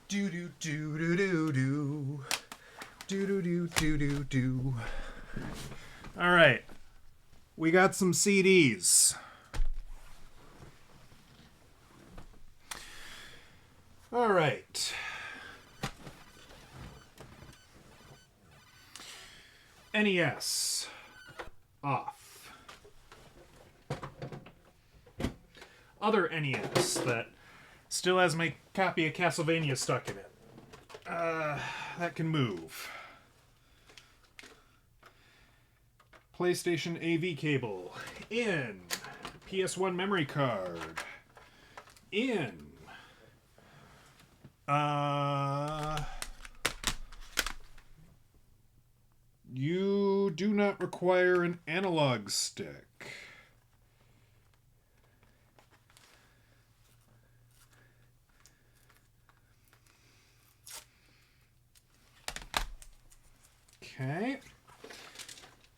Do do do do do do. Do do do do do do. All right. We got some CDs. All right. NES. Off. Other NES that still has my copy of Castlevania stuck in it. That can move. PlayStation AV cable. In. PS1 memory card. In. You do not require an analog stick. Okay.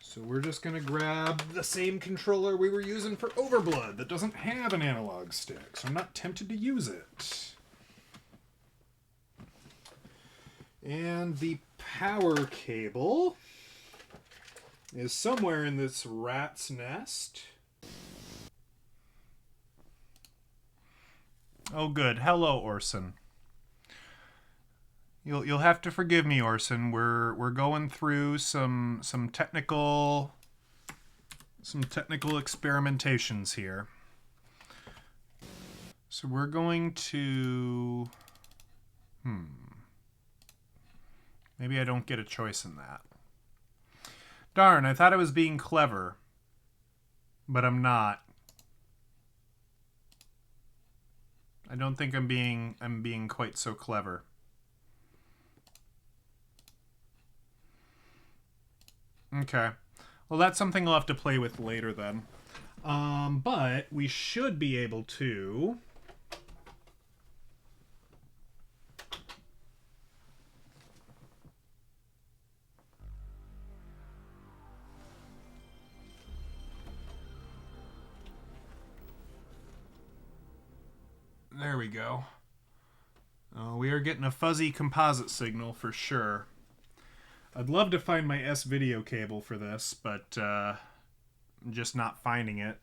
So we're just going to grab the same controller we were using for Overblood that doesn't have an analog stick, so I'm not tempted to use it. And the power cable is somewhere in this rat's nest. Oh, good. Hello, Orson. You'll have to forgive me, Orson. We're going through some technical experimentations here. So we're going to maybe I don't get a choice in that. Darn, I thought I was being clever, but I'm not. I don't think I'm being quite so clever. Okay. Well, that's something I'll have to play with later then. But we should be able to... There we go. We are getting a fuzzy composite signal for sure. I'd love to find my S-video cable for this, but I'm just not finding it.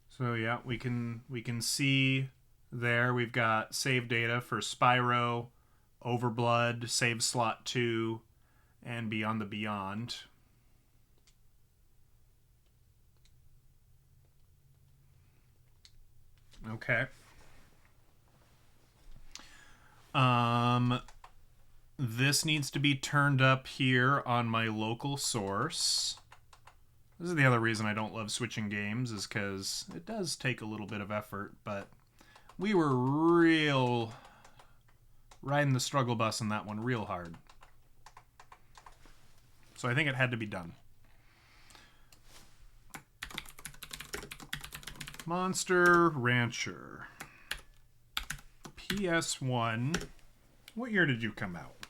So yeah, we can see there we've got save data for Spyro, Overblood, Save Slot 2, and Beyond the Beyond. Okay. This needs to be turned up here on my local source. This is the other reason I don't love switching games, is because it does take a little bit of effort, but we were riding the struggle bus in that one real hard. So I think it had to be done. Monster Rancher. PS1. What year did you come out?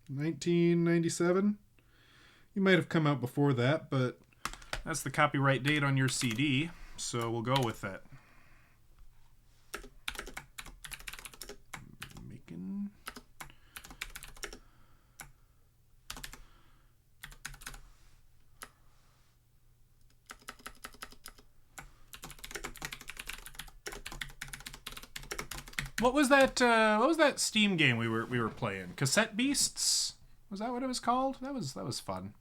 1997? You might have come out before that, but that's the copyright date on your CD, so we'll go with it. Making... What was that Steam game we were playing? Cassette Beasts? Was that what it was called? That was fun.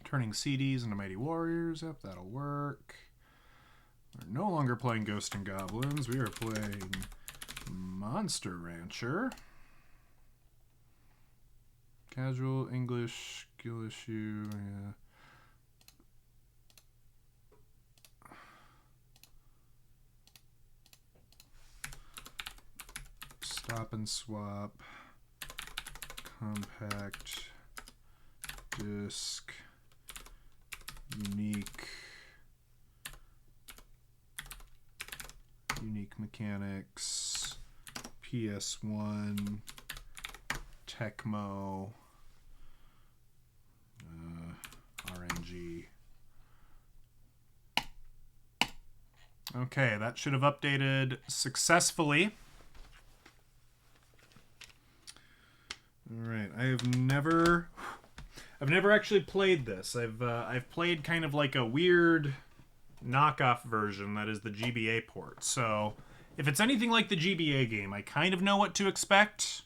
Turning CDs into Mighty Warriors. Yep, that'll work. We're no longer playing Ghosts N Goblins. We are playing Monster Rancher. Casual English skill issue. Yeah. Stop and swap. Compact disc, unique mechanics, PS1, Tecmo, RNG. Okay, that should have updated successfully. All right, I've never actually played this. I've played kind of like a weird knockoff version that is the GBA port. So if it's anything like the GBA game, I kind of know what to expect.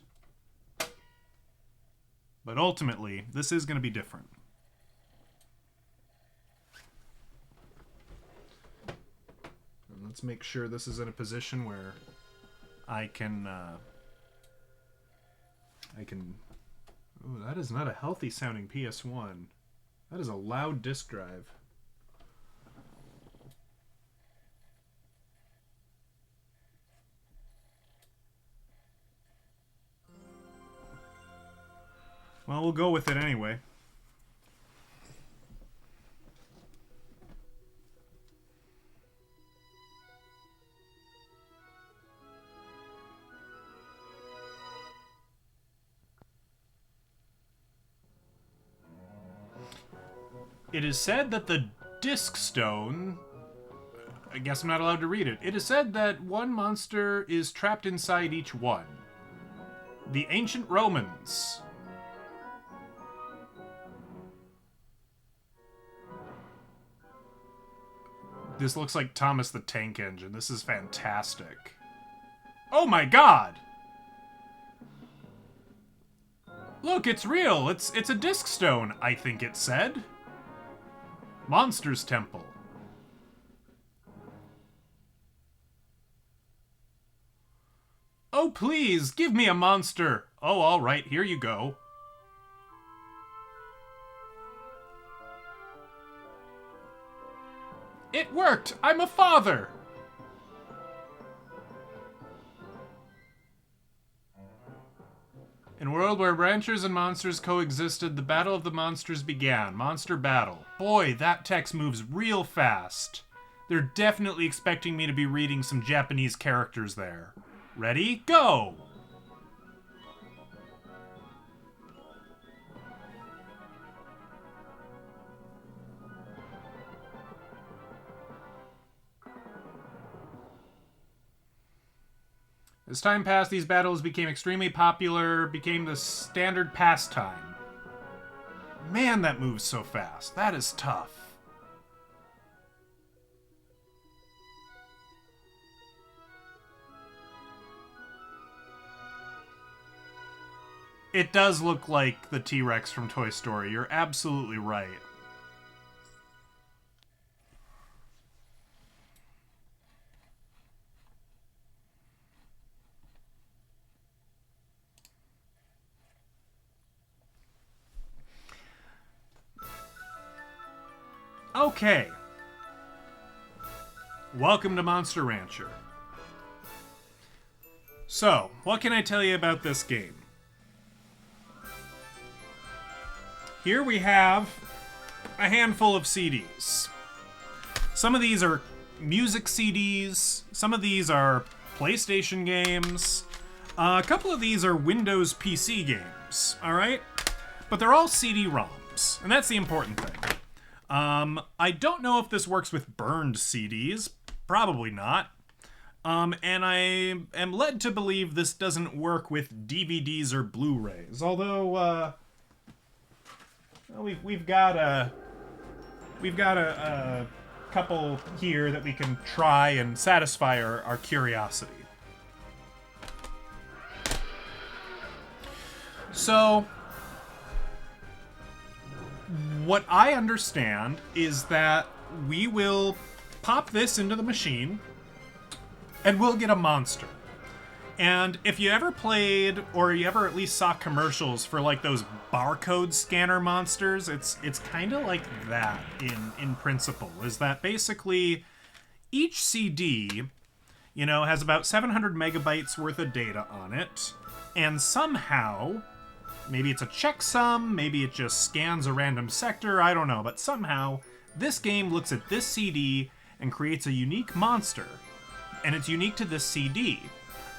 But ultimately, this is going to be different. And let's make sure this is in a position where I can... Ooh, that is not a healthy sounding PS1. That is a loud disk drive. Well, we'll go with it anyway. It is said that the Disc Stone... I guess I'm not allowed to read it. It is said that one monster is trapped inside each one. The ancient Romans. This looks like Thomas the Tank Engine. This is fantastic. Oh my god! Look, it's real. It's a Disc Stone, I think it said. Monsters Temple. Oh, please, give me a monster. Oh, all right, here you go. It worked! I'm a father! In a world where ranchers and monsters coexisted, the Battle of the Monsters began. Monster Battle. Boy, that text moves real fast. They're definitely expecting me to be reading some Japanese characters there. Ready? Go! As time passed, these battles became extremely popular, became the standard pastime. Man, that moves so fast. That is tough. It does look like the T-Rex from Toy Story. You're absolutely right. Okay. Welcome to Monster Rancher. So, what can I tell you about this game? Here we have a handful of CDs. Some of these are music CDs. Some of these are PlayStation games. A couple of these are Windows PC games, all right? But they're all CD-ROMs, and that's the important thing. I don't know if this works with burned CDs. Probably not. And I am led to believe this doesn't work with DVDs or Blu-rays. Although, we've got a couple here that we can try and satisfy our curiosity. So, what I understand is that we will pop this into the machine and we'll get a monster. And if you ever played, or you ever at least saw commercials for like those barcode scanner monsters, it's kind of like that in principle, is that basically each CD, you know, has about 700 megabytes worth of data on it, and somehow Maybe it's a checksum, maybe it just scans a random sector, I don't know. But somehow, this game looks at this CD and creates a unique monster. And it's unique to this CD.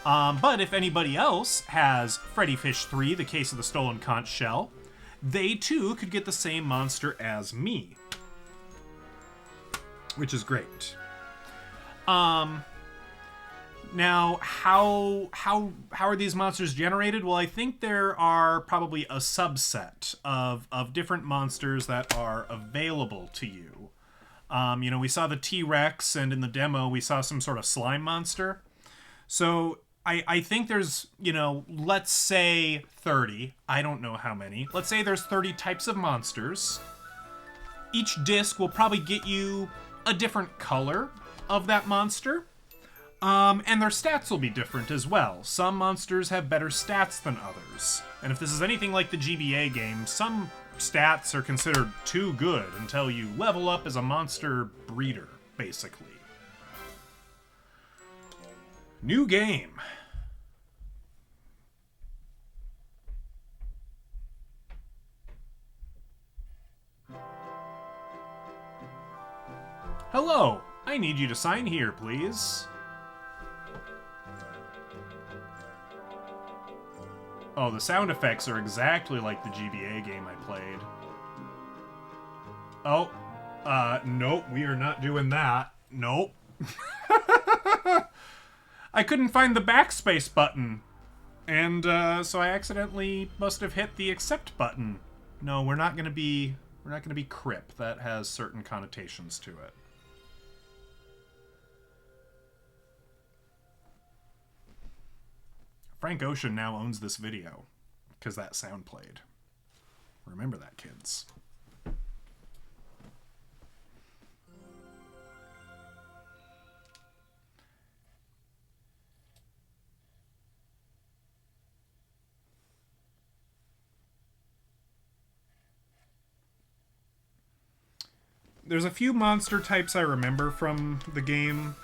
But if anybody else has Freddy Fish 3, The Case of the Stolen Conch Shell, they too could get the same monster as me. Which is great. Now, how are these monsters generated? Well, I think there are probably a subset of different monsters that are available to you. You know, we saw the T-Rex, and in the demo, we saw some sort of slime monster. So I think there's, you know, let's say 30. I don't know how many. Let's say there's 30 types of monsters. Each disc will probably get you a different color of that monster. And their stats will be different as well. Some monsters have better stats than others. And if this is anything like the GBA game, some stats are considered too good until you level up as a monster breeder, basically. New game. Hello, I need you to sign here, please. Oh, the sound effects are exactly like the GBA game I played. Oh, nope, we are not doing that. Nope. I couldn't find the backspace button. And, so I accidentally must have hit the accept button. No, we're not gonna be Crip. That has certain connotations to it. Frank Ocean now owns this video, because that sound played. Remember that, kids. There's a few monster types I remember from the game.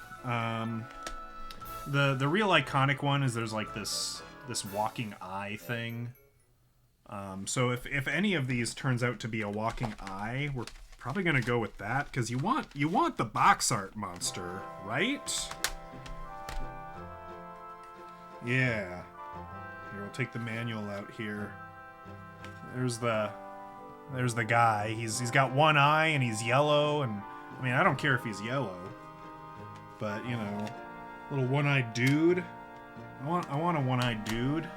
The real iconic one is there's like this walking eye thing. So if any of these turns out to be a walking eye, we're probably gonna go with that, because you want the box art monster, right? Yeah. Here, we'll take the manual out here. There's the guy. He's got one eye and he's yellow, and I mean, I don't care if he's yellow, but you know, little one-eyed dude. I want a one-eyed dude.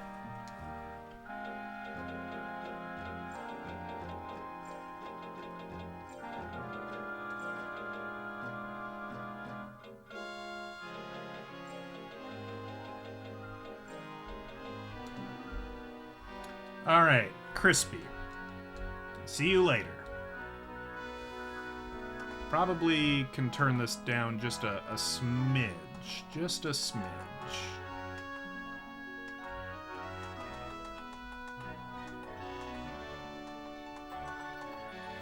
All right, Crispy. See you later. Probably can turn this down just a smidge. Just a smidge.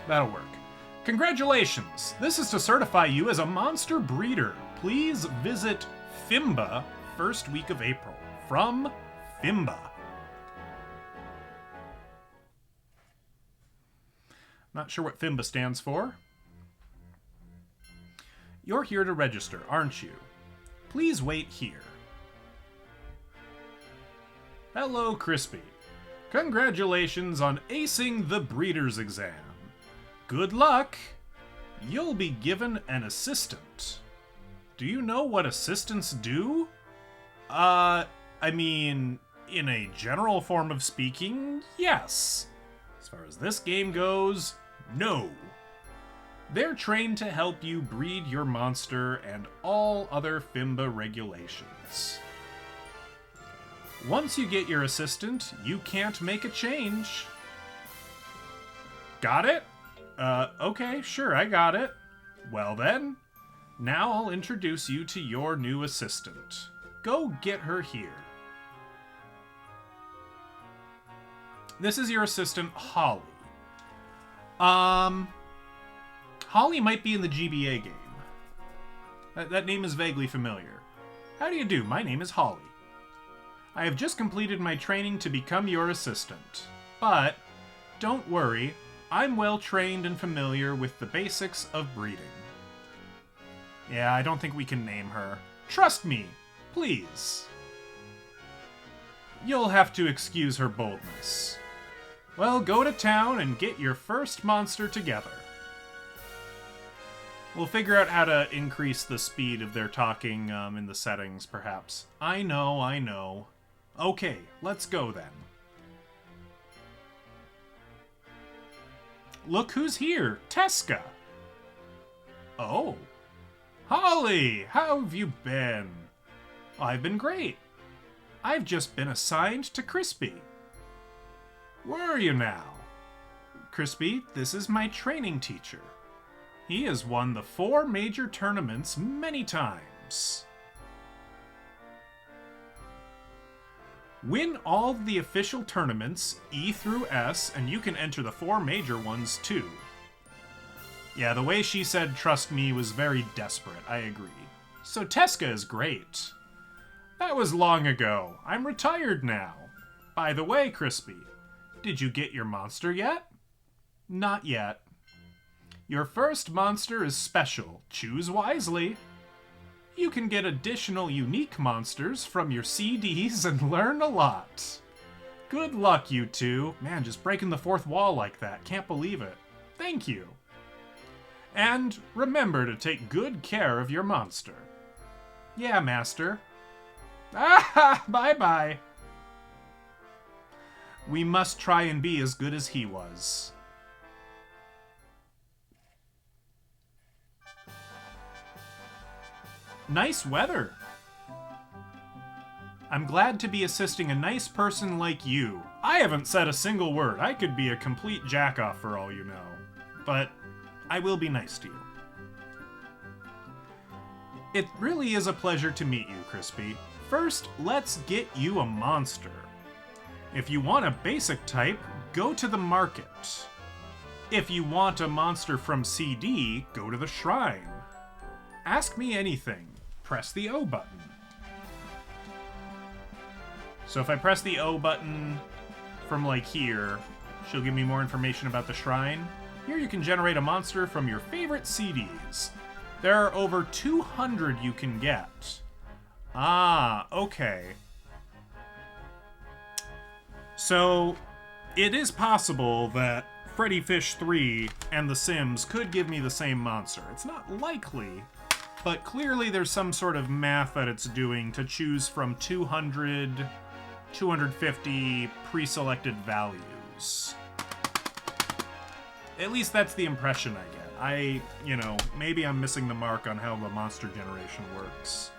That'll work. Congratulations! This is to certify you as a monster breeder. Please visit Fimba first week of April. From Fimba. Not sure what Fimba stands for. You're here to register, aren't you? Please wait here. Hello, Crispy. Congratulations on acing the breeder's exam. Good luck. You'll be given an assistant. Do you know what assistants do? I mean, in a general form of speaking, yes. As far as this game goes, no. They're trained to help you breed your monster and all other Fimba regulations. Once you get your assistant, you can't make a change. Got it? Okay, sure, I got it. Well then, now I'll introduce you to your new assistant. Go get her here. This is your assistant, Holly. Holly might be in the GBA game. That name is vaguely familiar. How do you do? My name is Holly. I have just completed my training to become your assistant. but don't worry, I'm well trained and familiar with the basics of breeding. Yeah, I don't think we can name her. Trust me, please. You'll have to excuse her boldness. Well, go to town and get your first monster together. We'll figure out how to increase the speed of their talking in the settings, perhaps. I know. Okay, let's go then. Look who's here, Teska. Oh. Holly, how have you been? I've been great. I've just been assigned to Crispy. Where are you now? Crispy, this is my training teacher. He has won the 4 major tournaments many times. Win all the official tournaments, E through S, and you can enter the 4 major ones too. Yeah, the way she said trust me was very desperate, I agree. So Teska is great. That was long ago. I'm retired now. By the way, Crispy, did you get your monster yet? Not yet. Your first monster is special. Choose wisely. You can get additional unique monsters from your CDs and learn a lot. Good luck, you two. Man, just breaking the 4th wall like that. Can't believe it. Thank you. And remember to take good care of your monster. Yeah, Master. Ah, bye-bye. We must try and be as good as he was. Nice weather. I'm glad to be assisting a nice person like you. I haven't said a single word. I could be a complete jack-off for all you know. But I will be nice to you. It really is a pleasure to meet you, Crispy. First, let's get you a monster. If you want a basic type, go to the market. If you want a monster from CD, go to the shrine. Ask me anything. Press the O button. So if I press the O button from like here, she'll give me more information about the shrine. Here you can generate a monster from your favorite CDs. There are over 200 you can get. Ah, okay. So, it is possible that Freddy Fish 3 and The Sims could give me the same monster. It's not likely, but clearly there's some sort of math that it's doing to choose from 200, 250 pre-selected values. At least that's the impression I get. Maybe I'm missing the mark on how the monster generation works.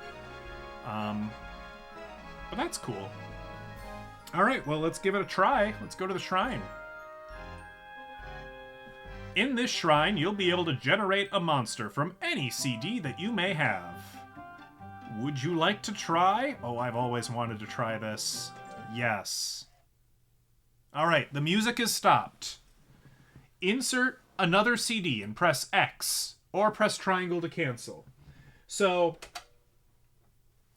But that's cool. Alright, well, let's give it a try. Let's go to the shrine. In this shrine, you'll be able to generate a monster from any CD that you may have. Would you like to try? Oh, I've always wanted to try this. Yes. Alright, the music is stopped. Insert another CD and press X, or press triangle to cancel. So,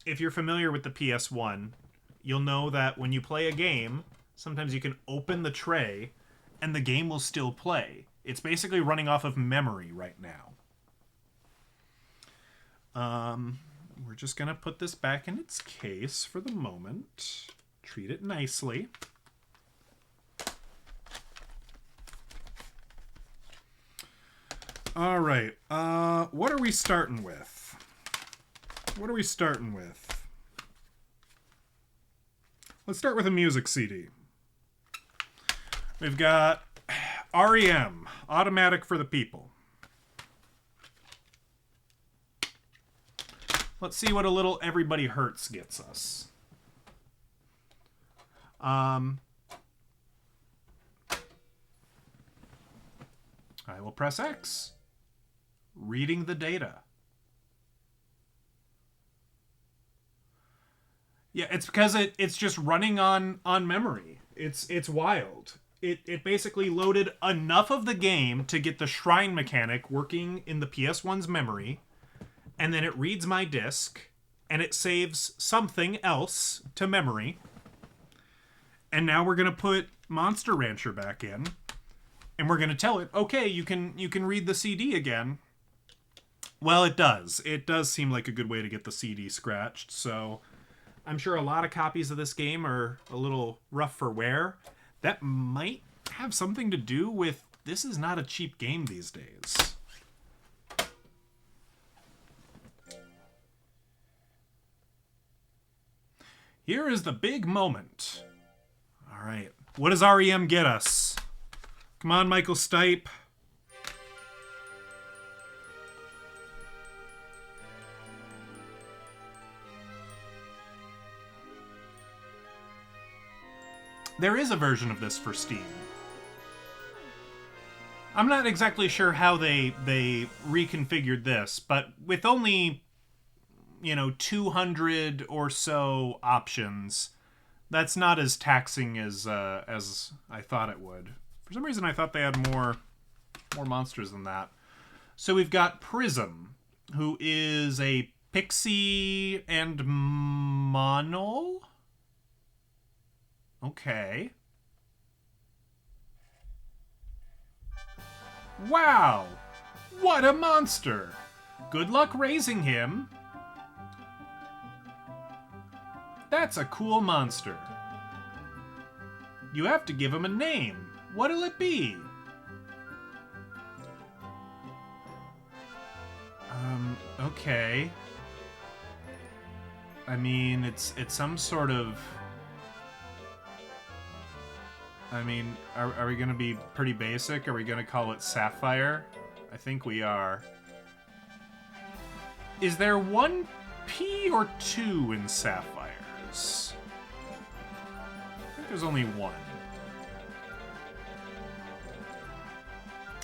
if you're familiar with the PS1, you'll know that when you play a game, sometimes you can open the tray, and the game will still play. It's basically running off of memory right now. We're just going to put this back in its case for the moment. Treat it nicely. All right. What are we starting with? Let's start with a music CD. We've got REM, Automatic for the People. Let's see what a little Everybody Hurts gets us. I will press X. Reading the data. Yeah, it's because it's just running on memory. It's wild. It basically loaded enough of the game to get the shrine mechanic working in the PS1's memory, and then it reads my disc, and it saves something else to memory. And now we're going to put Monster Rancher back in, and we're going to tell it, okay, you can read the CD again. Well, it does. It does seem like a good way to get the CD scratched, so I'm sure a lot of copies of this game are a little rough for wear. That might have something to do with this is not a cheap game these days. Here is the big moment. All right. What does REM get us? Come on, Michael Stipe. There is a version of this for Steam. I'm not exactly sure how they reconfigured this, but with only, 200 or so options, that's not as taxing as I thought it would. For some reason, I thought they had more monsters than that. So we've got Prism, who is a pixie and monol. Okay. Wow! What a monster! Good luck raising him. That's a cool monster. You have to give him a name. What'll it be? Okay. I mean, it's some sort of... I mean, are we going to be pretty basic? Are we going to call it Sapphire? I think we are. Is there one P or two in Sapphires? I think there's only one.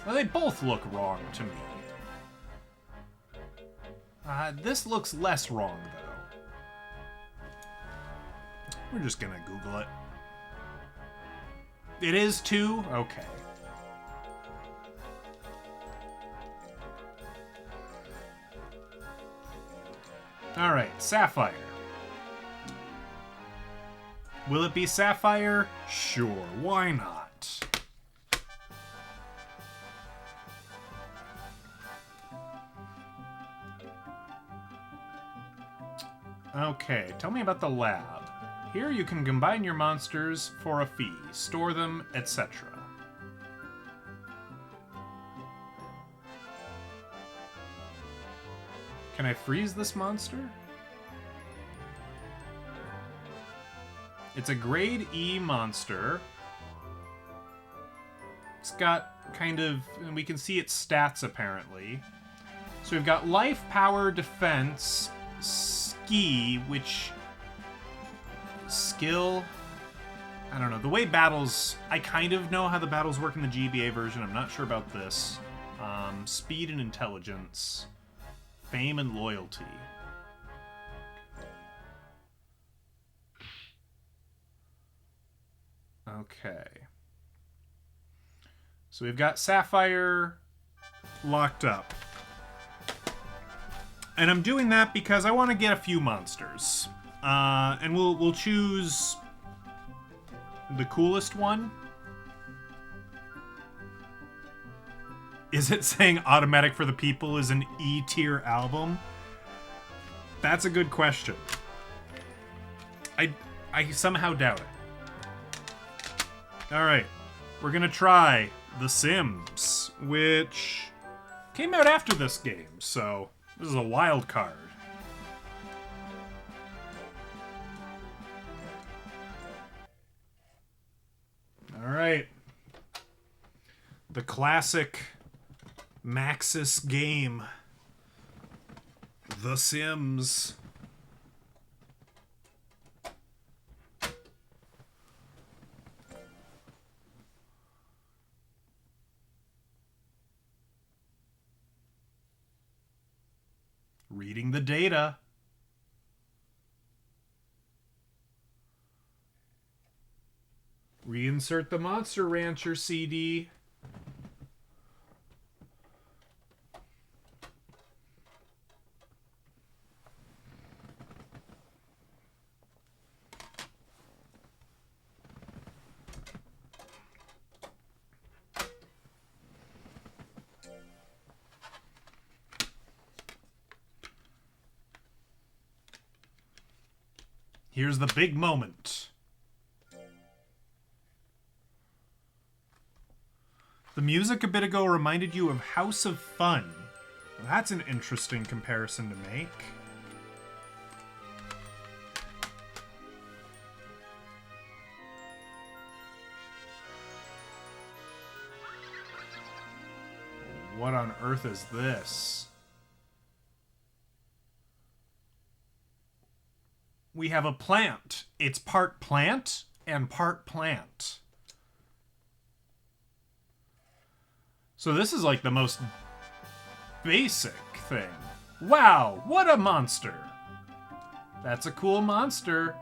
Well, they both look wrong to me. This looks less wrong, though. We're just going to Google it. It is two? Okay. Alright, Sapphire. Will it be Sapphire? Sure, why not? Okay, tell me about the lab. Here you can combine your monsters for a fee, store them, etc. Can I freeze this monster? It's a grade E monster. It's got kind of... and we can see its stats apparently. So we've got life, power, defense, ski, which... skill? I don't know. The way battles... I kind of know how the battles work in the GBA version. I'm not sure about this. Speed and intelligence. Fame and loyalty. Okay. So we've got Sapphire locked up. And I'm doing that because I want to get a few monsters. And we'll choose the coolest one. Is it saying Automatic for the People is an E-tier album? That's a good question. I somehow doubt it. Alright, we're gonna try The Sims, which came out after this game, so this is a wild card. Alright. The classic Maxis game. The Sims. Reading the data. Reinsert the Monster Rancher CD. Here's the big moment. The music a bit ago reminded you of House of Fun. Well, that's an interesting comparison to make. What on earth is this? We have a plant. It's part plant and part plant. So this is like the most basic thing. Wow, what a monster. That's a cool monster.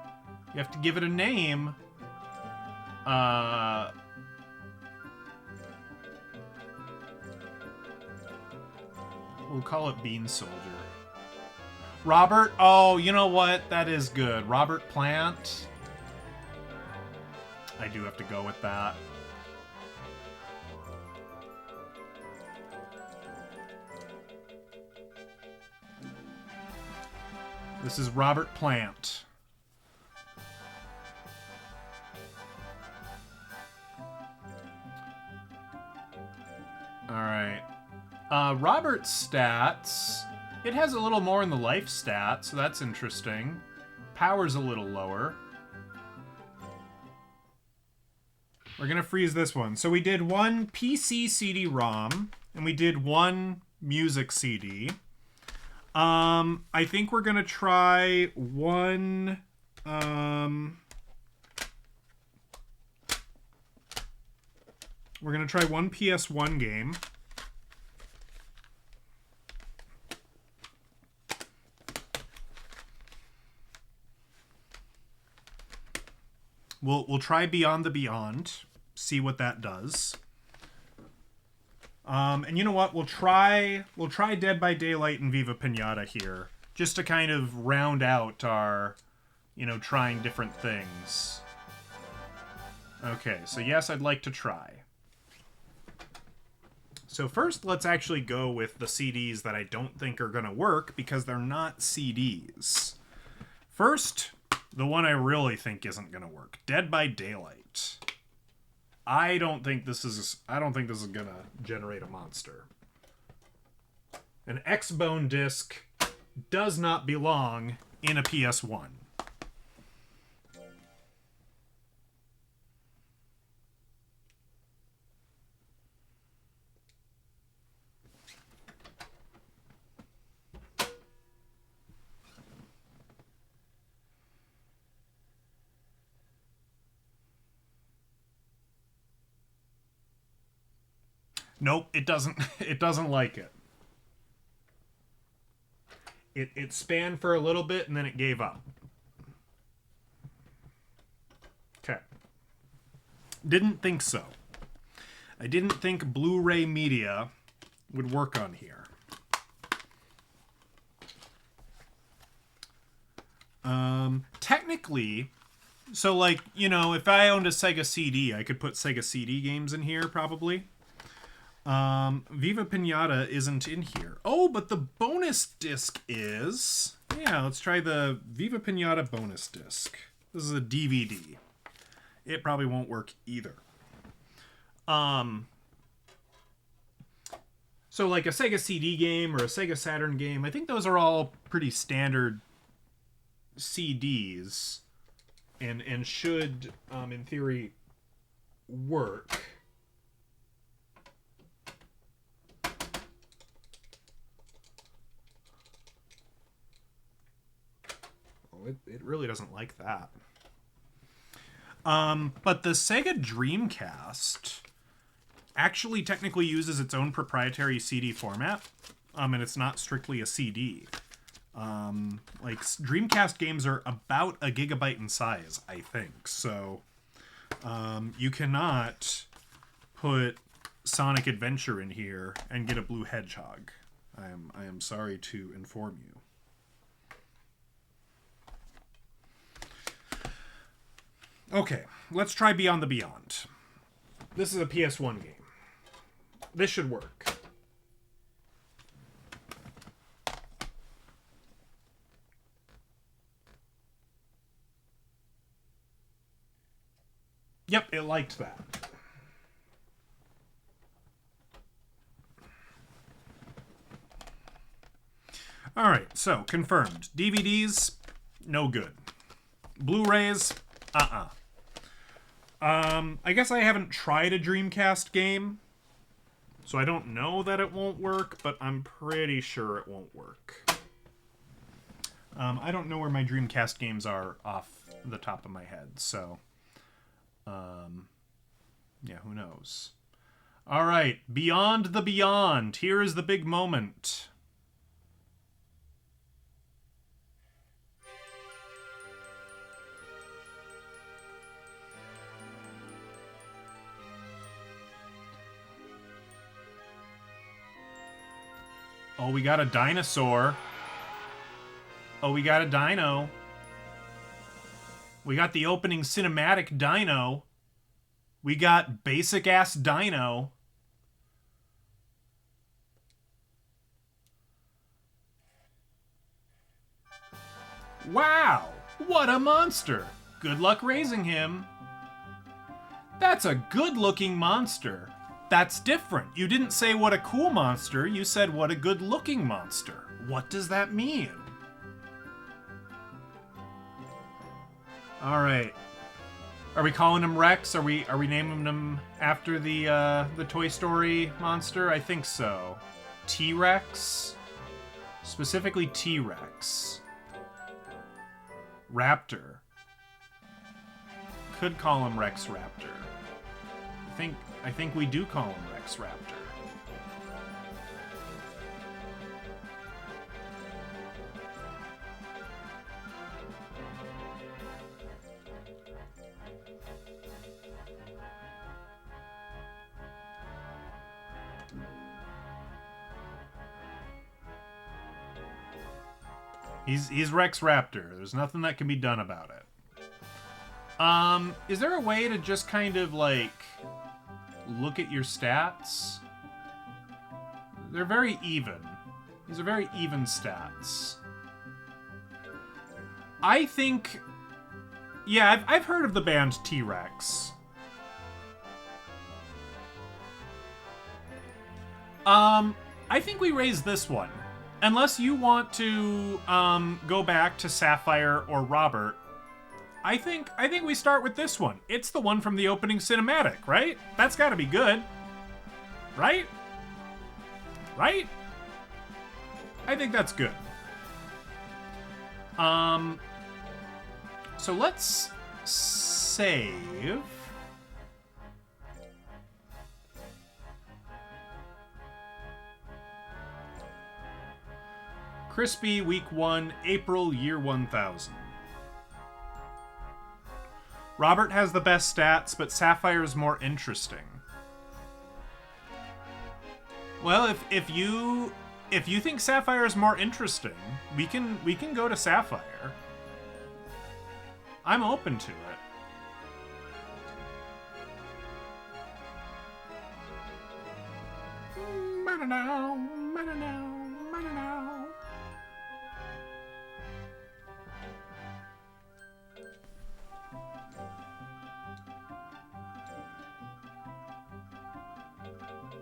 You have to give it a name. We'll call it Bean Soldier. Robert? Oh, you know what? That is good. Robert Plant. I do have to go with that. This is Robert Plant. Alright. Robert's stats. It has a little more in the life stat, so that's interesting. Power's a little lower. We're gonna freeze this one. So we did one PC CD-ROM, and we did one music CD. I think we're gonna try one, we're gonna try one PS1 game. We'll try Beyond the Beyond, see what that does. And you know what? We'll try Dead by Daylight and Viva Pinata here, just to kind of round out our, trying different things. Okay, so yes, I'd like to try. So first, let's actually go with the CDs that I don't think are going to work, because they're not CDs. First, the one I really think isn't going to work. Dead by Daylight. I don't think this is going to generate a monster. An X-Bone disc does not belong in a PS1. Nope, it doesn't. It doesn't like it. It spanned for a little bit and then it gave up. Okay. Didn't think so. I didn't think Blu-ray media would work on here. Technically, so like, if I owned a Sega CD, I could put Sega CD games in here probably. Viva Pinata isn't in here. Oh, but the bonus disc is... Yeah, let's try the Viva Pinata bonus disc. This is a DVD. It probably won't work either. So like a Sega CD game or a Sega Saturn game, I think those are all pretty standard CDs and should, in theory, work. It really doesn't like that. But the Sega Dreamcast actually technically uses its own proprietary CD format, and it's not strictly a CD. Like, Dreamcast games are about 1 gigabyte in size, I think. So, you cannot put Sonic Adventure in here and get a blue hedgehog. I am sorry to inform you. Okay, let's try Beyond the Beyond. This is a PS1 game. This should work. liked that. Alright, so, confirmed. DVDs, no good. Blu-rays, I guess I haven't tried a Dreamcast game, so I don't know that it won't work, but I'm pretty sure it won't work. I don't know where my Dreamcast games are off the top of my head, so... yeah, who knows? Alright, Beyond the Beyond. Here is the big moment. Oh, we got a dinosaur. Oh, we got a dino. We got the opening cinematic dino. We got basic-ass dino. Wow! What a monster! Good luck raising him. That's a good-looking monster. That's different. You didn't say what a cool monster, you said what a good-looking monster. What does that mean? Alright. Are we calling him Rex? Are we naming him after the Toy Story monster? I think so. T-Rex? Specifically T-Rex. Raptor. Could call him Rex Raptor. I think we do call him Rex Raptor. He's Rex Raptor. There's nothing that can be done about it. Is there a way to just kind of like look at your stats? They're very even. These are very even stats. I think... yeah, I've heard of the band T-Rex. I think we raise this one. Unless you want to go back to Sapphire or Robert, I think we start with this one. It's the one from the opening cinematic, right? That's got to be good. Right? Right? I think that's good. So let's save. Crispy, week 1, April, year 1000. Robert has the best stats, but Sapphire's more interesting. Well, if you think Sapphire's more interesting, we can go to Sapphire. I'm open to it.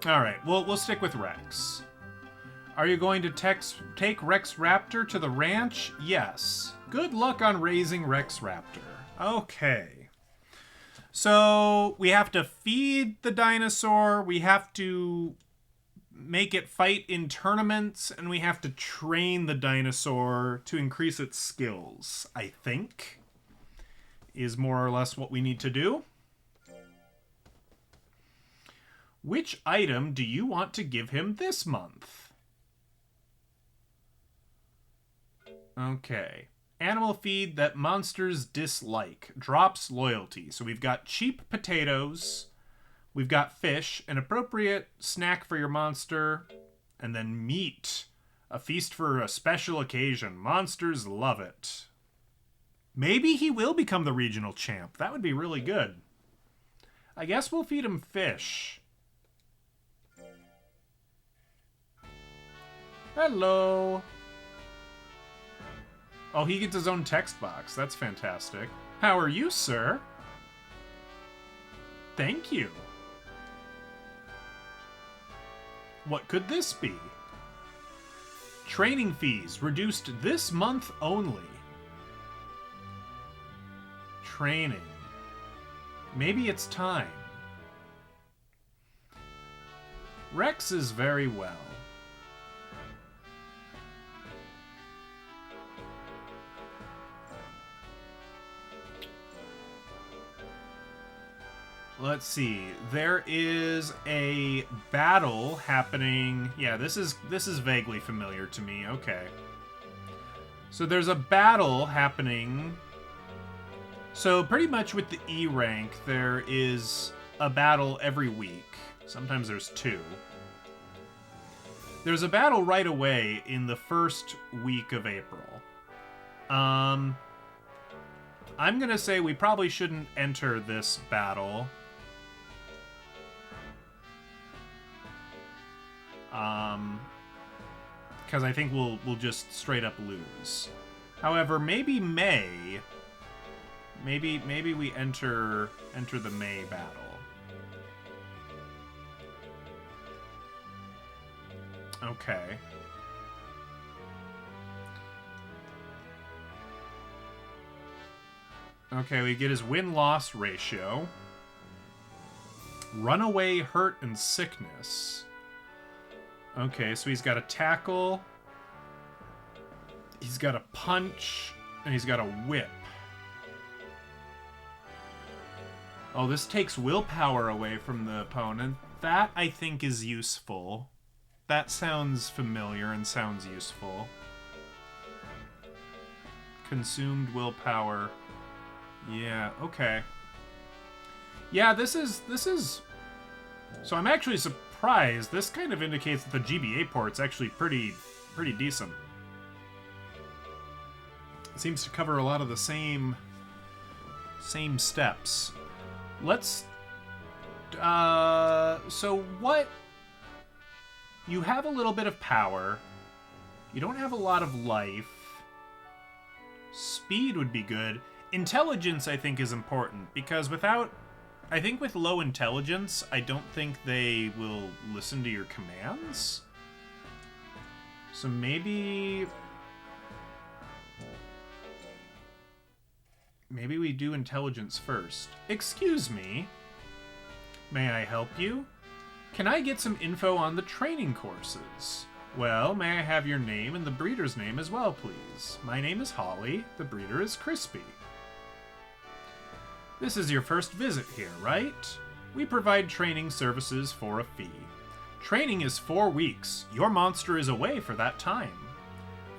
Alright, we'll stick with Rex. Are you going to take Rex Raptor to the ranch? Yes. Good luck on raising Rex Raptor. Okay. So, we have to feed the dinosaur, we have to make it fight in tournaments, and we have to train the dinosaur to increase its skills, I think, is more or less what we need to do. Which item do you want to give him this month? Okay. Animal feed that monsters dislike. Drops loyalty. So we've got cheap potatoes. We've got fish. An appropriate snack for your monster. And then meat. A feast for a special occasion. Monsters love it. Maybe he will become the regional champ. That would be really good. I guess we'll feed him fish. Hello. Oh, he gets his own text box. That's fantastic. How are you, sir? Thank you. What could this be? Training fees reduced this month only. Training. Maybe it's time. Rex is very well. Let's see. There is a battle happening. Yeah, this is vaguely familiar to me. Okay. So there's a battle happening. So pretty much with the E rank, there is a battle every week. Sometimes there's two. There's a battle right away in the first week of April. I'm gonna say we probably shouldn't enter this battle. Because I think we'll just straight up lose. However, maybe May. Maybe we enter the May battle. Okay. Okay, we get his win-loss ratio. Runaway, hurt, and sickness. Okay, so he's got a tackle, he's got a punch, and he's got a whip. Oh, this takes willpower away from the opponent. That, I think, is useful. That sounds familiar and sounds useful. Consumed willpower. Yeah, okay. Yeah, this is... So I'm actually surprised. This kind of indicates that the GBA port's actually pretty decent. It seems to cover a lot of the same steps. Let's... so what... You have a little bit of power. You don't have a lot of life. Speed would be good. Intelligence, I think, is important, because without... I think with low intelligence, I don't think they will listen to your commands. So maybe... Maybe we do intelligence first. Excuse me. May I help you? Can I get some info on the training courses? Well, may I have your name and the breeder's name as well, please? My name is Holly. The breeder is Crispy. This is your first visit here, right? We provide training services for a fee. Training is 4 weeks. Your monster is away for that time.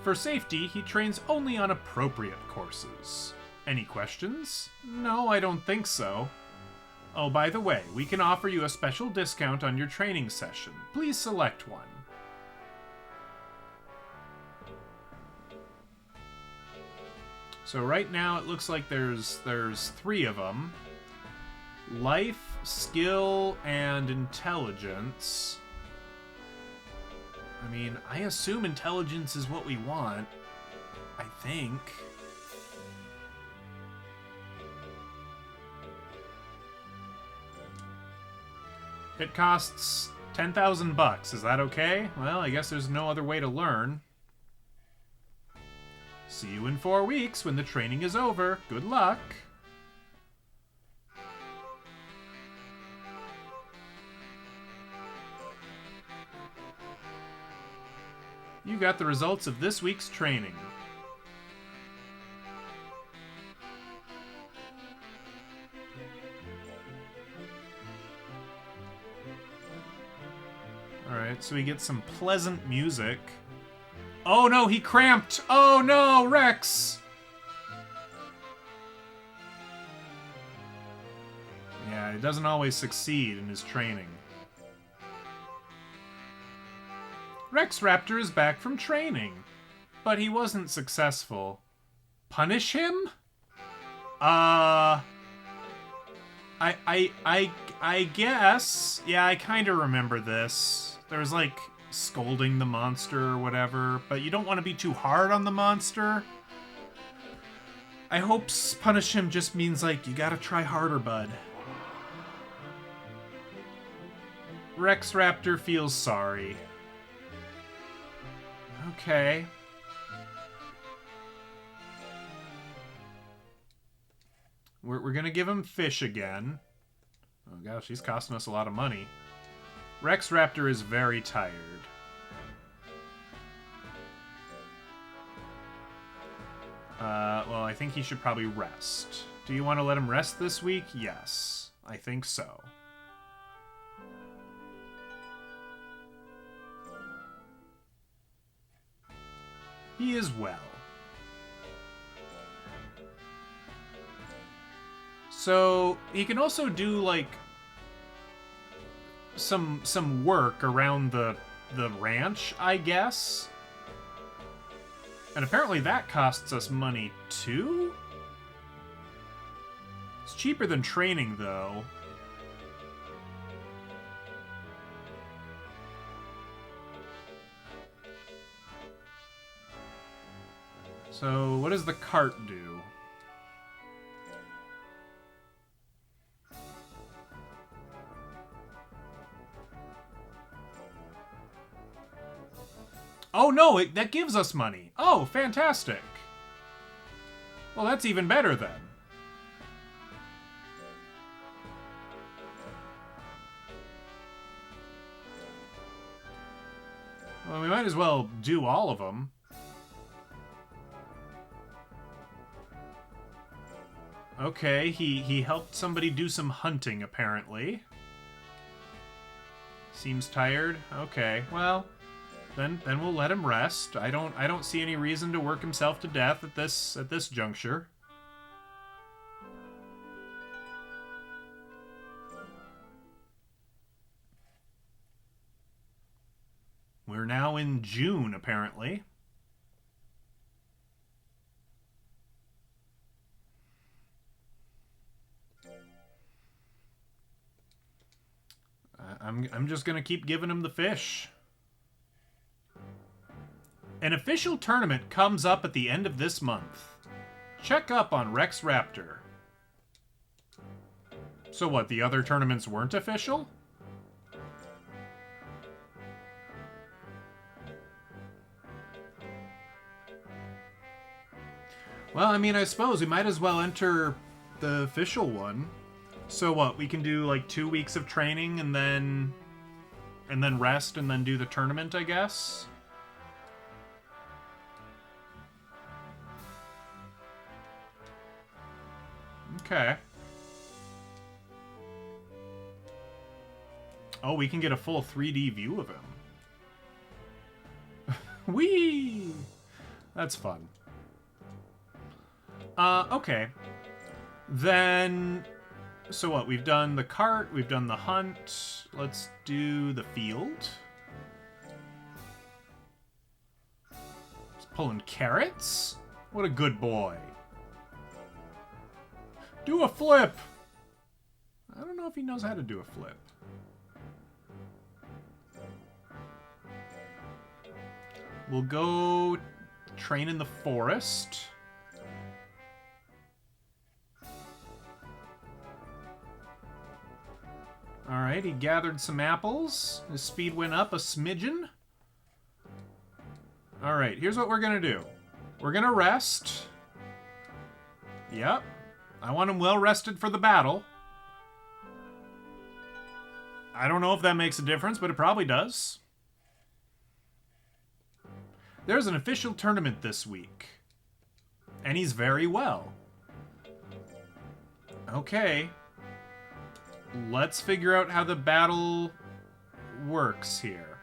For safety, he trains only on appropriate courses. Any questions? No, I don't think so. Oh, by the way, we can offer you a special discount on your training session. Please select one. So right now it looks like there's 3 of them. Life, skill, and intelligence. I mean, I assume intelligence is what we want. I think. It costs 10,000 bucks. Is that okay? Well, I guess there's no other way to learn. See you in 4 weeks when the training is over. Good luck. You got the results of this week's training. Alright, so we get some pleasant music. Oh no, he cramped! Oh no, Rex! Yeah, he doesn't always succeed in his training. Rex Raptor is back from training, but he wasn't successful. Punish him? I guess. Yeah, I kind of remember this. There was like scolding the monster or whatever, but you don't want to be too hard on the monster. I hope punish him just means like you gotta try harder, bud. Rex Raptor feels sorry. Okay. We're gonna give him fish again. Oh gosh, he's costing us a lot of money. Rex Raptor is very tired. Well, I think he should probably rest. Do you want to let him rest this week? Yes, I think so. He is well. So, he can also do, like, some work around the ranch, I guess. And apparently that costs us money, too? It's cheaper than training, though. So, what does the cart do? Oh, no, that gives us money. Oh, fantastic. Well, that's even better, then. Well, we might as well do all of them. Okay, he helped somebody do some hunting, apparently. Seems tired. Okay, well... Then we'll let him rest. I don't see any reason to work himself to death at this juncture. We're now in June, apparently. I'm just gonna keep giving him the fish. An official tournament comes up at the end of this month. Check up on Rex Raptor. So what, the other tournaments weren't official? Well, I mean, I suppose we might as well enter the official one. So what, we can do like 2 weeks of training and then rest and then do the tournament, I guess? Okay. Oh, we can get a full 3D view of him. Whee! That's fun. Okay. Then... So what, we've done the cart, we've done the hunt. Let's do the field. He's pulling carrots? What a good boy. Do a flip! I don't know if he knows how to do a flip. We'll go train in the forest. Alright, he gathered some apples. His speed went up a smidgen. Alright, here's what we're gonna do. We're gonna rest. Yep. I want him well rested for the battle. I don't know if that makes a difference, but it probably does. There's an official tournament this week. And he's very well. Okay. Let's figure out how the battle works here.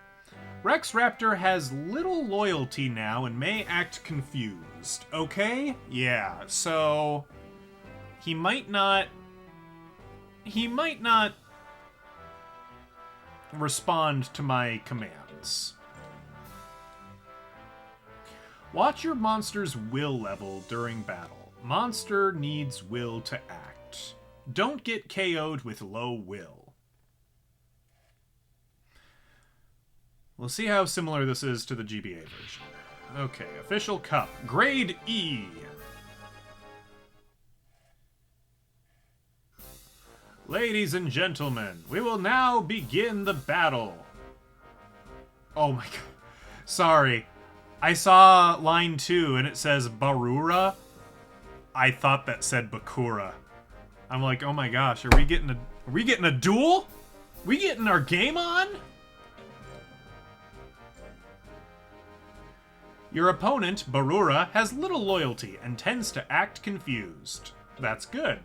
Rex Raptor has little loyalty now and may act confused. Okay? Yeah, so... He might not respond to my commands. Watch your monster's will level during battle. Monster needs will to act. Don't get KO'd with low will. We'll see how similar this is to the GBA version. Okay, official cup. Grade E. Ladies and gentlemen, we will now begin the battle. Oh my god. Sorry. I saw line 2 and it says Barura. I thought that said Bakura. I'm like, oh my gosh, are we getting a duel? We getting our game on? Your opponent, Barura, has little loyalty and tends to act confused. That's good.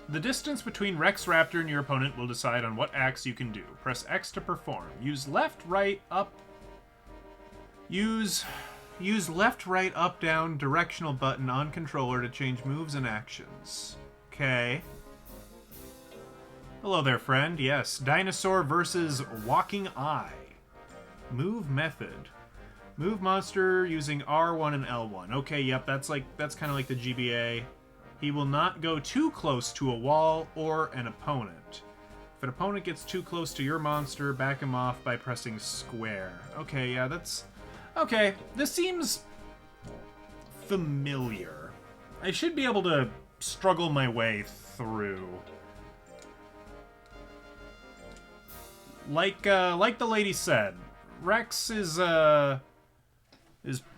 The distance between Rex Raptor and your opponent will decide on what acts you can do. Press X to perform. Use left, right, up. Use left, right, up, down, directional button on controller to change moves and actions. Okay. Hello there, friend. Yes, Dinosaur versus Walking Eye. Move method. Move monster using R1 and L1. Okay, yep, that's kind of like the GBA. He will not go too close to a wall or an opponent. If an opponent gets too close to your monster, back him off by pressing square. Okay, yeah, that's... Okay, this seems familiar. I should be able to struggle my way through. Like the lady said, Rex is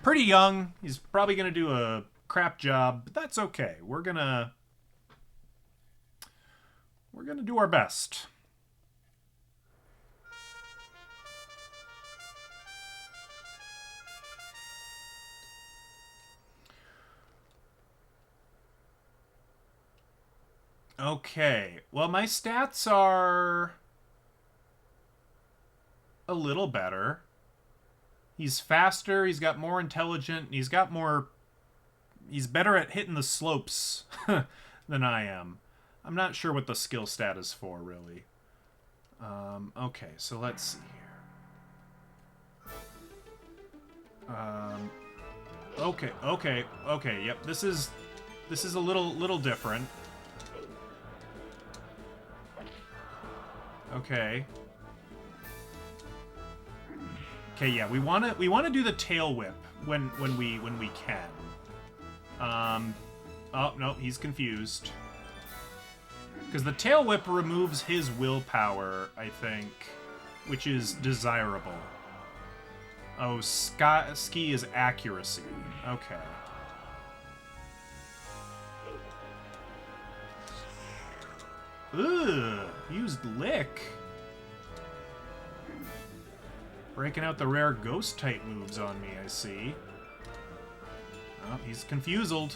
pretty young. He's probably gonna do a crap job, but that's okay. We're gonna do our best. Okay, well, my stats are a little better. He's faster, he's got more intelligent, he's better at hitting the slopes than I am. I'm not sure what the skill stat is for, really. Okay, so let's see here. Okay, yep, this is a little different. Okay. Okay, yeah, we wanna do the tail whip when we can. Oh no, he's confused. Because the tail whip removes his willpower, I think, which is desirable. Oh, ski is accuracy. Okay. Ugh, used lick. Breaking out the rare ghost type moves on me, I see. Oh, he's confused.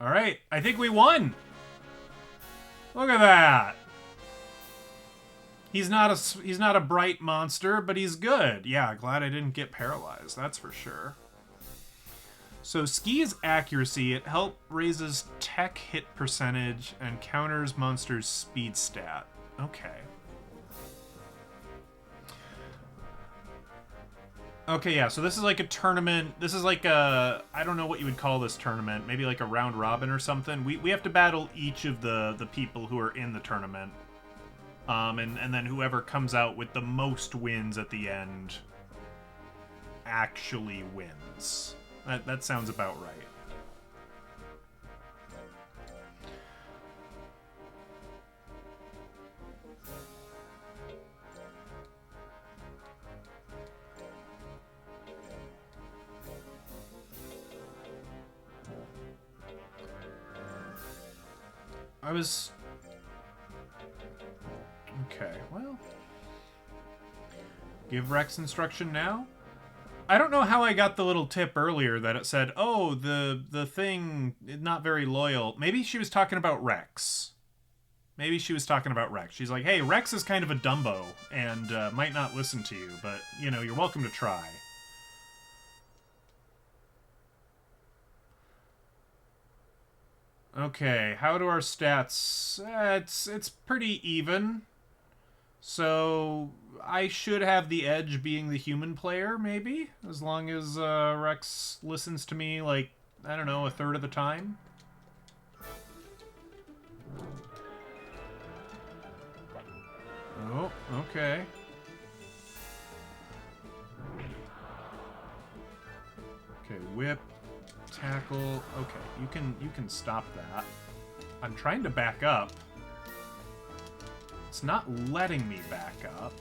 Alright, I think we won! Look at that! He's not a bright monster, but he's good. Yeah, glad I didn't get paralyzed, that's for sure. So ski is accuracy. It raises tech hit percentage and counters monster's speed stat. Okay. Okay, yeah, so this is like a tournament. This is like a... I don't know what you would call this tournament. Maybe like a round robin or something. We have to battle each of the people who are in the tournament. And then whoever comes out with the most wins at the end actually wins. That sounds about right. Okay, well... Give Rex instruction now? I don't know how I got the little tip earlier that it said, oh, the thing is not very loyal. Maybe she was talking about Rex. Maybe she was talking about Rex. She's like, hey, Rex is kind of a Dumbo and might not listen to you, but, you know, you're welcome to try. Okay, how do our stats... it's pretty even. So, I should have the edge being the human player, maybe? As long as Rex listens to me, like, I don't know, a third of the time? Oh, okay. Okay, whip, attack tackle. Okay, you can stop that. I'm trying to back up. It's not letting me back up.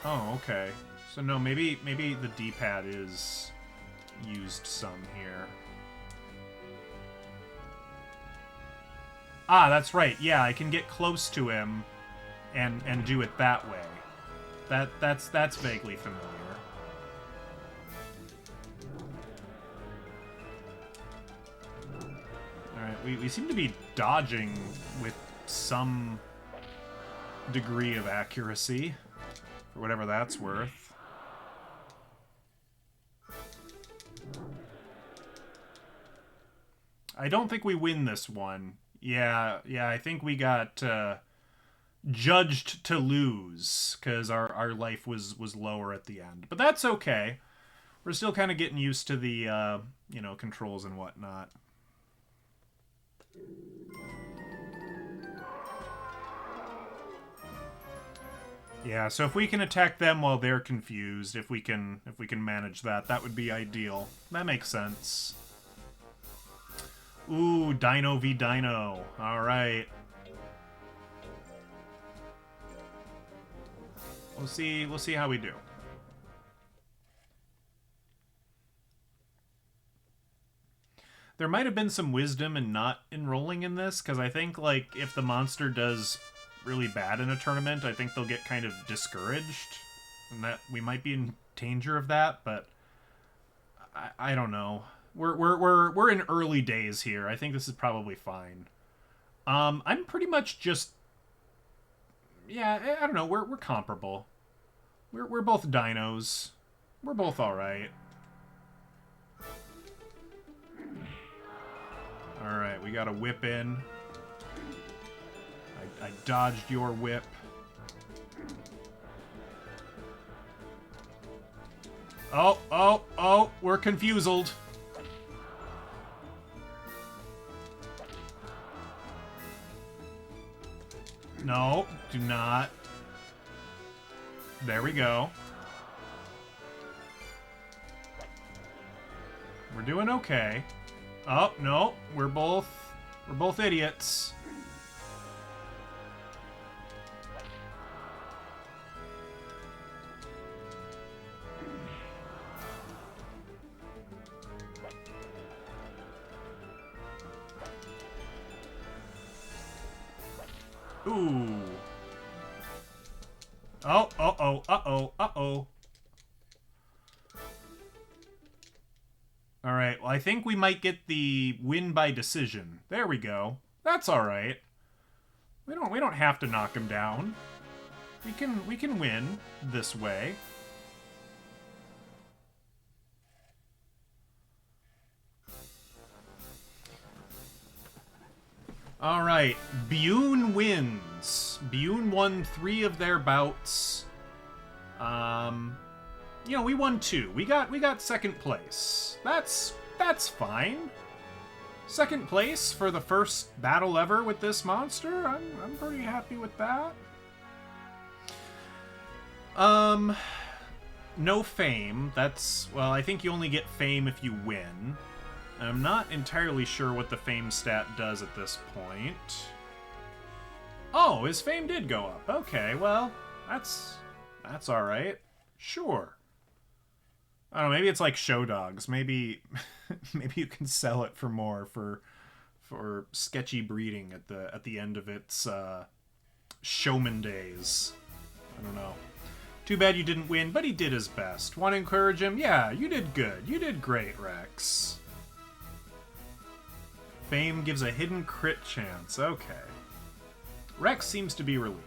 Oh, okay. So no, maybe the D-pad is used some here. Ah, that's right. Yeah, I can get close to him and do it that way. That's vaguely familiar. Alright, we seem to be dodging with some degree of accuracy, for whatever that's worth. I don't think we win this one. Yeah, I think we got judged to lose because our life was lower at the end. But that's okay. We're still kind of getting used to the, you know, controls and whatnot. Yeah, so if we can attack them while they're confused, if we can manage that, that would be ideal. That makes sense. Ooh, Dino v Dino. Alright. We'll see how we do. There might have been some wisdom in not enrolling in this, because I think, like, if the monster does really bad in a tournament, I think they'll get kind of discouraged, and that we might be in danger of that, but I don't know. We're in early days here. I think this is probably fine. I'm pretty much just, yeah, I don't know. We're comparable. We're both dinos. We're both all right. All right, we got a whip in. I dodged your whip. Oh, we're confused. No, do not. There we go. We're doing okay. Oh, no, we're both idiots. Ooh. Oh, uh-oh. Alright, well, I think we might get the win by decision. There we go. That's alright. We don't have to knock him down. We can win this way. Alright, Bune wins. Bune won 3 of their bouts. You know, we won 2. We got second place. That's fine. Second place for the first battle ever with this monster. I'm pretty happy with that. No fame. That's, well, I think you only get fame if you win. I'm not entirely sure what the fame stat does at this point. Oh, his fame did go up. Okay, well, that's alright. Sure. I don't know, maybe it's like show dogs. Maybe you can sell it for more for sketchy breeding at the end of its showman days. I don't know. Too bad you didn't win, but he did his best. Want to encourage him? Yeah, you did good. You did great, Rex. Fame gives a hidden crit chance. Okay. Rex seems to be relieved.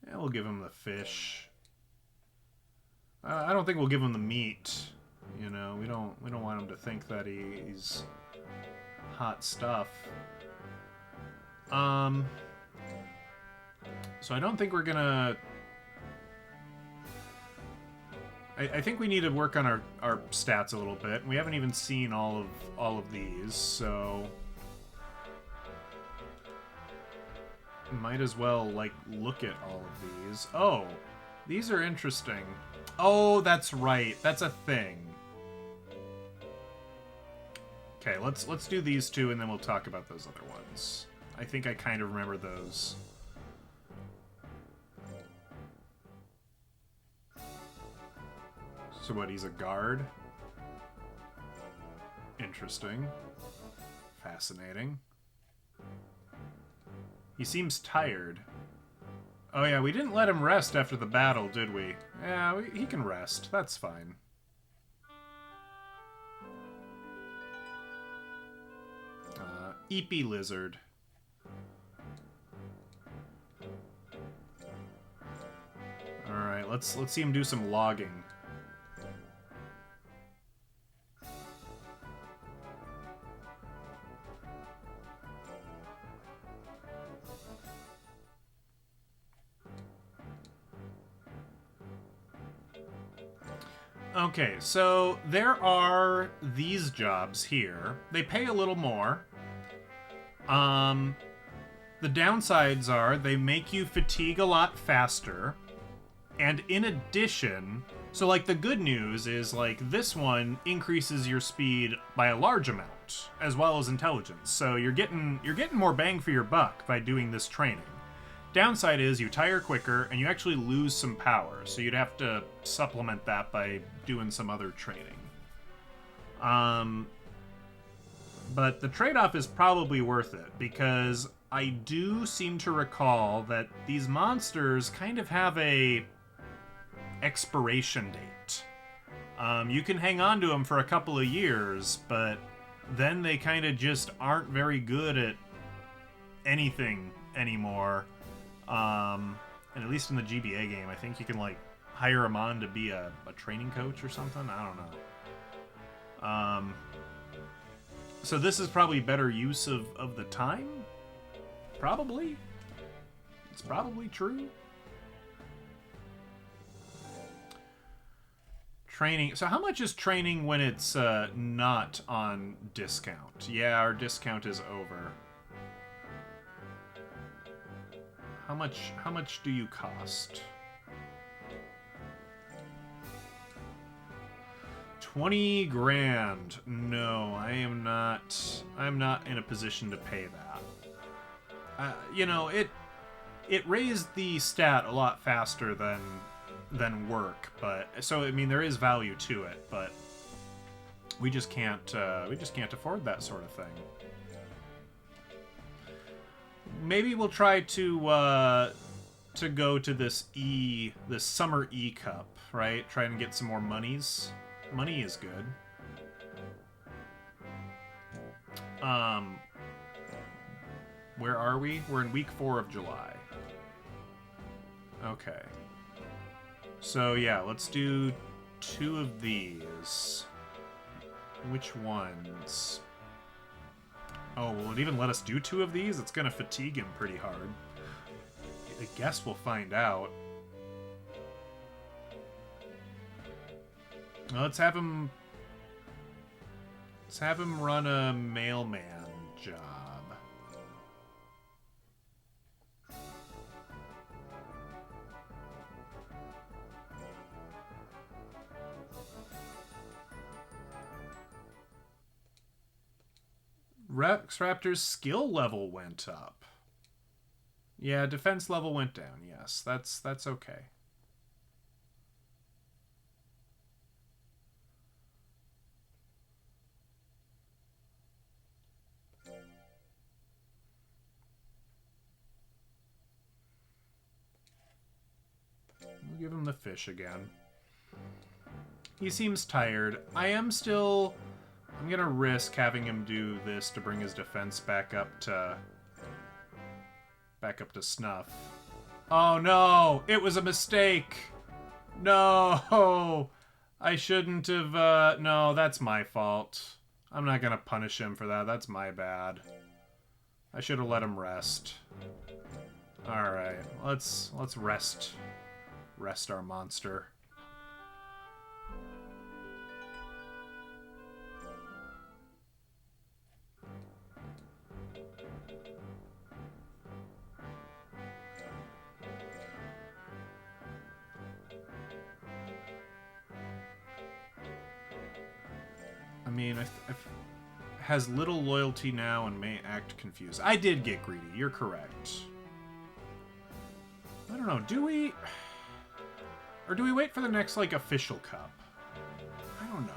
Yeah, we'll give him the fish. I don't think we'll give him the meat. You know, we don't want him to think that he's hot stuff. So I don't think we're gonna... I think we need to work on our stats a little bit. We haven't even seen all of these, so might as well like look at all of these. Oh, These are interesting. Oh, that's right. That's a thing. Okay, let's do these two, and then we'll talk about those other ones. I think I kind of remember those. So what, he's a guard? Interesting. Fascinating. He seems tired. Oh yeah, we didn't let him rest after the battle, did we? Yeah, he can rest. That's fine. Eepy lizard. Alright, let's see him do some logging. Okay, so there are these jobs here. They pay a little more. The downsides are they make you fatigue a lot faster. And in addition, so like the good news is like this one increases your speed by a large amount as well as intelligence. So you're getting more bang for your buck by doing this training. Downside is you tire quicker and you actually lose some power. So you'd have to supplement that by doing some other training. But the trade-off is probably worth it because I do seem to recall that these monsters kind of have a expiration date. You can hang on to them for a couple of years, but then they kind of just aren't very good at anything anymore. And at least in the GBA game, I think you can like hire them on to be a training coach or something. I don't know. So this is probably better use of the time? Probably. It's probably true. Training. So how much is training when it's not on discount? Yeah, our discount is over. How much do you cost? 20 grand. No, I'm not in a position to pay that. You know, it raised the stat a lot faster than work, but so I mean there is value to it, but we just can't afford that sort of thing. Maybe we'll try to go to this summer E Cup, right? Try and get some more monies. Money is good. Where are we? We're in week 4 of July. Okay. So yeah, let's do 2 of these. Which ones? Oh, will it even let us do 2 of these? It's gonna fatigue him pretty hard. I guess we'll find out. Well, let's have him run a mailman job. Rex Raptor's skill level went up. Yeah, defense level went down. Yes, that's okay. We'll give him the fish again. He seems tired. I'm gonna risk having him do this to bring his defense back up to snuff. Oh no! It was a mistake! No! I shouldn't have, no, that's my fault. I'm not gonna punish him for that. That's my bad. I should have let him rest. Alright, let's rest our monster. I mean, has little loyalty now and may act confused. I did get greedy. You're correct. I don't know. Do we... Or do we wait for the next, like, official cup? I don't know.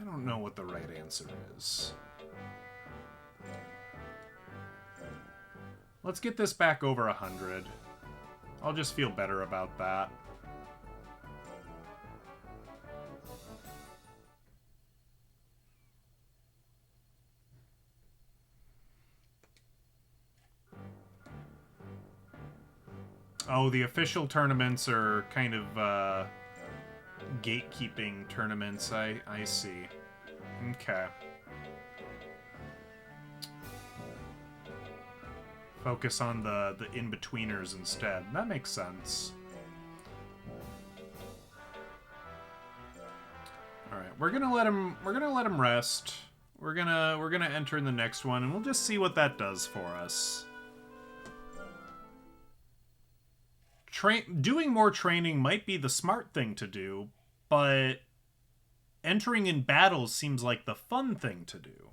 I don't know what the right answer is. Let's get this back over 100. I'll just feel better about that. Oh, the official tournaments are kind of gatekeeping tournaments. I see. Okay. Focus on the in-betweeners instead. That makes sense. All right, we're gonna let him rest. We're gonna enter in the next one, and we'll just see what that does for us. Doing more training might be the smart thing to do, but entering in battles seems like the fun thing to do.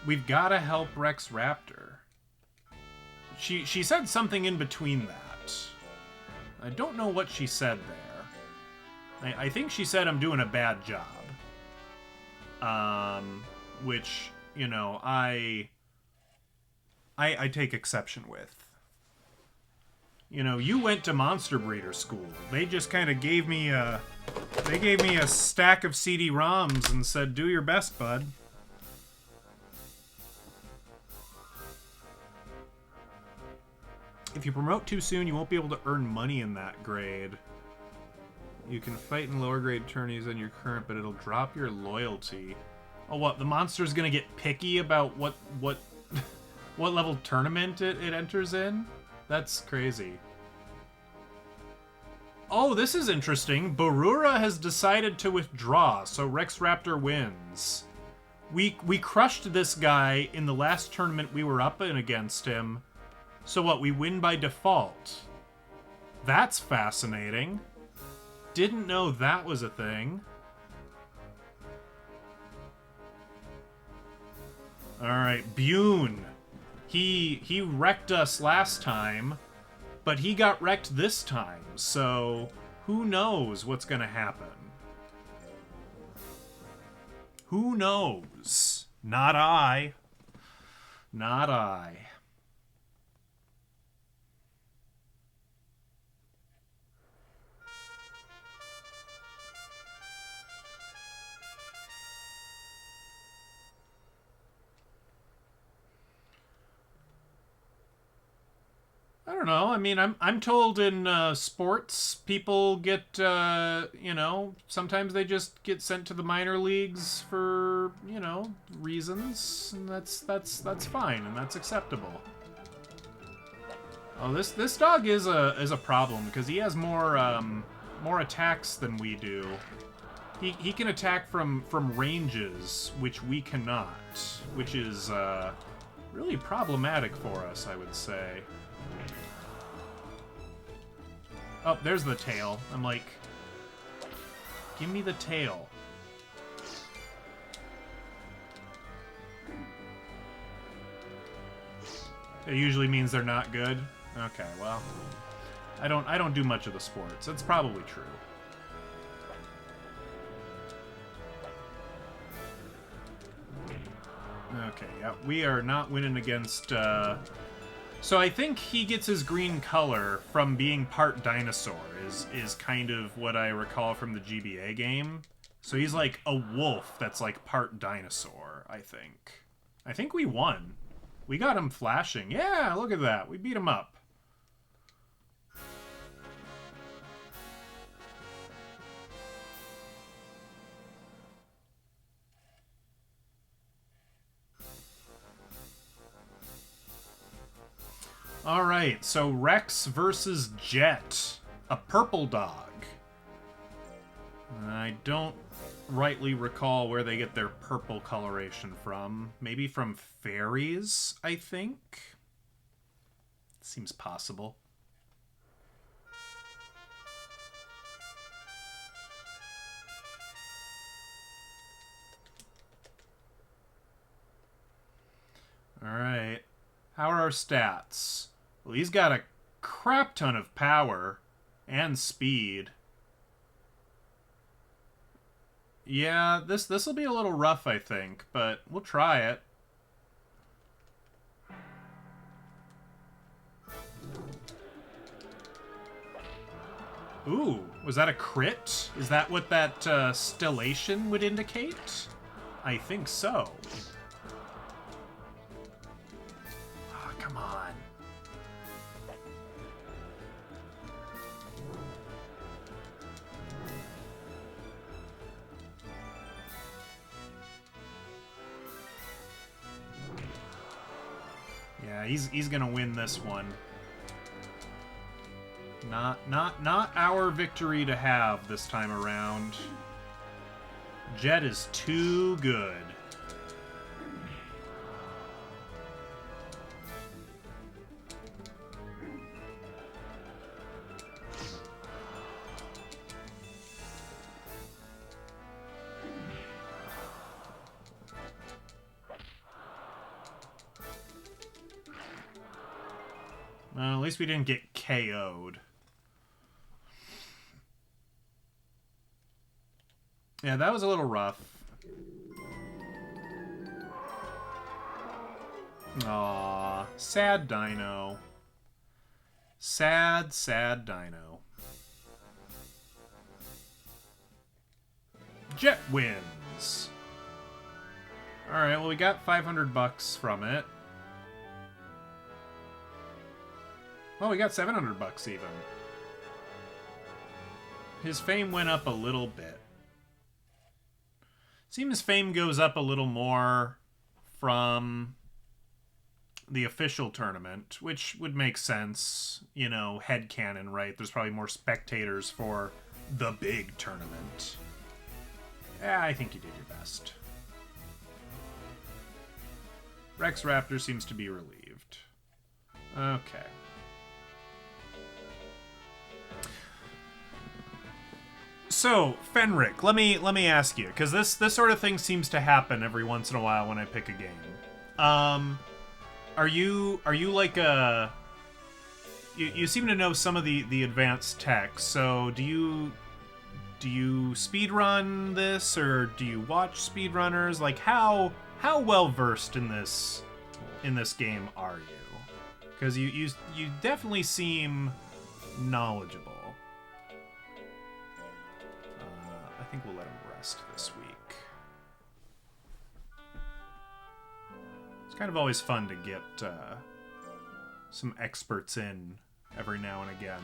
We've got to help Rex Raptor. She said something in between that. I don't know what she said there. I think she said I'm doing a bad job. Which, you know, I take exception with. You know, you went to Monster Breeder School. They just kind of gave me a stack of CD-ROMs and said, "Do your best, bud." If you promote too soon, you won't be able to earn money in that grade. You can fight in lower grade tourneys than your current, but it'll drop your loyalty. Oh, what? The monster's gonna get picky about what level tournament it enters in? That's crazy. Oh, this is interesting. Barura has decided to withdraw, so Rex Raptor wins. We crushed this guy in the last tournament we were up in against him. So what, we win by default? That's fascinating. Didn't know that was a thing. Alright, Bune. He wrecked us last time, but he got wrecked this time, so who knows what's gonna happen? Who knows? Not I. Not I. I don't know. I mean, I'm told in sports, people get you know, sometimes they just get sent to the minor leagues for, you know, reasons, and that's fine and that's acceptable. Oh, this dog is a problem because he has more attacks than we do. He can attack from ranges which we cannot, which is really problematic for us, I would say. Oh, there's the tail. I'm like, give me the tail. It usually means they're not good. Okay, well, I don't do much of the sports. That's probably true. Okay, yeah, we are not winning against so I think he gets his green color from being part dinosaur, is kind of what I recall from the GBA game. So he's like a wolf that's like part dinosaur, I think. I think we won. We got him flashing. Yeah, look at that. We beat him up. Alright, so Rex versus Jet. A purple dog. I don't rightly recall where they get their purple coloration from. Maybe from fairies, I think? Seems possible. Alright. How are our stats? Well, he's got a crap ton of power and speed. Yeah, this'll be a little rough, I think, but we'll try it. Ooh, was that a crit? Is that what that stellation would indicate? I think so. Oh, come on. Yeah, he's gonna win this one. Not our victory to have this time around. Jet is too good. Well, at least we didn't get KO'd. Yeah, that was a little rough. Aww, sad dino. Sad, sad dino. Jet wins. Alright, well we got $500 from it. Oh, we got $700 even. His fame went up a little bit. Seems fame goes up a little more from the official tournament, which would make sense. You know, headcanon, right? There's probably more spectators for the big tournament. Yeah, I think you did your best. Rex Raptor seems to be relieved. Okay. So, Fenric, let me ask you, because this sort of thing seems to happen every once in a while when I pick a game. Are you like a... You seem to know some of the advanced tech, so do you speedrun this, or do you watch speedrunners? Like, how well versed in this game are you? Because you definitely seem knowledgeable. I think we'll let him rest this week. It's kind of always fun to get some experts in every now and again.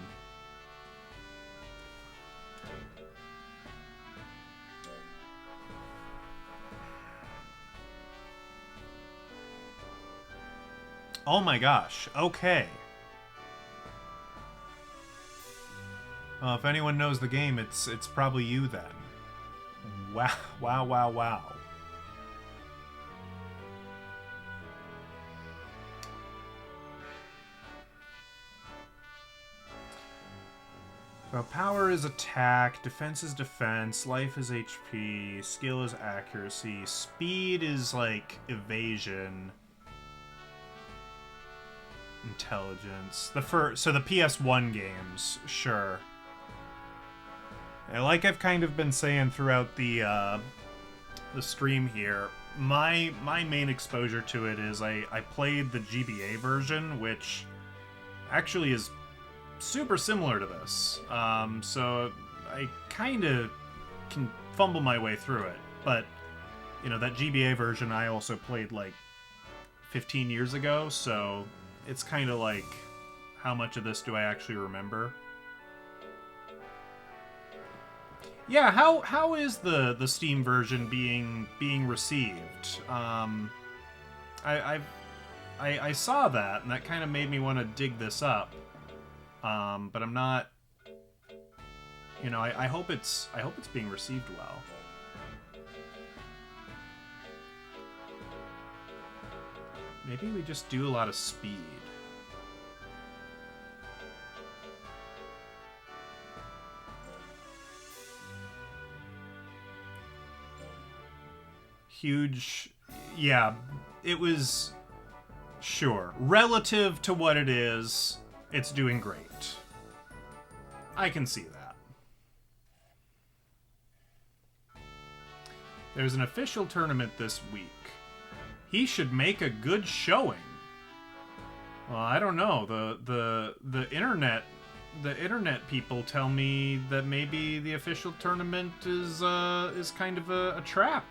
Oh my gosh, okay. If anyone knows the game, it's probably you then. Wow, wow, wow, wow. Well, power is attack, defense is defense, life is HP, skill is accuracy, speed is like evasion, intelligence. So the PS1 games, sure. Like I've kind of been saying throughout the stream here, my main exposure to it is I played the GBA version, which actually is super similar to this. So I kind of can fumble my way through it. But, you know, that GBA version I also played like 15 years ago, so it's kind of like, how much of this do I actually remember? Yeah, how is the Steam version being received? I saw that, and that kind of made me want to dig this up. But I'm not... You know, I hope it's being received well. Maybe we just do a lot of speed. Huge... Yeah, it was... Sure. Relative to what it is, it's doing great. I can see that. There's an official tournament this week. He should make a good showing. Well, I don't know. The internet people tell me that maybe the official tournament is kind of a trap.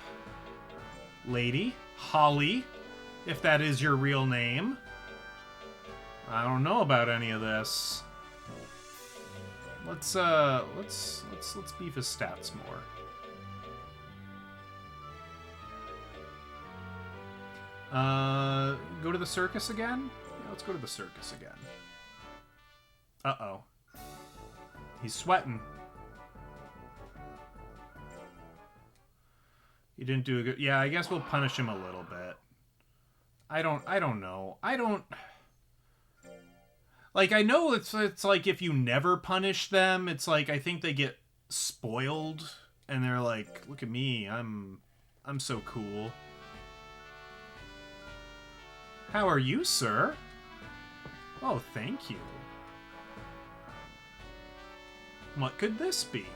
Lady Holly, if that is your real name. I don't know about any of this. Let's beef his stats more. Go to the circus again? Yeah, let's go to the circus again. Uh-oh. He's sweating. He didn't do a good... Yeah, I guess we'll punish him a little bit. I don't know. Like, I know it's like if you never punish them, it's like I think they get spoiled and they're like, look at me, I'm so cool. How are you, sir? Oh, thank you. What could this be?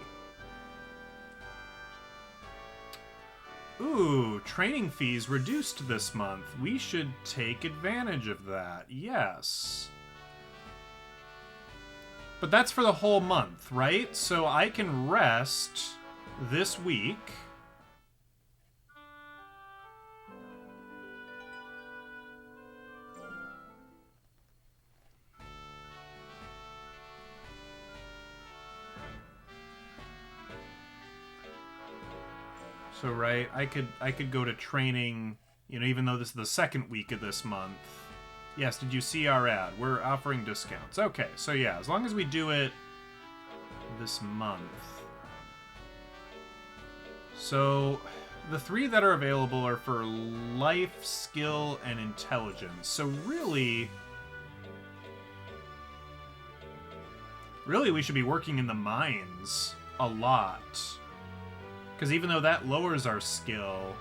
Ooh, training fees reduced this month. We should take advantage of that. Yes. But that's for the whole month, right? So I can rest this week. So right, I could go to training, you know, even though this is the second week of this month. Yes, did you see our ad? We're offering discounts. Okay, so yeah, as long as we do it this month. So the 3 that are available are for life, skill, and intelligence. So really we should be working in the mines a lot. Because even though that lowers our skill,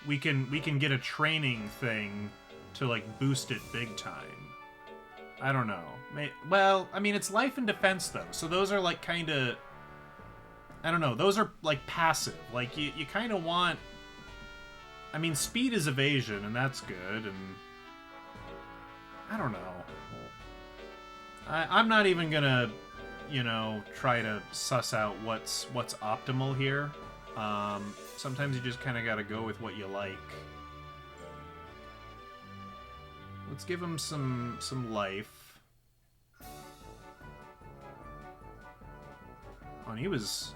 we can get a training thing to like boost it big time. I don't know. Well, I mean, it's life and defense though, so those are like kind of, I don't know. Those are like passive. Like you kind of want. I mean, speed is evasion, and that's good. And I don't know. I'm not even gonna, you know, try to suss out what's optimal here. Sometimes you just kind of gotta go with what you like. Let's give him some life. Oh, and he was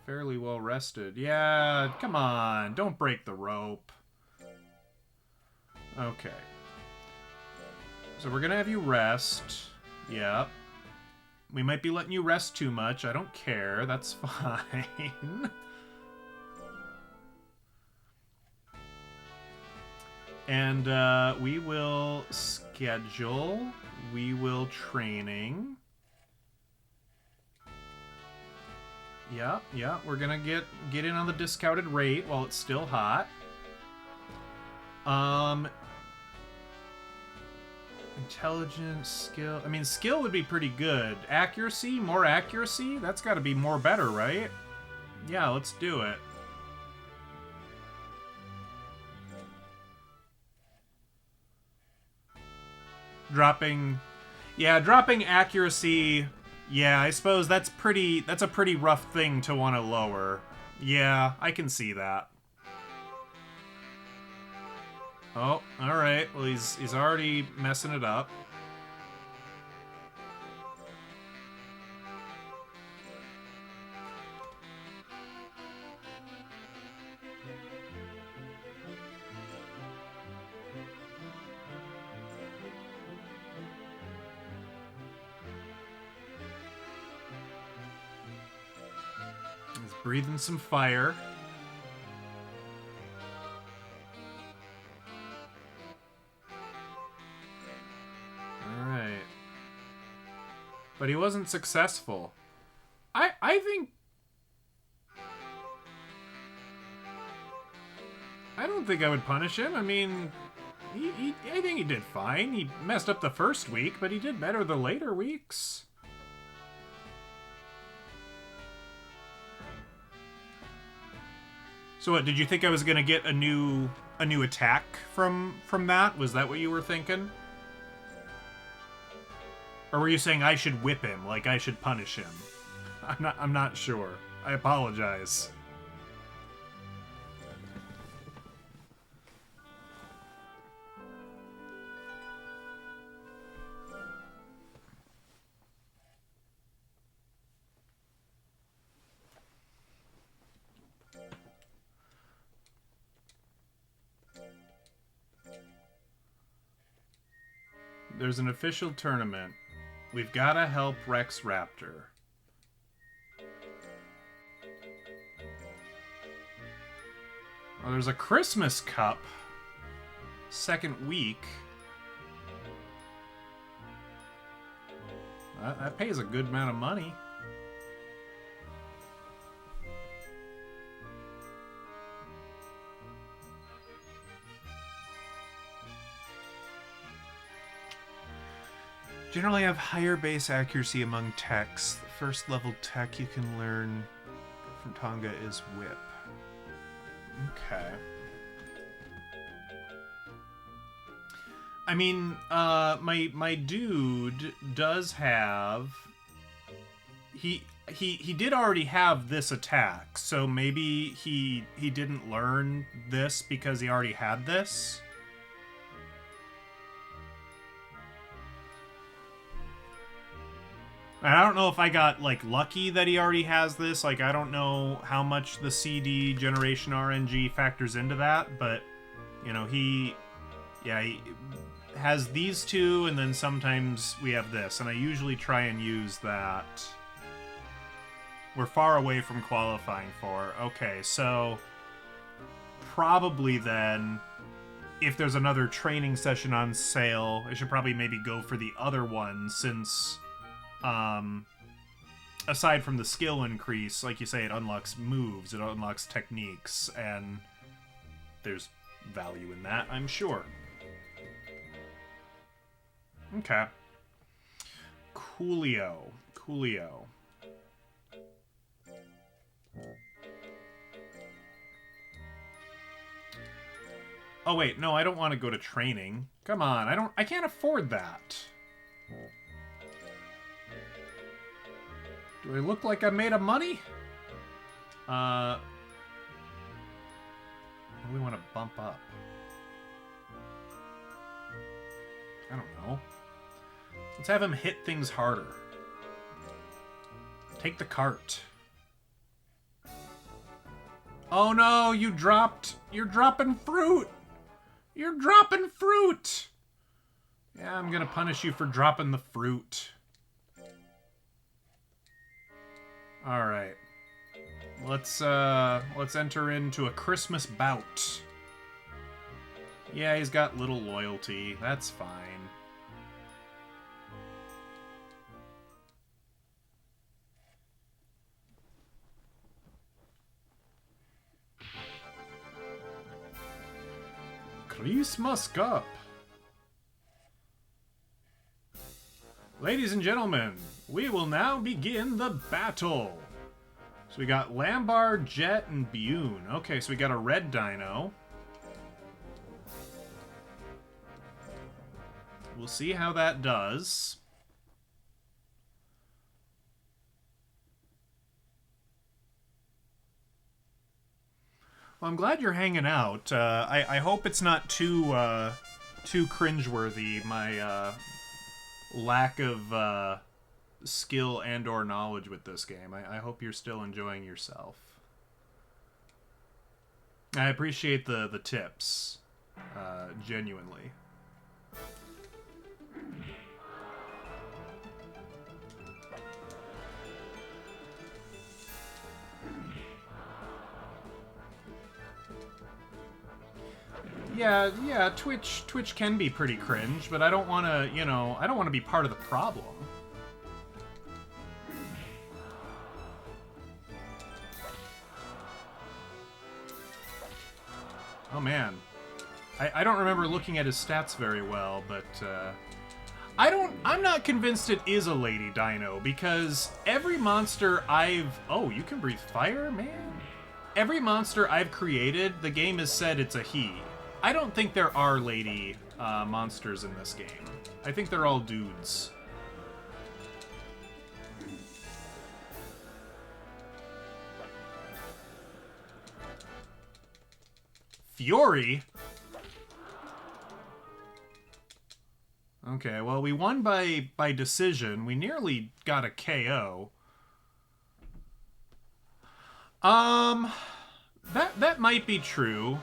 fairly well rested. Yeah, come on, don't break the rope. Okay. So we're gonna have you rest. Yep. We might be letting you rest too much. I don't care. That's fine. And we will schedule. We will training. Yeah. We're gonna get in on the discounted rate while it's still hot. Intelligence, skill. I mean, skill would be pretty good. Accuracy, more accuracy? That's got to be more better, right? Yeah, let's do it. Dropping accuracy. Yeah, I suppose that's a pretty rough thing to want to lower. Yeah, I can see that. Oh, all right. Well, he's already messing it up. Breathing some fire. Alright. But he wasn't successful. I think... I don't think I would punish him. I mean, I think he did fine. He messed up the first week, but he did better the later weeks. So what, did you think I was gonna get a new attack from that? Was that what you were thinking? Or were you saying I should whip him, like I should punish him? I'm not sure. I apologize. There's an official tournament. We've got to help Rex Raptor. Oh, there's a Christmas Cup. Second week. That pays a good amount of money. Generally have higher base accuracy among techs. The first level tech you can learn from Tonga is Whip. Okay. I mean, my dude does have... He did already have this attack, so maybe he didn't learn this because he already had this. I don't know if I got, like, lucky that he already has this. Like, I don't know how much the CD generation RNG factors into that, but, you know, he has these two, and then sometimes we have this, and I usually try and use that. We're far away from qualifying for. Okay, so probably then, if there's another training session on sale, I should probably maybe go for the other one, since... aside from the skill increase, like you say, it unlocks moves, it unlocks techniques, and there's value in that, I'm sure. Okay. Coolio. Oh wait, no, I don't want to go to training. Come on, I can't afford that. Do I look like I'm made of money? What do we want to bump up? I don't know. Let's have him hit things harder. Take the cart. Oh no, you dropped... You're dropping fruit! You're dropping fruit! Yeah, I'm gonna punish you for dropping the fruit. Alright. Let's enter into a Christmas bout. Yeah, he's got little loyalty. That's fine. Christmas Cup. Ladies and gentlemen, we will now begin the battle. So we got Lambar, Jet, and Bune. Okay, so we got a red dino. We'll see how that does. Well, I'm glad you're hanging out. I hope it's not too cringeworthy, my lack of skill and or knowledge with this game. I hope you're still enjoying yourself. I appreciate the tips, genuinely. Yeah, Twitch can be pretty cringe, but I don't want to, you know, I don't want to be part of the problem. Oh man. I don't remember looking at his stats very well, but I'm not convinced it is a Lady Dino, because every monster oh, you can breathe fire, man? Every monster I've created, the game has said it's a he. I don't think there are lady monsters in this game. I think they're all dudes. Fury? Okay, well, we won by decision. We nearly got a KO. That might be true.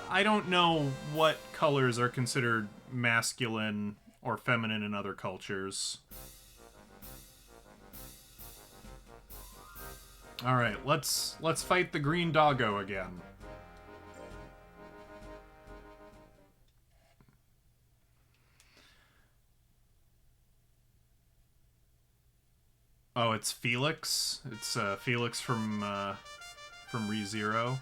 I don't know what colors are considered masculine or feminine in other cultures. All right, let's fight the green doggo again. Oh, it's Felix. It's Felix from ReZero.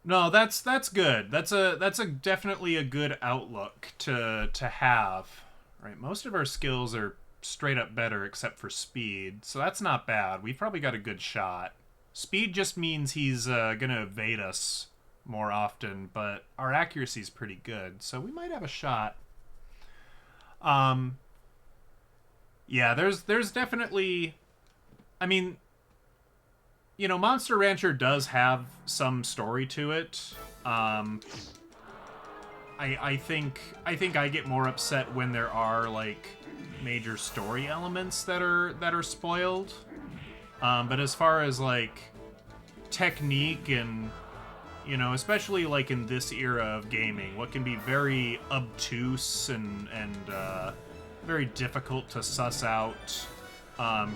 No, that's good. That's a definitely a good outlook to have. Right, most of our skills are straight up better except for speed, so that's not bad. We've probably got a good shot. Speed just means he's gonna evade us more often, but our accuracy is pretty good, so we might have a shot. Yeah, there's definitely, I mean, you know, Monster Rancher does have some story to it. I think I get more upset when there are like major story elements that are spoiled. But as far as like technique and, you know, especially like in this era of gaming, what can be very obtuse and very difficult to suss out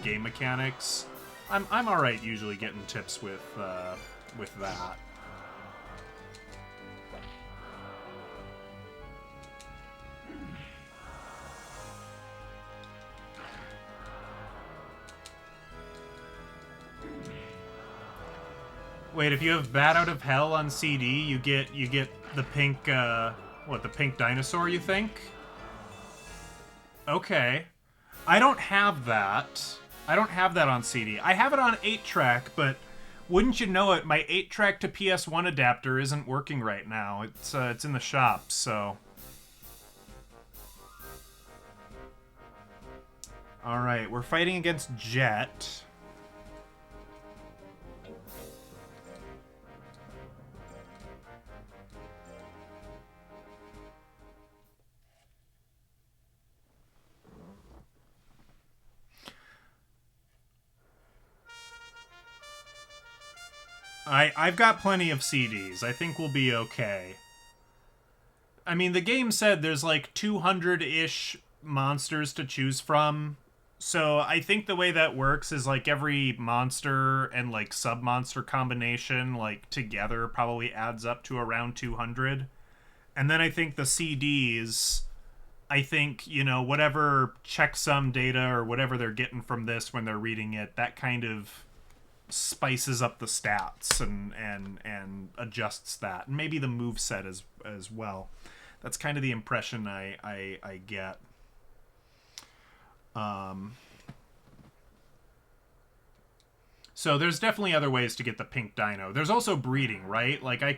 game mechanics, I'm all right usually getting tips with that. Wait, if you have Bat Out of Hell on CD, you get the pink the pink dinosaur, you think? Okay. I don't have that. I don't have that on CD. I have it on 8-track, but wouldn't you know it, my 8-track to PS1 adapter isn't working right now. It's in the shop, so. All right, we're fighting against Jet. I've got plenty of CDs. I think we'll be okay. I mean, the game said there's like 200-ish monsters to choose from. So I think the way that works is like every monster and like sub-monster combination like together probably adds up to around 200. And then I think the CDs, I think, you know, whatever checksum data or whatever they're getting from this when they're reading it, that kind of spices up the stats and adjusts that, and maybe the move set as well. That's kind of the impression I get. So there's definitely other ways to get the pink dino. There's also breeding, right? Like I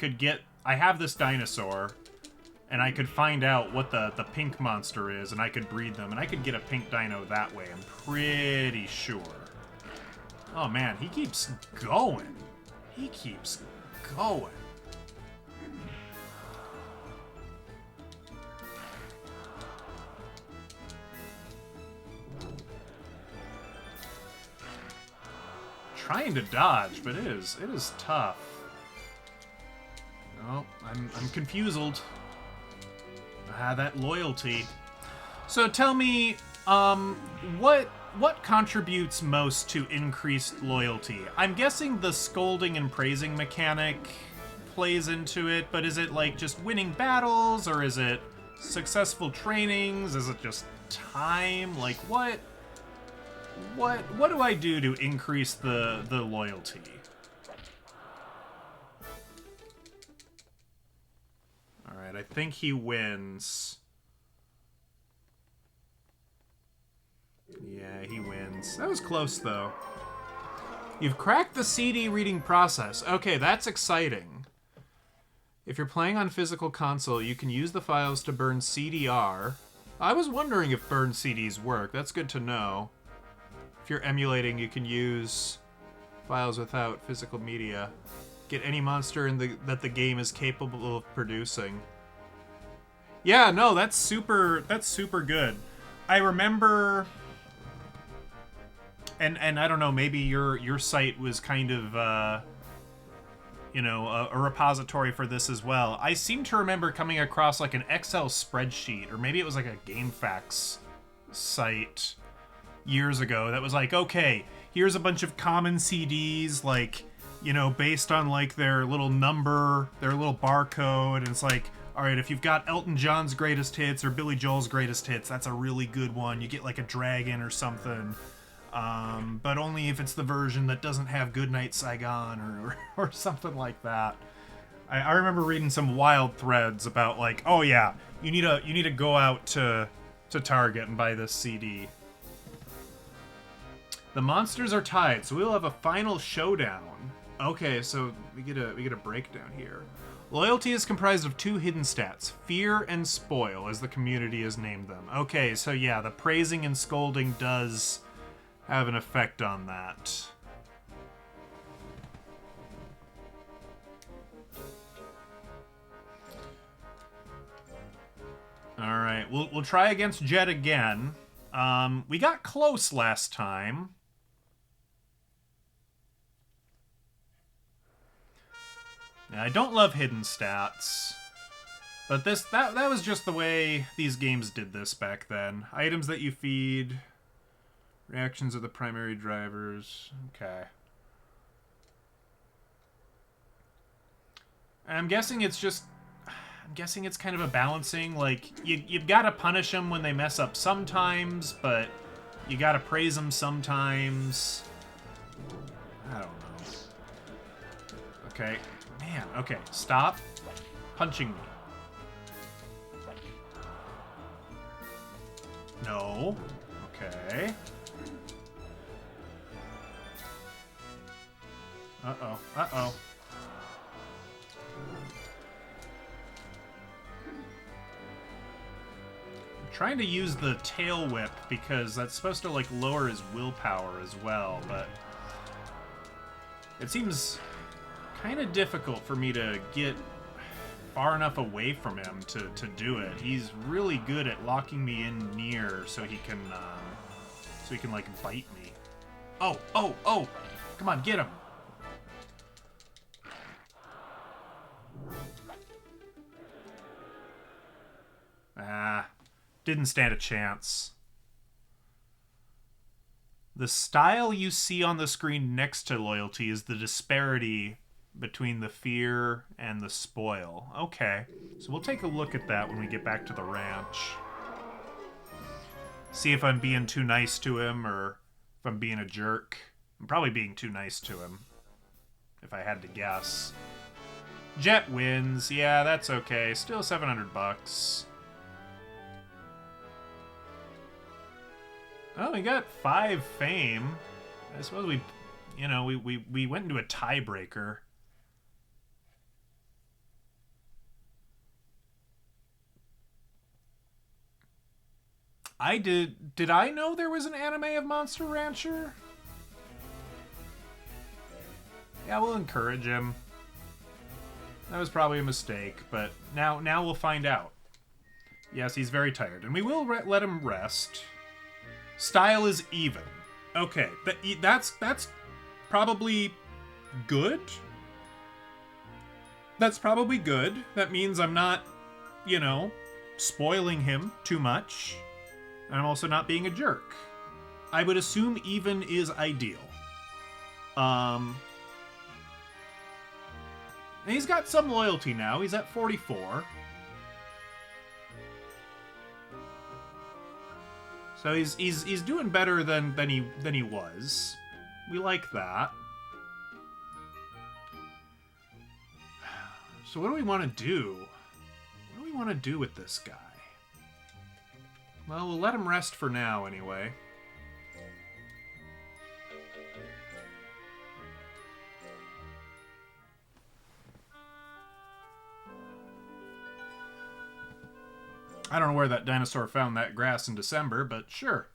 have this dinosaur, and I could find out what the pink monster is, and I could breed them, and I could get a pink dino that way, I'm pretty sure. Oh man, he keeps going. He keeps going. Trying to dodge, but it is tough. Oh, I'm confused. Ah, that loyalty. So tell me, what what contributes most to increased loyalty? I'm guessing the scolding and praising mechanic plays into it, but is it like just winning battles, or is it successful trainings? Is it just time? Like what do I do to increase the loyalty? All right, I think he wins. Yeah, he wins. That was close, though. You've cracked the CD reading process. Okay, that's exciting. If you're playing on physical console, you can use the files to burn CDR. I was wondering if burn CDs work. That's good to know. If you're emulating, you can use files without physical media. Get any monster that the game is capable of producing. Yeah, no, that's super good. I remember... And I don't know, maybe your site was kind of, a repository for this as well. I seem to remember coming across like an Excel spreadsheet, or maybe it was like a GameFAQs site years ago that was like, okay, here's a bunch of common CDs, like, based on like their little number, their little barcode, and it's like, all right, if you've got Elton John's greatest hits or Billy Joel's greatest hits, that's a really good one. You get like a dragon or something. But only if it's the version that doesn't have Goodnight Saigon or something like that. I remember reading some wild threads about like, oh yeah, you need to go out to Target and buy this CD. The monsters are tied, so we'll have a final showdown. Okay, so we get a breakdown here. Loyalty is comprised of two hidden stats, fear and spoil, as the community has named them. Okay, so yeah, the praising and scolding does have an effect on that. Alright, we'll try against Jet again. We got close last time. Now, I don't love hidden stats, but that was just the way these games did this back then. Items that you feed... Reactions are the primary drivers. Okay. I'm guessing it's kind of a balancing. Like, you've got to punish them when they mess up sometimes, but you got to praise them sometimes. I don't know. Okay. Man, okay. Stop punching me. No. Okay. Uh-oh. Uh-oh. I'm trying to use the tail whip because that's supposed to, like, lower his willpower as well, but it seems kind of difficult for me to get far enough away from him to do it. He's really good at locking me in near so he can, like, bite me. Oh! Oh! Oh! Come on, get him! Didn't stand a chance. The style you see on the screen next to loyalty is the disparity between the fear and the spoil. Okay, so we'll take a look at that when we get back to the ranch. See if I'm being too nice to him or if I'm being a jerk. I'm probably being too nice to him, if I had to guess. Jet wins. Yeah, that's okay. Still $700. Oh, we got 5 fame. I suppose we went into a tiebreaker. Did I know there was an anime of Monster Rancher? Yeah, we'll encourage him. That was probably a mistake, but now we'll find out. Yes, he's very tired, and we will let him rest. Style is even. Okay, that's probably good. That's probably good. That means I'm not, spoiling him too much. And I'm also not being a jerk. I would assume even is ideal. And he's got some loyalty now. He's at 44. So he's doing better than he was. We like that. So what do we want to do? What do we want to do with this guy? Well, we'll let him rest for now anyway. I don't know where that dinosaur found that grass in December, but sure.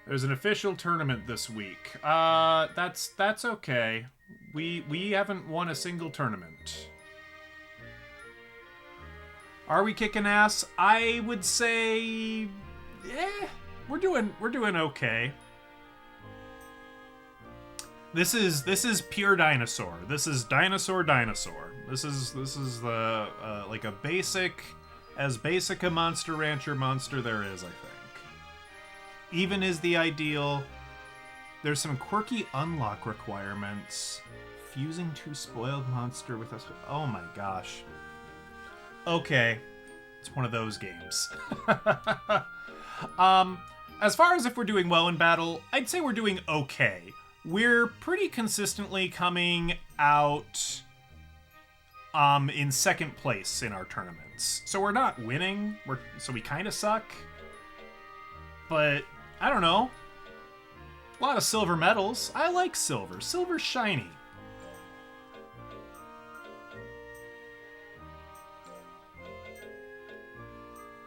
There's an official tournament this week. That's okay. We haven't won a single tournament. Are we kicking ass? I would say, we're doing okay. This is pure dinosaur. This is dinosaur. This is the like a basic. As basic a Monster Rancher monster there is, I think. Even is the ideal. There's some quirky unlock requirements. Fusing to spoiled monster with us. Oh my gosh. Okay. It's one of those games. As far as if we're doing well in battle, I'd say we're doing okay. We're pretty consistently coming out in second place in our tournaments. So we're not winning, so we kind of suck. But, I don't know. A lot of silver medals. I like silver. Silver's shiny.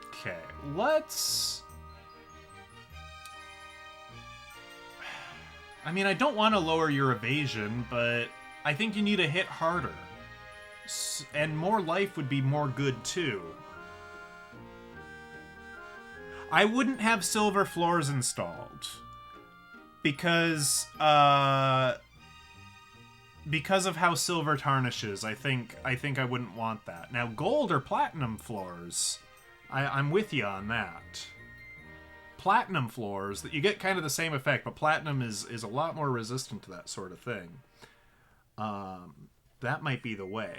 Okay, let's... I mean, I don't want to lower your evasion, but I think you need to hit harder. And more life would be more good too. I wouldn't have silver floors installed because of how silver tarnishes. I think I wouldn't want that. Now gold or platinum floors, I'm with you on that. Platinum floors, that you get kind of the same effect, but platinum is a lot more resistant to that sort of thing. That might be the way.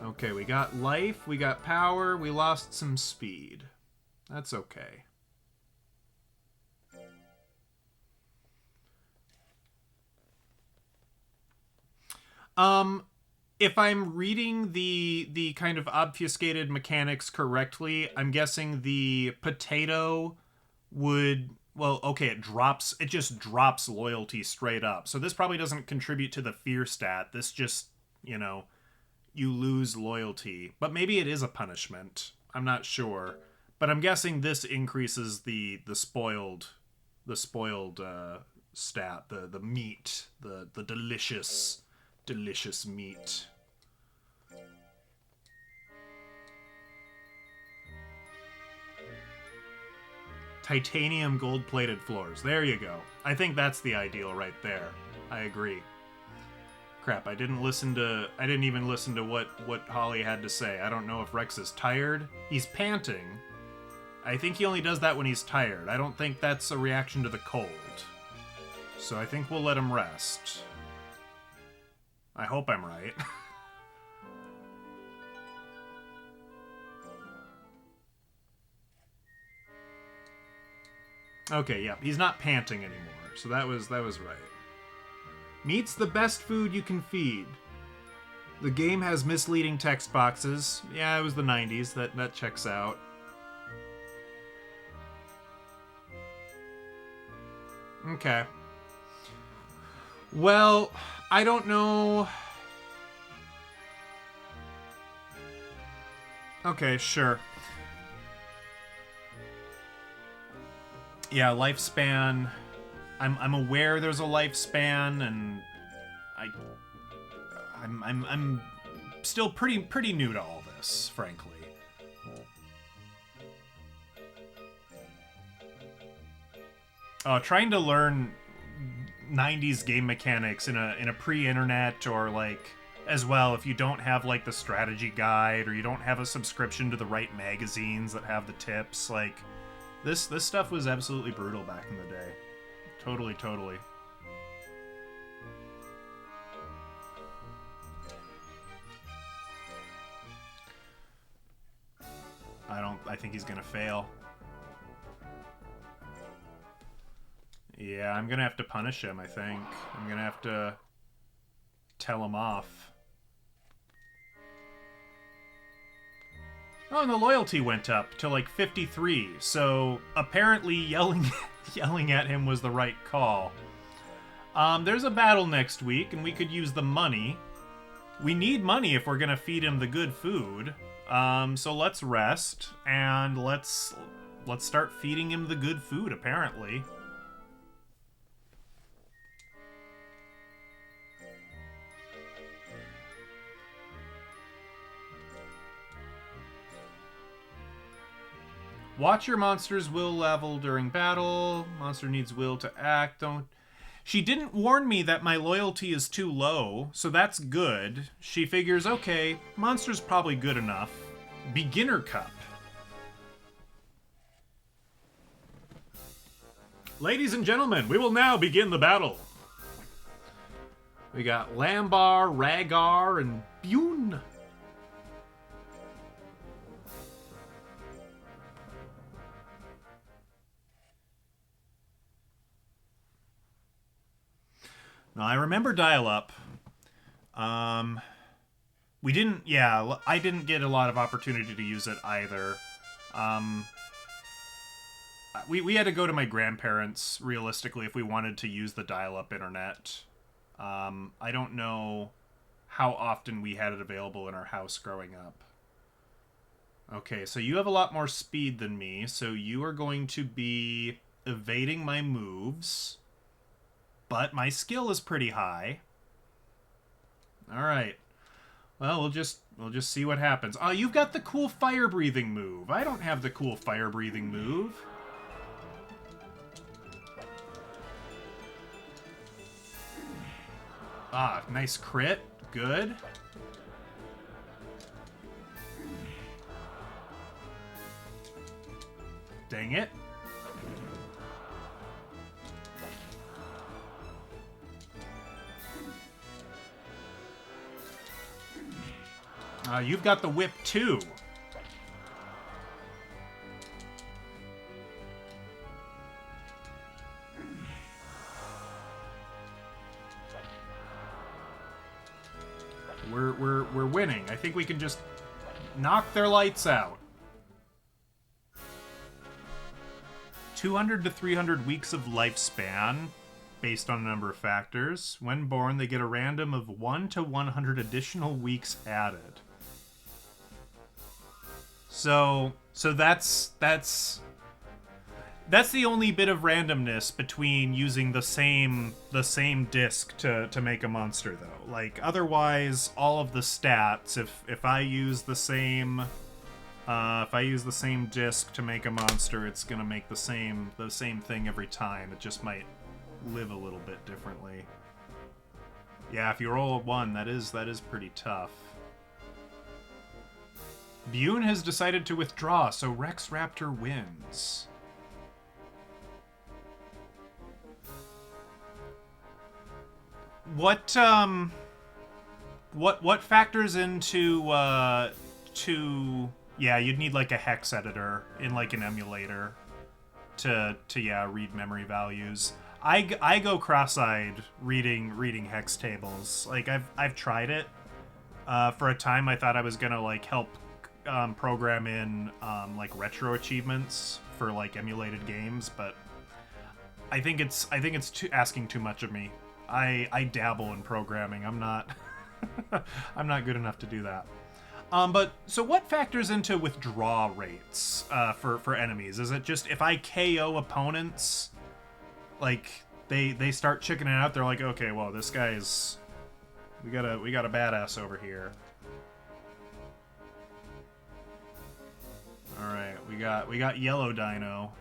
Okay, we got life, we got power, we lost some speed. That's okay. If I'm reading the kind of obfuscated mechanics correctly, I'm guessing the potato would, well, okay, it just drops loyalty straight up. So this probably doesn't contribute to the fear stat. This just, you know, you lose loyalty. But maybe it is a punishment. I'm not sure. But I'm guessing this increases the spoiled stat, the meat, the delicious meat. Titanium gold-plated floors. There you go. I think that's the ideal right there. I agree. Crap, I didn't even listen to what Holly had to say. I don't know if Rex is tired. He's panting. I think he only does that when he's tired. I don't think that's a reaction to the cold. So I think we'll let him rest. I hope I'm right. Okay, yeah, he's not panting anymore, so that was right. Meat's the best food you can feed. The game has misleading text boxes. Yeah, it was the 90s. That checks out. Okay. Well, I don't know. Okay, sure. Yeah, lifespan. I'm aware there's a lifespan, and I'm still pretty new to all this, frankly. Trying to learn 90s game mechanics in a pre-internet or like as well if you don't have like the strategy guide or you don't have a subscription to the right magazines that have the tips. Like this stuff was absolutely brutal back in the day. Totally. I think he's gonna fail. Yeah, I'm gonna have to punish him, I think. I'm gonna have to tell him off. Oh, and the loyalty went up to like 53, so apparently yelling at him was the right call. There's a battle next week, and we could use the money. We need money if we're gonna feed him the good food. So let's rest, and let's start feeding him the good food, apparently. Watch your monster's will level during battle. Monster needs will to act. Don't... She didn't warn me that my loyalty is too low, so that's good. She figures, okay, monster's probably good enough. Beginner Cup. Ladies and gentlemen, we will now begin the battle. We got Lambar, Rhaegar, and Bune. Now, I remember dial-up. We didn't... Yeah, I didn't get a lot of opportunity to use it either. We had to go to my grandparents, realistically, if we wanted to use the dial-up internet. I don't know how often we had it available in our house growing up. Okay, so you have a lot more speed than me, so you are going to be evading my moves. But my skill is pretty high. Alright. Well, we'll just see what happens. Oh, you've got the cool fire-breathing move. I don't have the cool fire-breathing move. Ah, nice crit. Good. Dang it. You've got the whip too. We're winning. I think we can just knock their lights out. 200 to 300 weeks of lifespan, based on a number of factors. When born, they get a random of 1 to 100 additional weeks added. So that's the only bit of randomness between using the same disc to make a monster, though. Like, otherwise, all of the stats, if I use the same disc to make a monster, it's gonna make the same thing every time. It just might live a little bit differently. Yeah, if you roll a 1, that is pretty tough. Bune has decided to withdraw, so Rex Raptor wins. What factors into yeah, you'd need like a hex editor in like an emulator to read memory values. I go cross-eyed reading hex tables. Like I've tried it. For a time I thought I was gonna like help program in like retro achievements for like emulated games, but I think it's asking too much of me. I dabble in programming. I'm not I'm not good enough to do that. But so what factors into withdraw rates for enemies? Is it just if I KO opponents, like they start chickening out? They're like, okay, well, this guy's we got a badass over here. All right, we got Yellow Dino.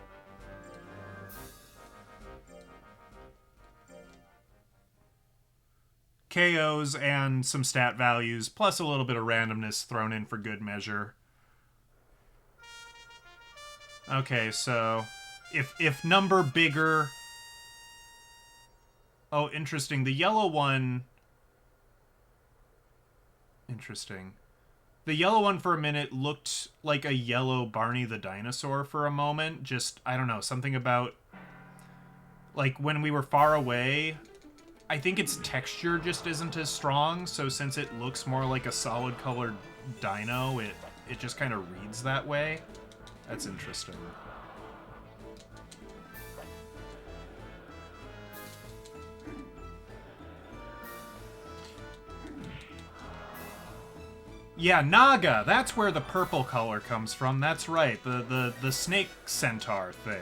KOs and some stat values, plus a little bit of randomness thrown in for good measure. Okay, so if number bigger... Oh, interesting. The yellow one... Interesting. The yellow one for a minute looked like a yellow Barney the dinosaur for a moment. Just, I don't know, something about... Like, when we were far away, I think its texture just isn't as strong, so since it looks more like a solid-colored dino, it just kind of reads that way. That's interesting. Yeah, Naga! That's where the purple color comes from. That's right, the snake centaur thing.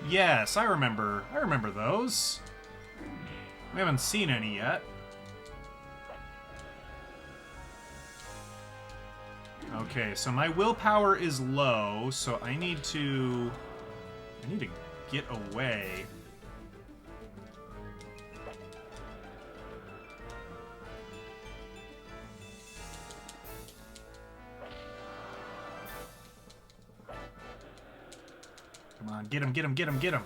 Yes, I remember those. We haven't seen any yet. Okay, so my willpower is low, so I need to get away. Come on, get him, get him, get him, get him.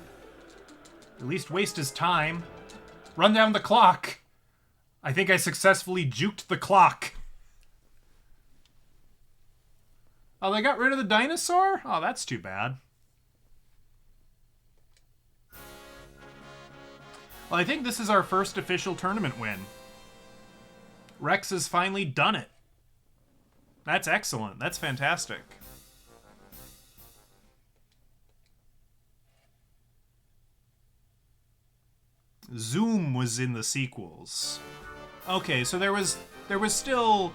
At least waste his time. Run down the clock. I think I successfully juked the clock. Oh, they got rid of the dinosaur? Oh, that's too bad. Well, I think this is our first official tournament win. Rex has finally done it. That's excellent. That's fantastic. Zoom was in the sequels. Okay, so there was still...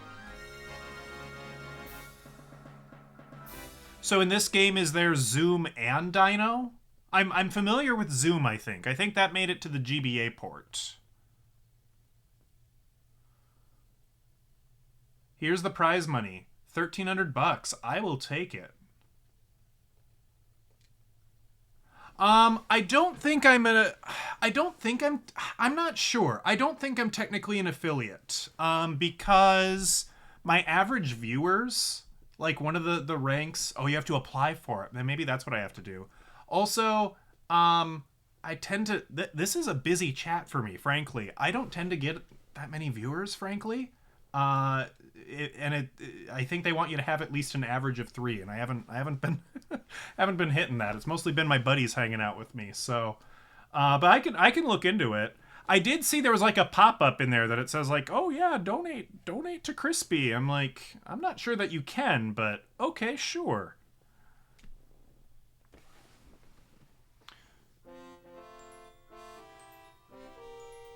So in this game, is there Zoom and Dino? I'm familiar with Zoom, I think. I think that made it to the GBA port. Here's the prize money. $1,300. I will take it. I'm not sure. I don't think I'm technically an affiliate. Because my average viewers, like one of the ranks, oh, you have to apply for it. Then maybe that's what I have to do. Also, I tend to, this is a busy chat for me, frankly. I don't tend to get that many viewers, frankly. I think they want you to have at least an average of 3, and I haven't been haven't been hitting that. It's mostly been my buddies hanging out with me. So, but I can look into it. I did see there was like a pop-up in there that it says like, oh yeah, donate to Crispy. I'm like, I'm not sure that you can, but okay, sure.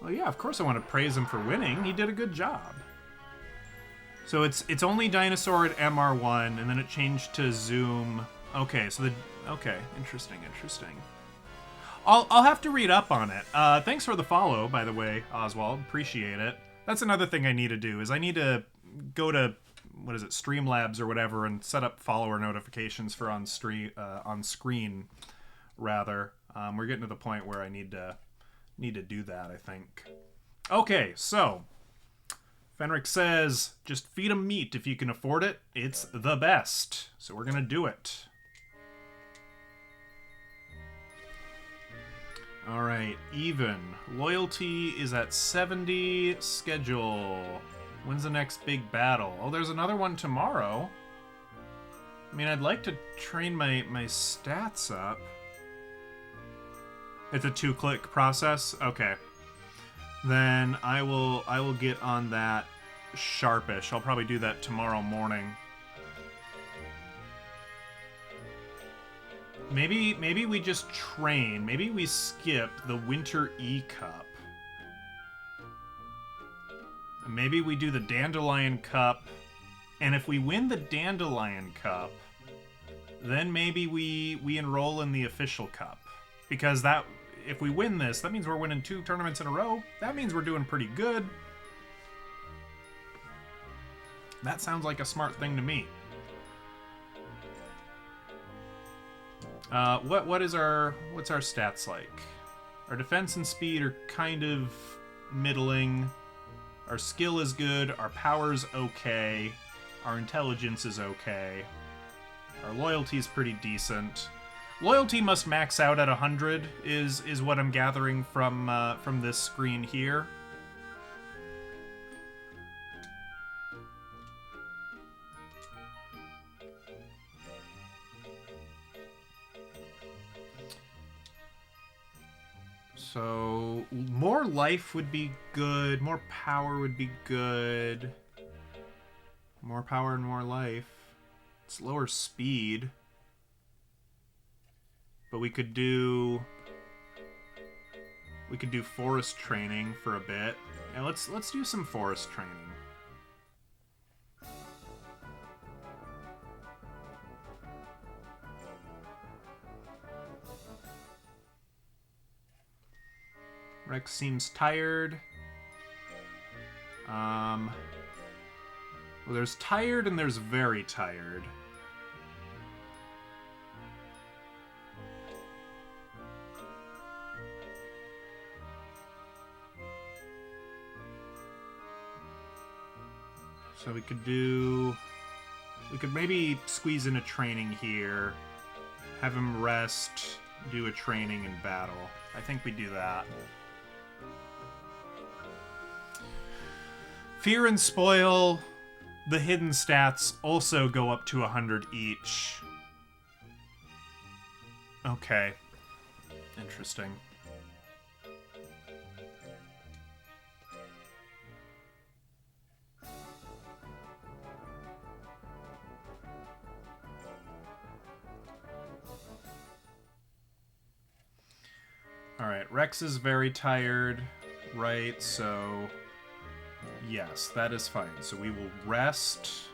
Well, yeah, of course I want to praise him for winning. He did a good job. So it's only dinosaur at MR1, and then it changed to Zoom. Okay, so okay, interesting. I'll have to read up on it. Thanks for the follow, by the way, Oswald. Appreciate it. That's another thing I need to do, is I need to go to, what is it, Streamlabs or whatever, and set up follower notifications for on screen, rather. We're getting to the point where I need to do that, I think. Okay, so Fenric says, just feed them meat if you can afford it. It's the best. So we're gonna do it. Alright, even. Loyalty is at 70. Schedule. When's the next big battle? Oh, there's another one tomorrow. I mean, I'd like to train my stats up. It's a 2-click process? Okay. Then I will get on that sharpish. I'll probably do that tomorrow morning. Maybe we just train. Maybe we skip the Winter E-Cup. Maybe we do the Dandelion Cup. And if we win the Dandelion Cup, then maybe we enroll in the official cup. Because that, if we win this, that means we're winning 2 tournaments in a row. That means we're doing pretty good. That sounds like a smart thing to me. What's our stats like? Our defense and speed are kind of middling. Our skill is good. Our power's okay. Our intelligence is okay. Our loyalty's pretty decent. Loyalty must max out at 100 is what I'm gathering from this screen here. So, more life would be good. More power would be good. More power and more life. It's lower speed. But we could do forest training for a bit. And let's do some forest training. Rex seems tired. Well, there's tired and there's very tired. So we could maybe squeeze in a training here. Have him rest, do a training in battle. I think we do that. Fear and Spoil, the hidden stats also go up to 100 each. Okay. Interesting. Alright, Rex is very tired, right? So... yes, that is fine. So we will rest.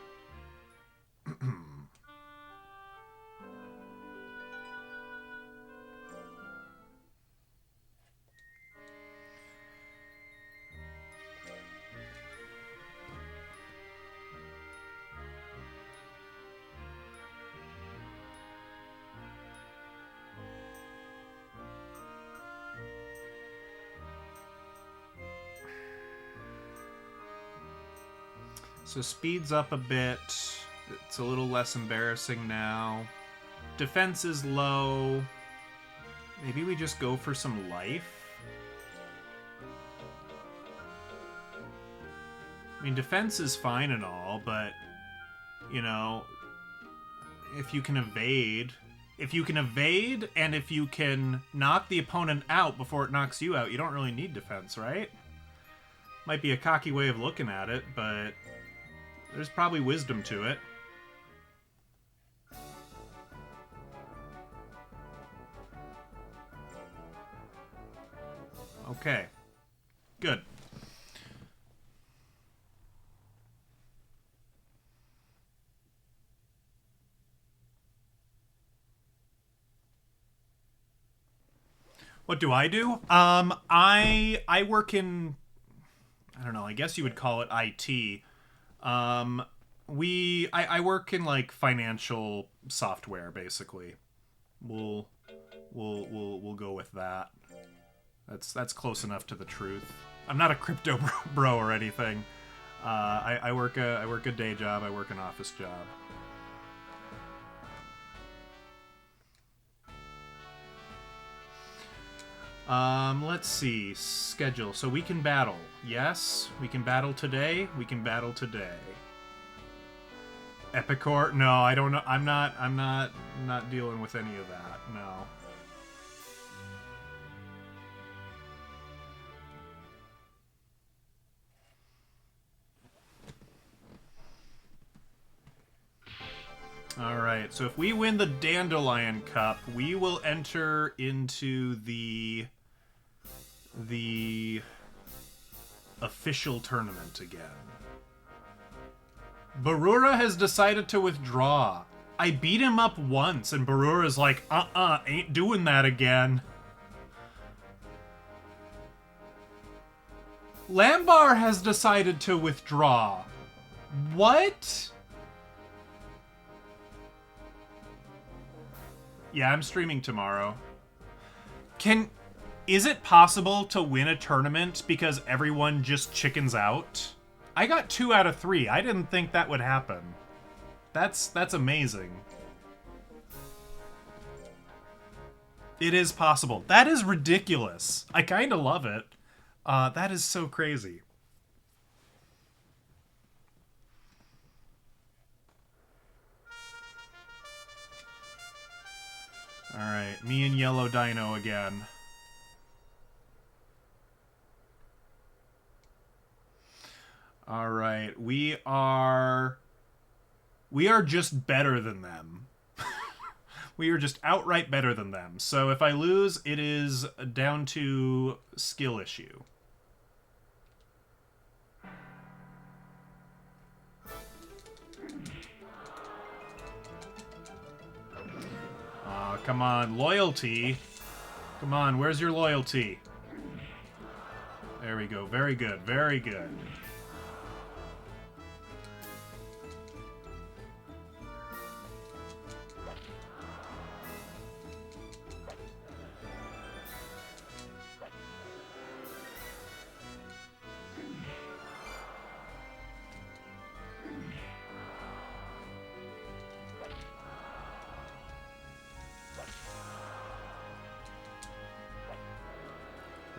So speed's up a bit. It's a little less embarrassing now. Defense is low. Maybe we just go for some life? I mean, defense is fine and all, but, you know, if you can evade... if you can evade, and if you can knock the opponent out before it knocks you out, you don't really need defense, right? Might be a cocky way of looking at it, but... there's probably wisdom to it. Okay. Good. What do? I work in... I don't know, I guess you would call it IT. I work in like financial software, basically. We'll go with that. That's close enough to the truth. I'm not a crypto bro or anything. I work a day job. I work an office job. Let's see. Schedule. So we can battle. Yes, we can battle today. We can battle today. Epicor? No, I don't know. I'm not dealing with any of that. No. Alright, so if we win the Dandelion Cup, we will enter into the official tournament again. Barura has decided to withdraw. I beat him up once, and Barura's like, ain't doing that again. Lambar has decided to withdraw. What? Yeah, I'm streaming tomorrow. Is it possible to win a tournament because everyone just chickens out? I got 2 out of 3. I didn't think that would happen. That's amazing. It is possible. That is ridiculous. I kind of love it. That is so crazy. Alright, me and Yellow Dino again. Alright, we are just better than them. We are just outright better than them. So if I lose, it is down to skill issue. Come on, loyalty. Come on, where's your loyalty? There we go. Very good, very good.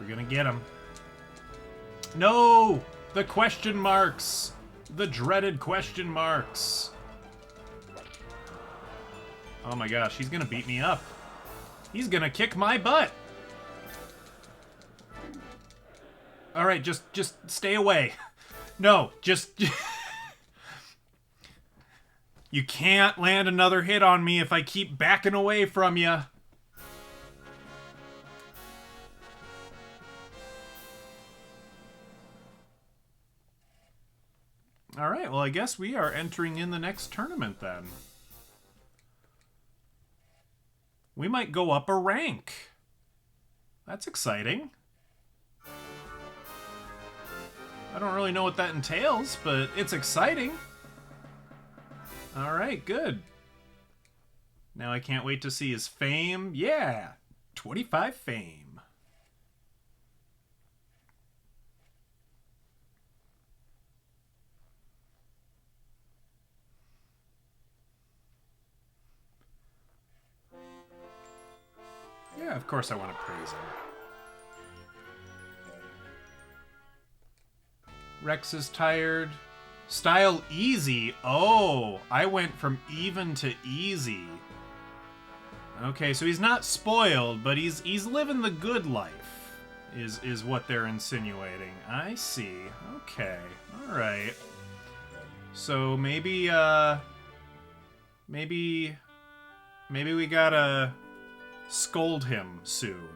We're gonna get him. No! The question marks! The dreaded question marks! Oh my gosh, he's gonna beat me up. He's gonna kick my butt! Alright, just stay away. No, just... You can't land another hit on me if I keep backing away from you. Alright, well I guess we are entering in the next tournament then. We might go up a rank. That's exciting. I don't really know what that entails, but it's exciting. Alright, good. Now I can't wait to see his fame. Yeah, 25 fame. Yeah, of course I want to praise him. Rex is tired. Style easy. Oh, I went from even to easy. Okay, so he's not spoiled, but he's living the good life, is what they're insinuating. I see. Okay. All right. So maybe we gotta scold him soon.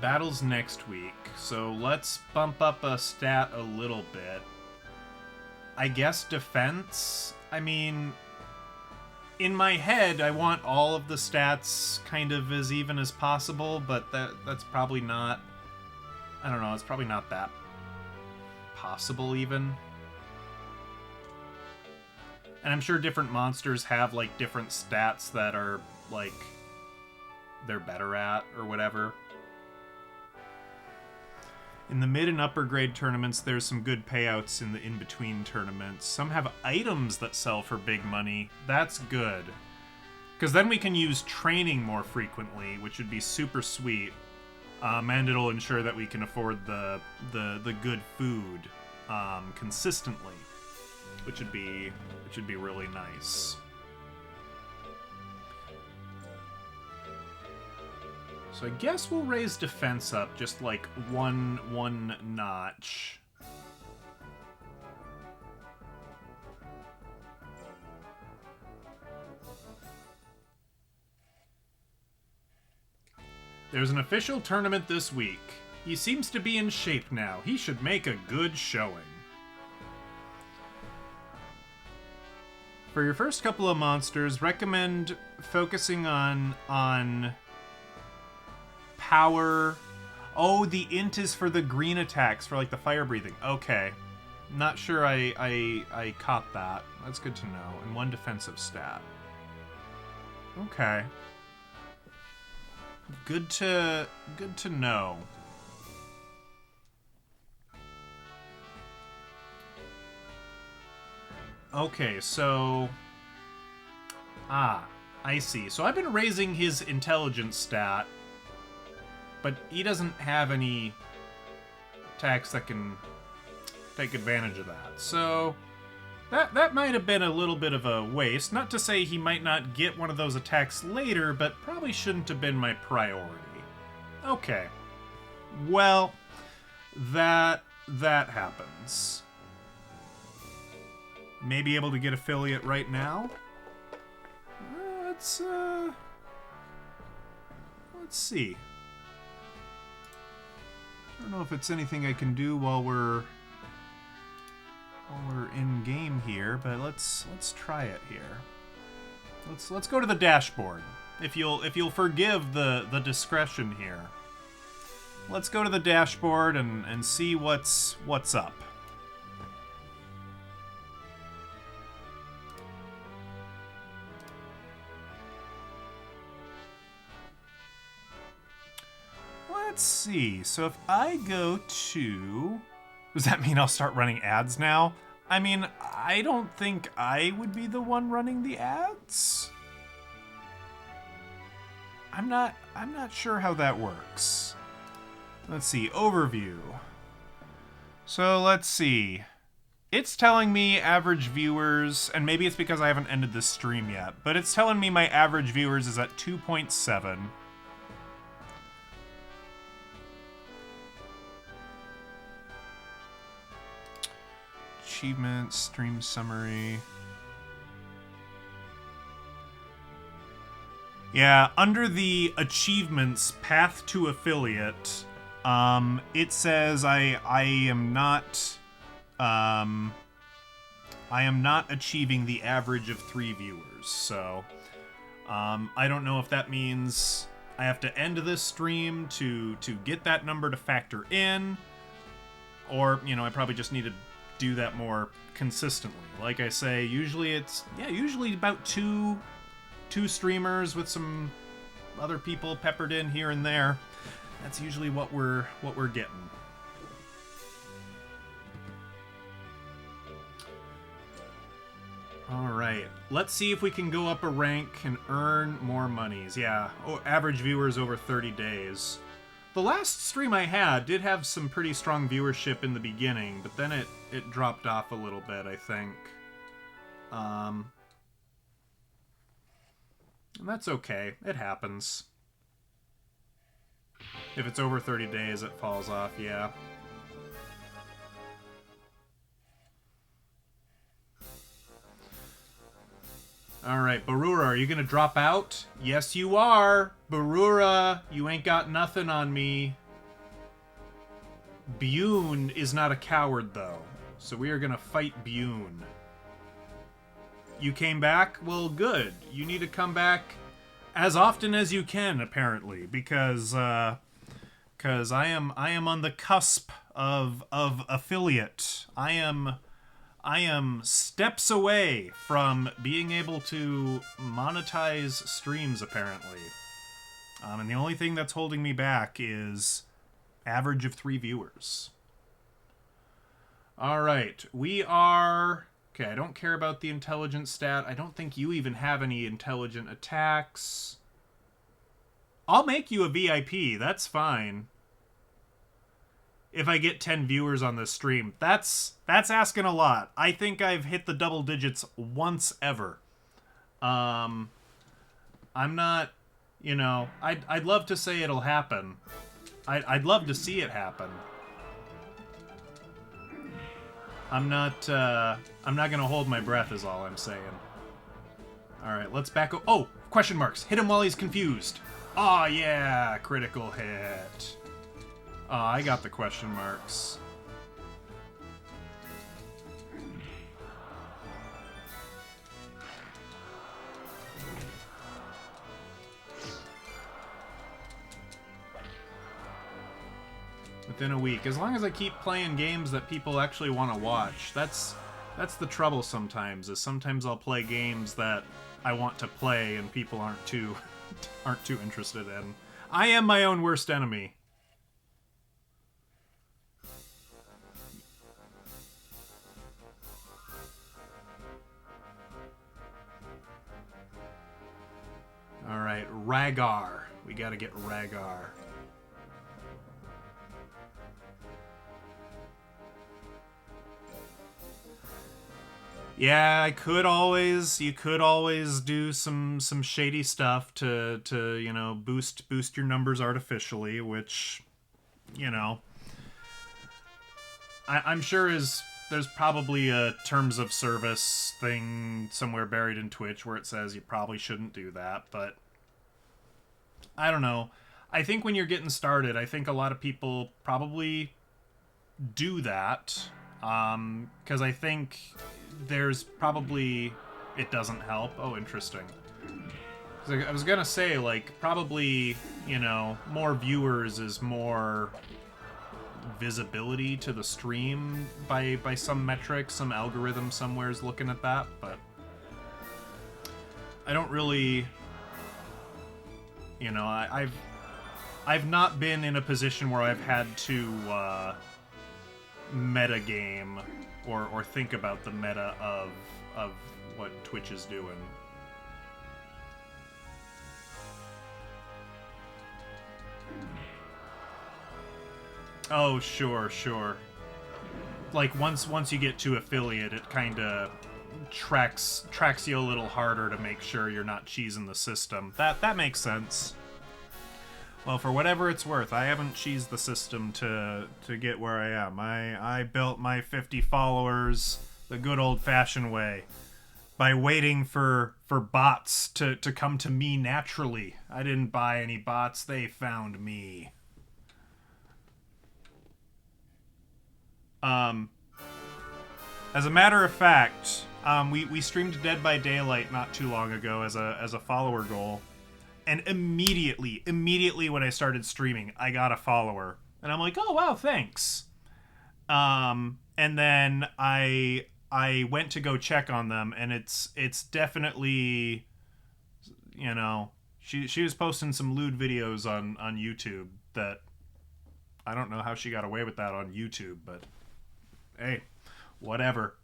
Battle's next week, so let's bump up a stat a little bit. I guess defense? I mean, in my head, I want all of the stats kind of as even as possible, but that's probably not... I don't know, it's probably not that possible even. And I'm sure different monsters have like different stats that are like they're better at or whatever. In the mid and upper grade tournaments, there's some good payouts in the in-between tournaments. Some have items that sell for big money. That's good. Because then we can use training more frequently, which would be super sweet. And it'll ensure that we can afford the good food consistently, which would be really nice. So I guess we'll raise defense up just like one notch. There's an official tournament this week. He seems to be in shape now. He should make a good showing. For your first couple of monsters, recommend focusing on power. Oh, the int is for the green attacks, for like the fire breathing. Okay. Not sure I caught that. That's good to know. And 1 defensive stat. Okay. Good to know. Okay, so I see. So I've been raising his intelligence stat, but he doesn't have any attacks that can take advantage of that. So that might have been a little bit of a waste. Not to say he might not get one of those attacks later, but probably shouldn't have been my priority. Okay. Well, that happens. Maybe able to get affiliate right now? Let's see. I don't know if it's anything I can do while we're in game here, but let's try it here. Let's go to the dashboard. If you'll forgive the discretion here. Let's go to the dashboard and see what's up. Let's see. So if I go to... Does that mean I'll start running ads now? I mean, I don't think I would be the one running the ads. I'm not sure how that works. Let's see, overview. So let's see. It's telling me average viewers, and maybe it's because I haven't ended this stream yet, but it's telling me my average viewers is at 2.7. Achievements, stream summary. Yeah, under the achievements path to affiliate, it says I am not achieving the average of 3 viewers. So I don't know if that means I have to end this stream to get that number to factor in, or I probably just need to do that more consistently. Like I say, usually it's usually about two streamers with some other people peppered in here and there. That's usually what we're getting. All right, let's see if we can go up a rank and earn more monies. Yeah, average viewers over 30 days. The last stream I had did have some pretty strong viewership in the beginning, but then it dropped off a little bit, I think. And that's okay. It happens. If it's over 30 days, it falls off, yeah. Alright, Barura, are you gonna drop out? Yes, you are! Barura, you ain't got nothing on me. Bune is not a coward, though. So we are gonna fight Bune. You came back? Well, good. You need to come back as often as you can, apparently, because I am on the cusp of affiliate. I am steps away from being able to monetize streams, apparently. And the only thing that's holding me back is average of 3 viewers. All right, we are... Okay, I don't care about the intelligence stat. I don't think you even have any intelligent attacks. I'll make you a VIP. That's fine. If I get 10 viewers on this stream. That's asking a lot. I think I've hit the double digits once ever. I'm not, I'd love to say it'll happen. I'd love to see it happen. I'm not gonna hold my breath is all I'm saying. Alright, let's back up. Oh, question marks. Hit him while he's confused. Aw, yeah, critical hit. I got the question marks. within a week. As long as I keep playing games that people actually want to watch. That's the trouble sometimes, is sometimes I'll play games that I want to play and people aren't too interested in. I am my own worst enemy. Alright, Rhaegar. We gotta get Rhaegar. Yeah, you could always do some shady stuff to you know, boost your numbers artificially, which, you know, I'm sure there's probably a terms of service thing somewhere buried in Twitch where it says you probably shouldn't do that, but I don't know. I think when you're getting started, I think a lot of people probably do that, because I think there's probably... It doesn't help. Oh, interesting. I was gonna say, like, probably, you know, more viewers is more visibility to the stream by some metric, some algorithm somewhere is looking at that, but I don't really, you know, I've not been in a position where I've had to meta game or think about the meta of what Twitch is doing. Oh, sure. Like, once you get to affiliate, it kind of tracks you a little harder to make sure you're not cheesing the system. That makes sense. Well, for whatever it's worth, I haven't cheesed the system to get where I am. I built my 50 followers the good old-fashioned way, by waiting for bots to come to me naturally. I didn't buy any bots, they found me. As a matter of fact, we streamed Dead by Daylight not too long ago as a follower goal, and immediately when I started streaming, I got a follower, and I'm like, oh wow, thanks. And then I went to go check on them, and it's definitely, you know, she was posting some lewd videos on YouTube that I don't know how she got away with that on YouTube, but hey, whatever.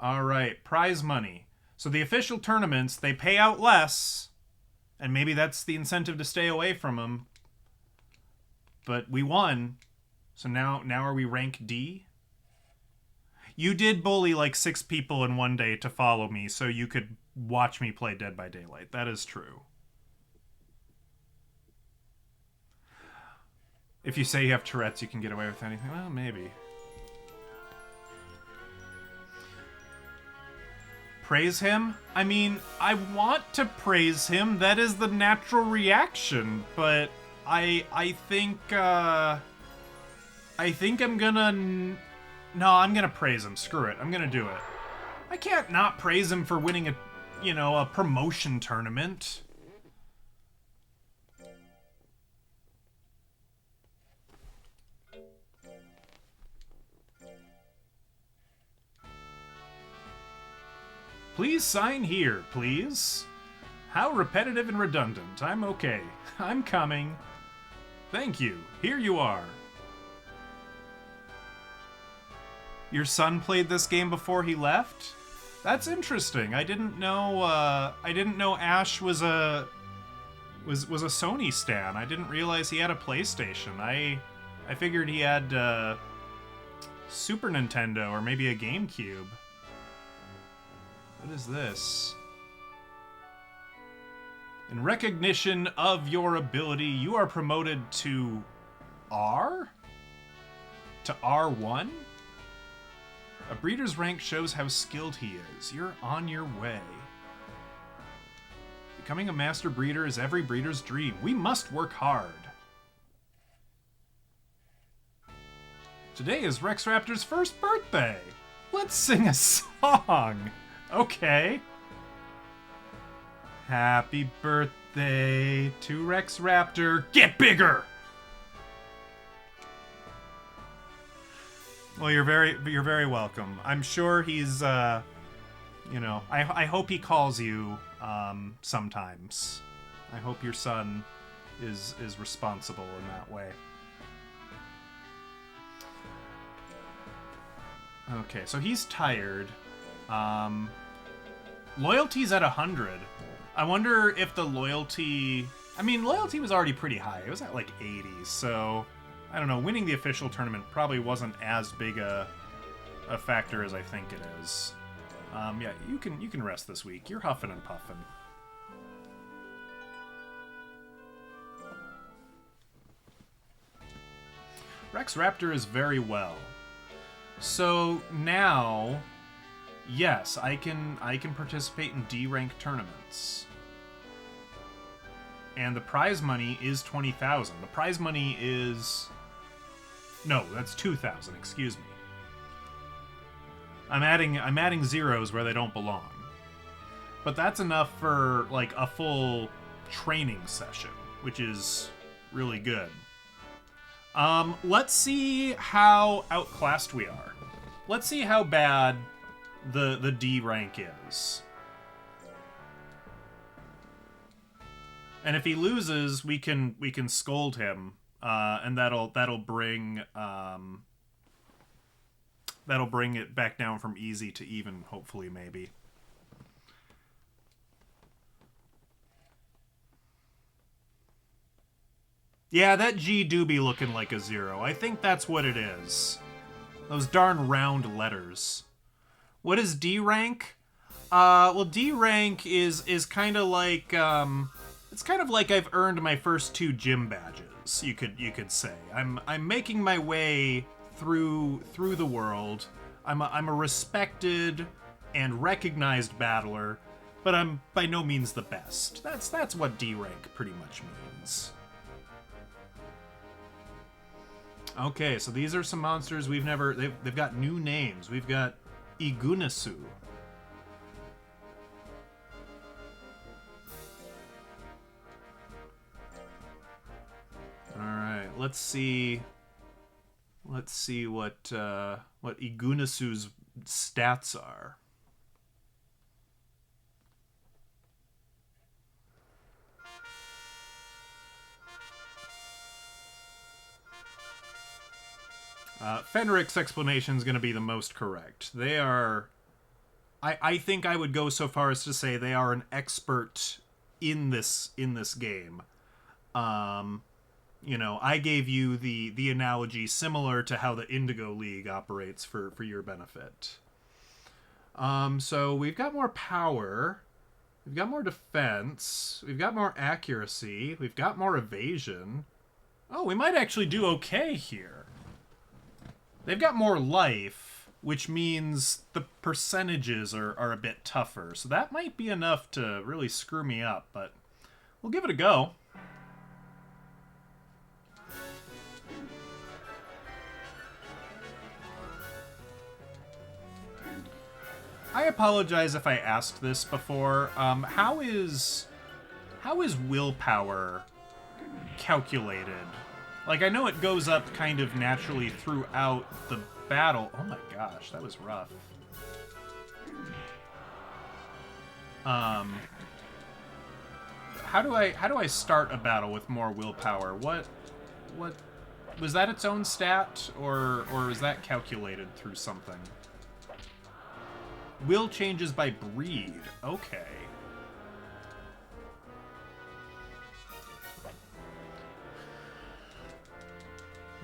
All right, prize money. So the official tournaments, they pay out less, and maybe that's the incentive to stay away from them. But we won, so now are we rank D? You did bully like 6 people in one day to follow me so you could watch me play Dead by Daylight. That is true. If you say you have Tourette's, you can get away with anything. Well, maybe. Praise him? I mean, I want to praise him. That is the natural reaction. But I think I'm gonna... No, I'm gonna praise him. Screw it. I'm gonna do it. I can't not praise him for winning a promotion tournament. Please sign here, please. How repetitive and redundant. I'm okay. I'm coming. Thank you. Here you are. Your son played this game before he left? That's interesting. I didn't know Ash was a Sony stan. I didn't realize he had a PlayStation. I figured he had Super Nintendo or maybe a GameCube. What is this? In recognition of your ability, you are promoted to R? To R1? A breeder's rank shows how skilled he is. You're on your way. Becoming a master breeder is every breeder's dream. We must work hard. Today is Rex Raptor's first birthday. Let's sing a song. Okay. Happy birthday to Rex Raptor. Get bigger! Well, you're very welcome. I'm sure he's you know, I hope he calls you sometimes. I hope your son is responsible in that way. Okay, so he's tired. Loyalty's at 100. I wonder if the loyalty... I mean, loyalty was already pretty high. It was at like 80, so... I don't know, winning the official tournament probably wasn't as big a factor as I think it is. Yeah, you can rest this week. You're huffing and puffing. Rex Raptor is very well. So now, yes, I can participate in D rank tournaments. And the prize money is 20,000. The prize money is... No, that's 2,000, excuse me. I'm adding zeros where they don't belong. But that's enough for like a full training session, which is really good. Let's see how outclassed we are. Let's see how bad the D rank is. And if he loses, we can scold him, and that'll bring it back down from easy to even, hopefully, maybe. Yeah, that G do be looking like a 0. I think that's what it is. Those darn round letters. What is D rank? Well, D rank is kind of like it's kind of like I've earned my first 2 gym badges. You could say I'm making my way through the world. I'm a respected and recognized battler, but I'm by no means the best. That's what D rank pretty much means. Okay, so these are some monsters we've never... They've got new names. We've got Igunasu. Alright, let's see... Let's see what Igunasu's stats are. Fenric's explanation is going to be the most correct. They are... I think I would go so far as to say they are an expert in this game. You know, I gave you the analogy similar to how the Indigo League operates for your benefit. So we've got more power. We've got more defense. We've got more accuracy. We've got more evasion. Oh, we might actually do okay here. They've got more life, which means the percentages are a bit tougher. So that might be enough to really screw me up, but we'll give it a go. I apologize if I asked this before. How is willpower calculated? Like, I know it goes up kind of naturally throughout the battle. Oh my gosh, that was rough. How do I start a battle with more willpower? What was that its own stat, or is that calculated through something? Will changes by breed. Okay.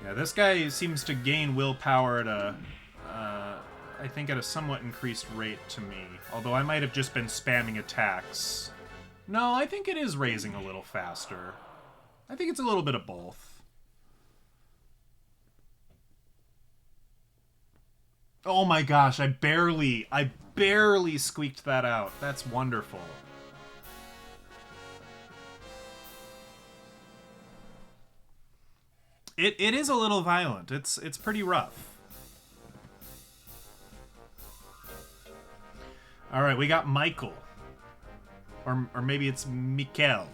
Yeah, this guy seems to gain willpower at a, I think at a somewhat increased rate to me. Although I might have just been spamming attacks. No, I think it is raising a little faster. I think it's a little bit of both. Oh my gosh, I barely squeaked that out. That's wonderful. It is a little violent. It's pretty rough. All right, we got Michael. Or maybe it's Mikkel,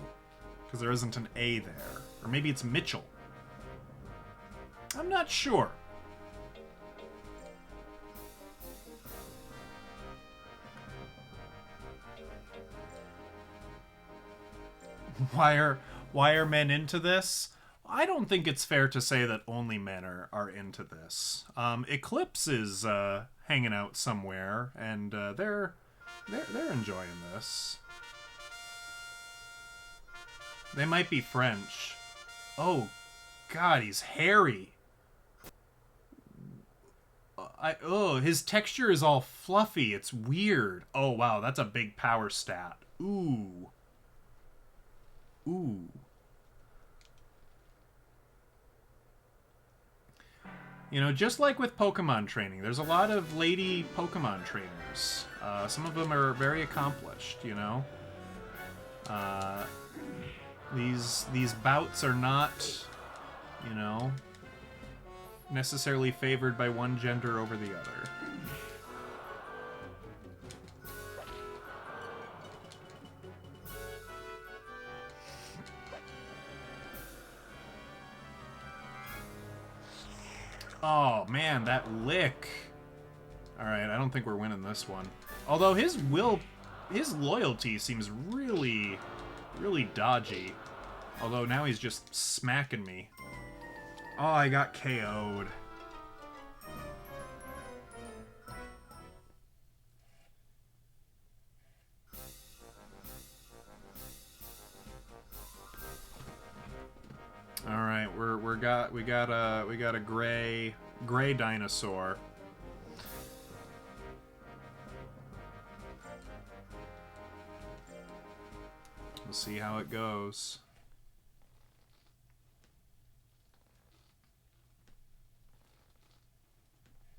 because there isn't an A there. Or maybe it's Mitchell. I'm not sure. Why are men into this? I don't think it's fair to say that only men are into this. Eclipse is hanging out somewhere, and they're enjoying this. They might be French. Oh, God, he's hairy. His texture is all fluffy. It's weird. Oh, wow, that's a big power stat. Ooh. Ooh. You know, just like with Pokemon training, there's a lot of lady Pokemon trainers. Some of them are very accomplished, you know? These bouts are not, you know, necessarily favored by one gender over the other. Oh, man, that lick. Alright, I don't think we're winning this one. Although his loyalty seems really, really dodgy. Although now he's just smacking me. Oh, I got KO'd. All right, we got a gray dinosaur. We'll see how it goes.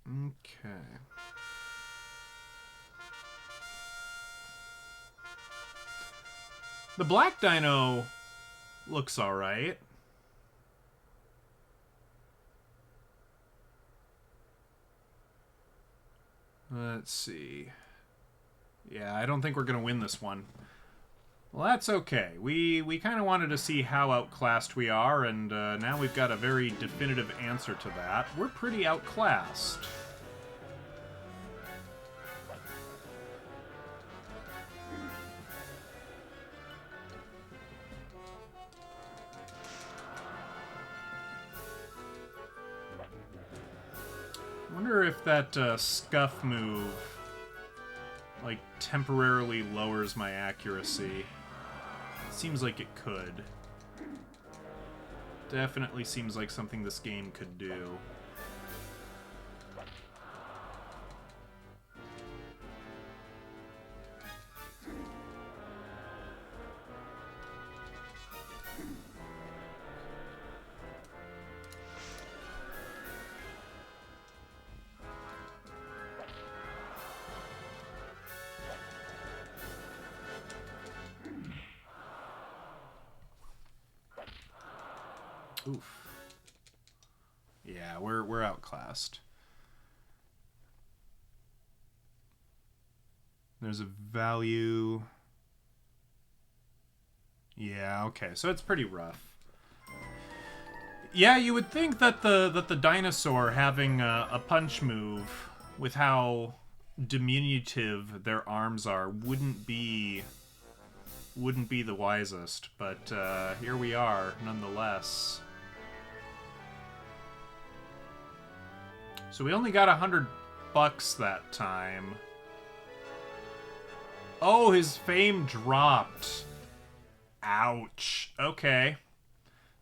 Okay. The black dino looks all right. Let's see. Yeah, I don't think we're going to win this one. Well, that's okay. We kind of wanted to see how outclassed we are, and now we've got a very definitive answer to that. We're pretty outclassed. I wonder if that scuff move, like, temporarily lowers my accuracy. Seems like it could. Definitely seems like something this game could do. Oof. Yeah, we're outclassed. There's a value. Yeah, okay. So it's pretty rough. Yeah, you would think that the dinosaur having a punch move with how diminutive their arms are wouldn't be the wisest, but here we are nonetheless. So we only got $100 that time. Oh, his fame dropped. Ouch. Okay.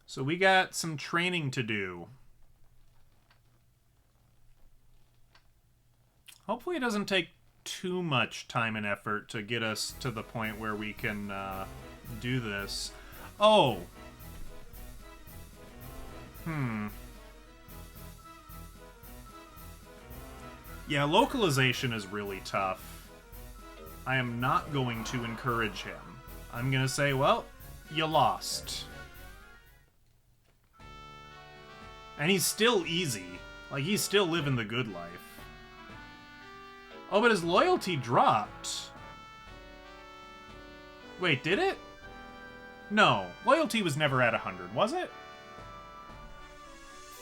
So we got some training to do. Hopefully it doesn't take too much time and effort to get us to the point where we can do this. Oh. Yeah, localization is really tough. I am not going to encourage him. I'm going to say, well, you lost. And he's still easy. Like, he's still living the good life. Oh, but his loyalty dropped. Wait, did it? No, loyalty was never at 100, was it?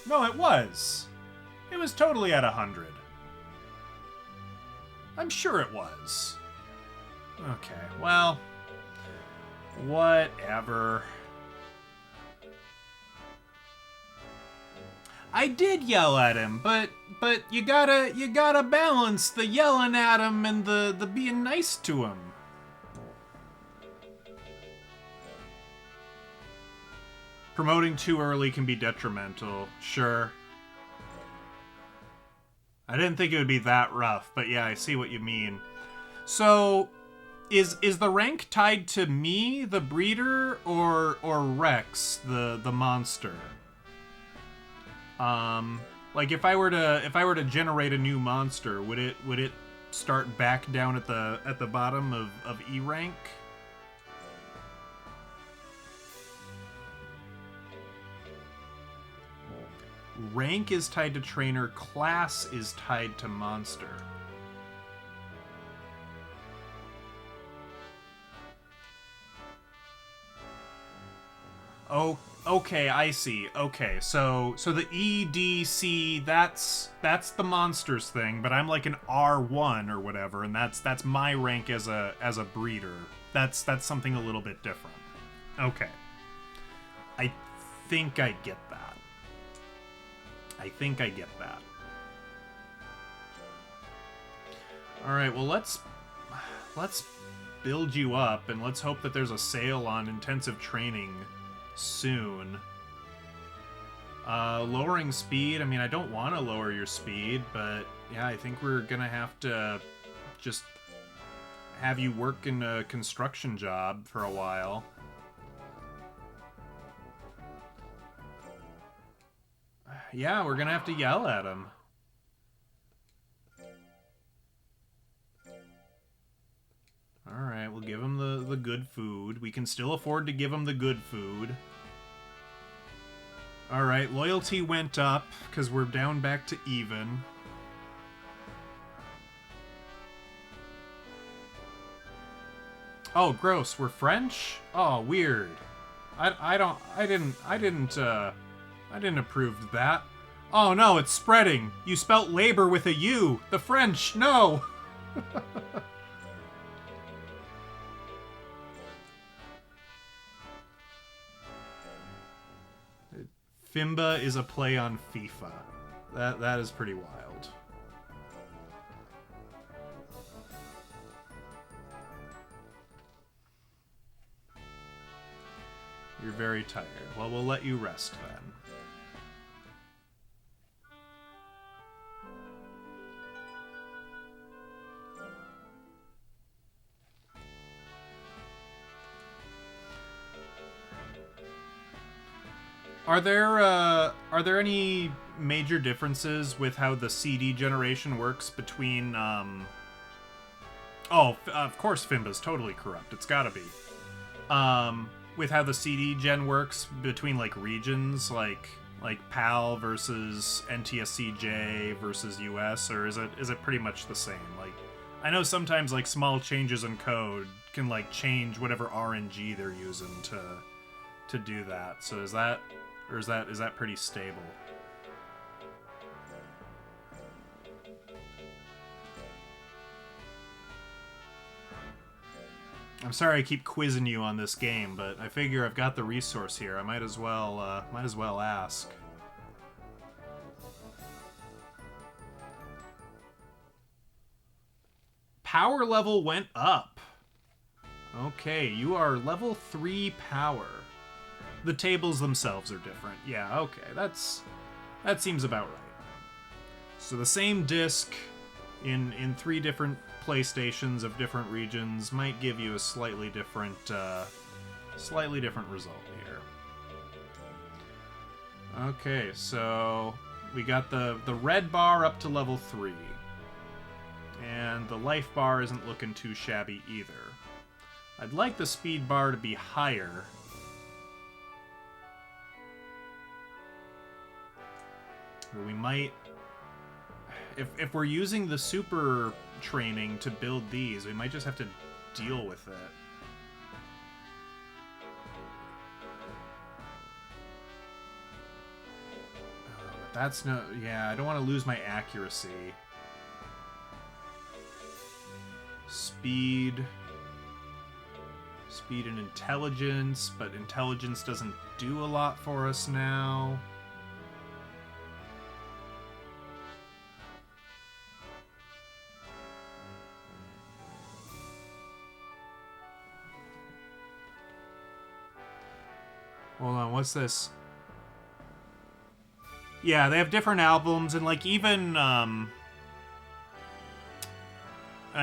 No, it was. It was totally at 100. I'm sure it was. Okay, well, Whatever. I did yell at him, but you gotta balance the yelling at him and the being nice to him. Promoting too early can be detrimental, sure. I didn't think it would be that rough, but yeah, I see what you mean. So, is the rank tied to me, the breeder, or Rex, the monster? Like if I were to generate a new monster, would it start back down at the bottom of E rank? Rank is tied to trainer, class is tied to monster. Oh, okay, I see. Okay, so the EDC, that's the monsters thing, but I'm like an R1 or whatever, and that's my rank as a breeder. That's something a little bit different. Okay. I think I get that. I think I get that. All right, well let's build you up, and let's hope that there's a sale on intensive training soon. Lowering speed, I mean, I don't want to lower your speed, but yeah, I think we're gonna have to just have you work in a construction job for a while. Yeah, we're gonna have to yell at him. Alright, we'll give him the good food. We can still afford to give him the good food. Alright, loyalty went up, because we're down back to even. Oh, gross, we're French? Oh, weird. I didn't approve of that. Oh no, it's spreading. You spelt labor with a U. The French, no! Fimba is a play on FIFA. That is pretty wild. You're very tired. Well, we'll let you rest then. Are there any major differences with how the CD generation works between Oh, of course Fimba's totally corrupt. It's gotta be. With how the CD gen works between like regions, like PAL versus NTSCJ versus US, or is it pretty much the same? Like, I know sometimes like small changes in code can like change whatever RNG they're using to do that. So is that pretty stable? I'm sorry I keep quizzing you on this game, but I figure I've got the resource here. I might as well ask. Power level went up. Okay, you are level 3 power. The tables themselves are different. Yeah, okay, that seems about right. So the same disc in 3 different PlayStations of different regions might give you a slightly different result here. Okay, so we got the red bar up to level 3. And the life bar isn't looking too shabby either. I'd like the speed bar to be higher. But we might... If we're using the super training to build these, we might just have to deal with it. That's no... Yeah, I don't want to lose my accuracy. Speed and intelligence, but intelligence doesn't do a lot for us now. Hold on, what's this? Yeah, they have different albums, and like even I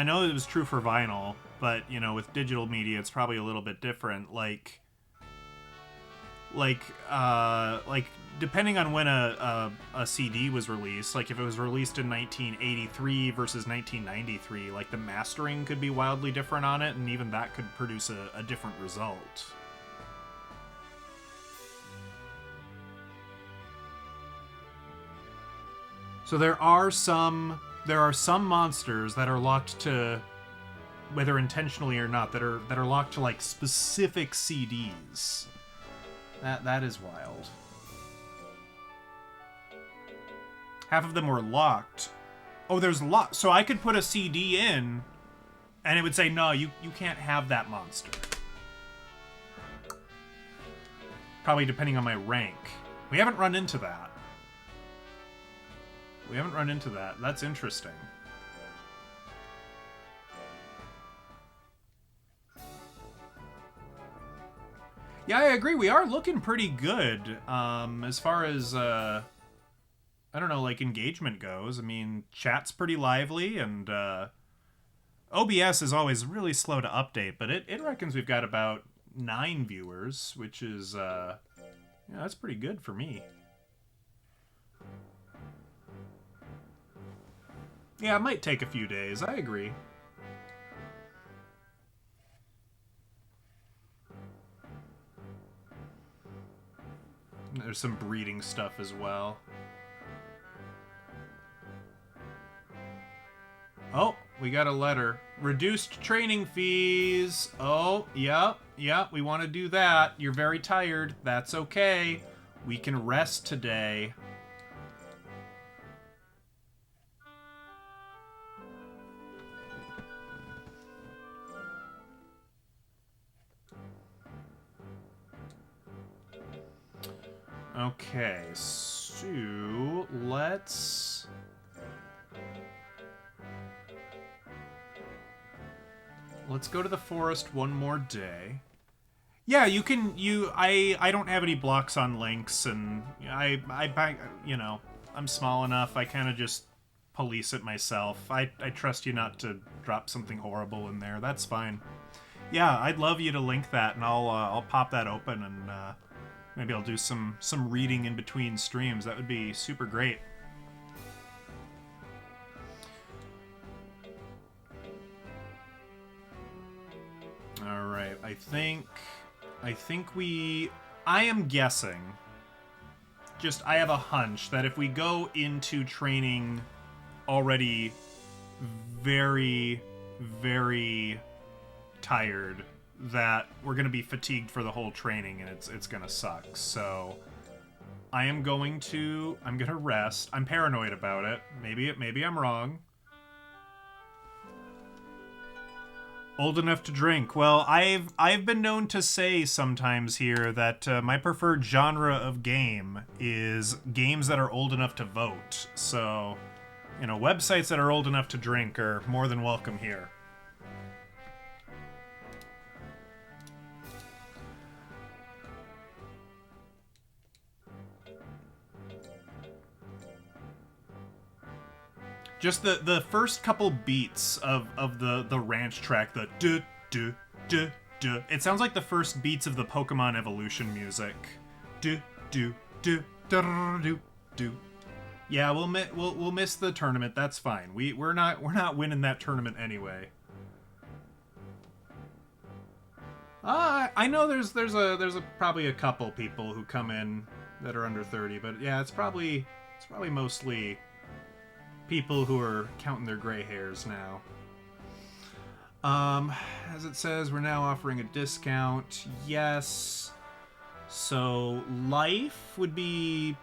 know it was true for vinyl, but you know, with digital media, it's probably a little bit different. Like depending on when a CD was released, like if it was released in 1983 versus 1993, like the mastering could be wildly different on it, and even that could produce a different result. So there are some monsters that are locked to, whether intentionally or not, that are locked to like specific CDs. That is wild. Half of them were locked. Oh, there's lock. So I could put a CD in, and it would say, no, you can't have that monster. Probably depending on my rank. We haven't run into that. That's interesting. Yeah, I agree. We are looking pretty good as far as, I don't know, like engagement goes. I mean, chat's pretty lively, and OBS is always really slow to update, but it reckons we've got about 9 viewers, which is, yeah, that's pretty good for me. Yeah, it might take a few days. I agree. There's some breeding stuff as well. Oh, we got a letter. Reduced training fees. Oh, yep, we want to do that. You're very tired. That's okay. We can rest today. Okay, so let's go to the forest one more day. Yeah, you can. I don't have any blocks on links, and I you know, I'm small enough. I kind of just police it myself. I trust you not to drop something horrible in there. That's fine. Yeah, I'd love you to link that, and I'll pop that open, and maybe I'll do some reading in between streams. That would be super great. All right, I think I am guessing. I have a hunch that if we go into training already very, very tired, that we're going to be fatigued for the whole training, and it's going to suck. So I'm going to rest. I'm paranoid about it. Maybe I'm wrong. Old enough to drink. Well, I've been known to say sometimes here that my preferred genre of game is games that are old enough to vote. So, you know, websites that are old enough to drink are more than welcome here. Just the first couple beats of the ranch track, the duh, duh, duh, duh. It sounds like the first beats of the Pokemon Evolution music. Duh, duh, duh, duh, duh, duh. Yeah, we'll miss the tournament. That's fine. We're not winning that tournament anyway. I know there's probably a couple people who come in that are under 30, but yeah, it's probably mostly people who are counting their gray hairs now. As it says, we're now offering a discount. Yes. So life would be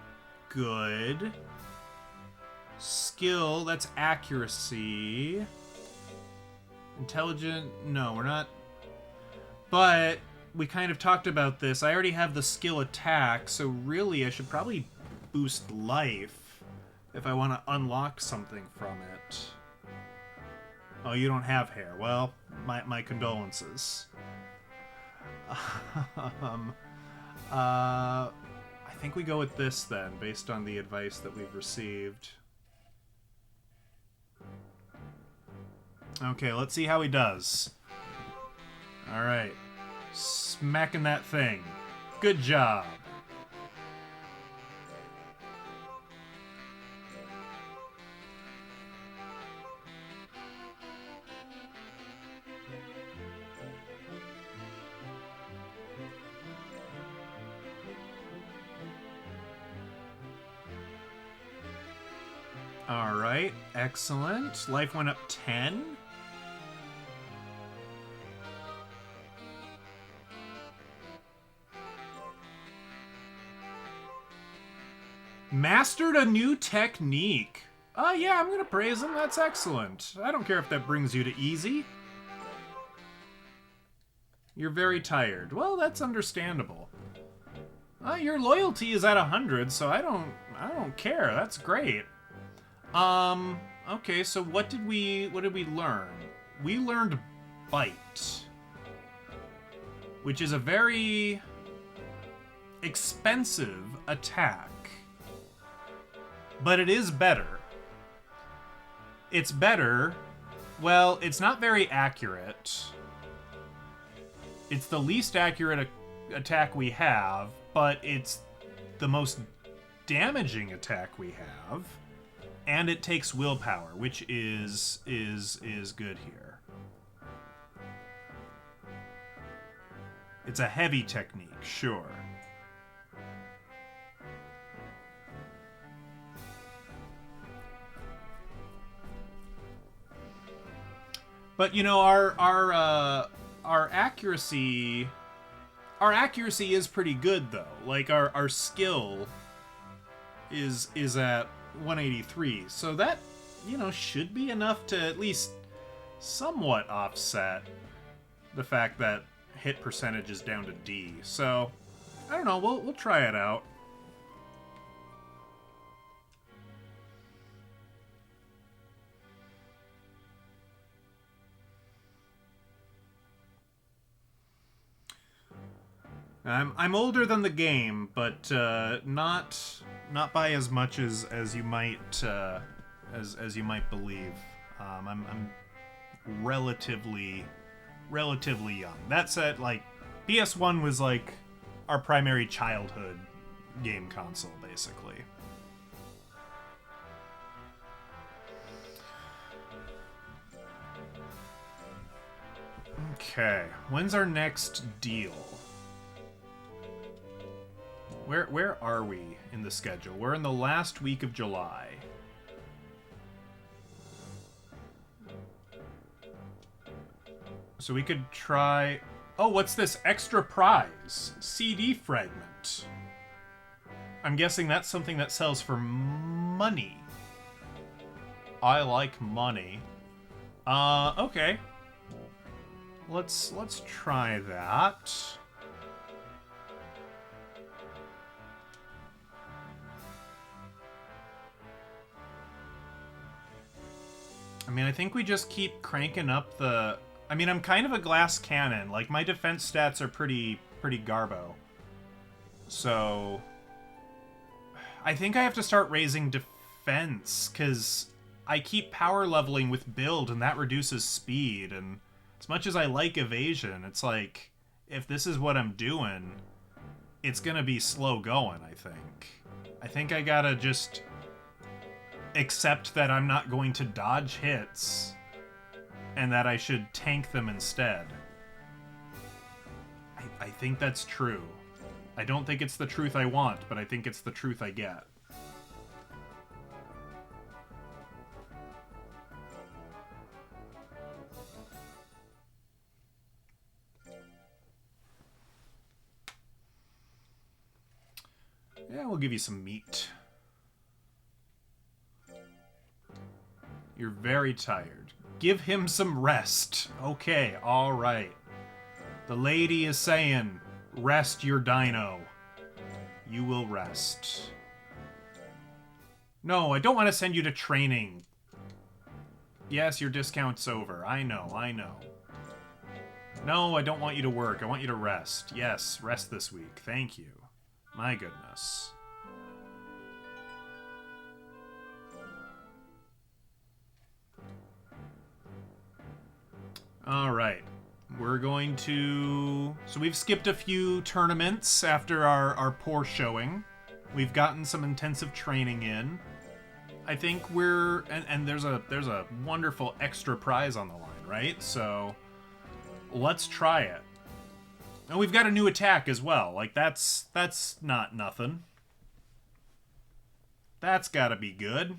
good. Skill, that's accuracy. Intelligent, no, we're not. But we kind of talked about this. I already have the skill attack, so really I should probably boost life if I want to unlock something from it. Oh, you don't have hair. Well, my condolences. I think we go with this then, based on the advice that we've received. Okay, let's see how he does. Alright. Smacking that thing. Good job. Alright, excellent. Life went up 10. Mastered a new technique. Yeah, I'm gonna praise him. That's excellent. I don't care if that brings you to easy. You're very tired. Well, that's understandable. Your loyalty is at 100, so I don't care. That's great. Okay, so what did we learn? We learned Bite, which is a very expensive attack. But it is better. It's better. Well, it's not very accurate. It's the least accurate attack we have, but it's the most damaging attack we have. And it takes willpower, which is good here. It's a heavy technique, sure. But you know, our accuracy is pretty good though. Like our skill is at 183, so that, you know, should be enough to at least somewhat offset the fact that hit percentage is down to D. So I don't know. We'll try it out. I'm older than the game, but not by as much as you might as you might believe. I'm relatively young. That said, like, PS1 was like our primary childhood game console, basically. Okay, when's our next deal? Where are we in the schedule? We're in the last week of July. So we could try... Oh, what's this? Extra prize. CD fragment. I'm guessing that's something that sells for money. I like money. Okay. Let's try that. I mean, I think we just keep cranking up the... I mean, I'm kind of a glass cannon. Like, my defense stats are pretty garbo. So... I think I have to start raising defense, because I keep power leveling with build, and that reduces speed, and as much as I like evasion, it's like, if this is what I'm doing, it's gonna be slow going, I think. I think I gotta just accept that I'm not going to dodge hits, and that I should tank them instead. I think that's true. I don't think it's the truth I want, but I think it's the truth I get. Yeah, we'll give you some meat. You're very tired. Give him some rest. Okay, alright. The lady is saying, rest your dino. You will rest. No, I don't want to send you to training. Yes, your discount's over. I know, I know. No, I don't want you to work. I want you to rest. Yes, rest this week. Thank you. My goodness. Alright. We're going to... So we've skipped a few tournaments after our poor showing. We've gotten some intensive training in. I think we're... And there's a wonderful extra prize on the line, right? So let's try it. And we've got a new attack as well. Like, that's not nothing. That's gotta be good.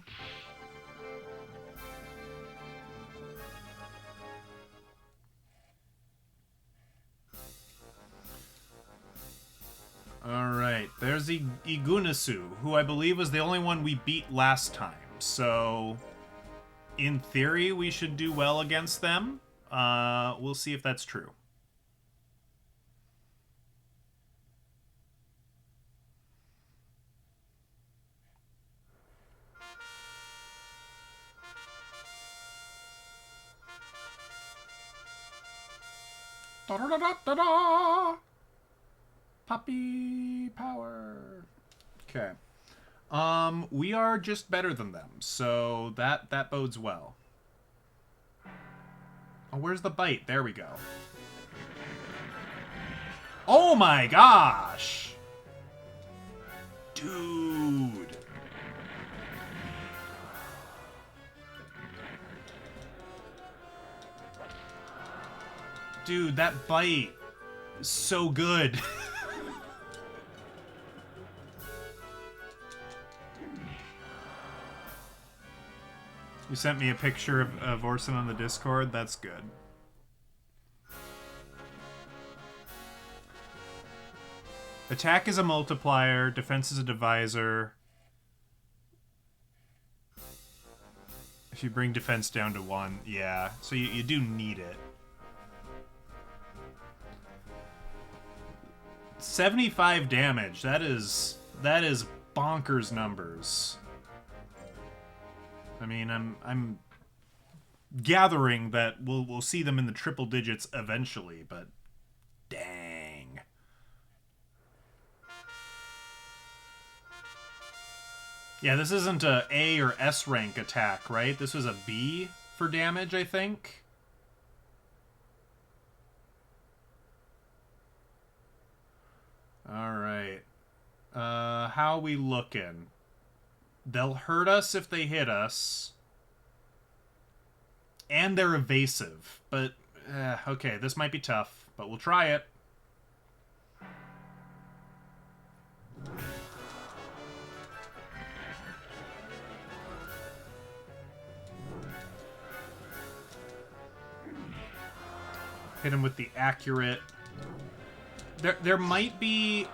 Alright, there's Igunasu, who I believe was the only one we beat last time. So, in theory, we should do well against them. We'll see if that's true. Da-da-da-da-da-da! Puppy power. Okay. We are just better than them, so that bodes well. Oh, where's the bite? There we go. Oh my gosh! Dude. Dude, that bite is so good. You sent me a picture of Orson on the Discord? That's good. Attack is a multiplier, defense is a divisor. If you bring defense down to 1, yeah. So you do need it. 75 damage. That is bonkers numbers. I mean, I'm gathering that we'll see them in the triple digits eventually, but dang. Yeah, this isn't a A or S rank attack, right? This was a B for damage, I think. Alright. How we looking? They'll hurt us if they hit us. And they're evasive. But, okay, this might be tough. But we'll try it. Hit him with the accurate... There might be...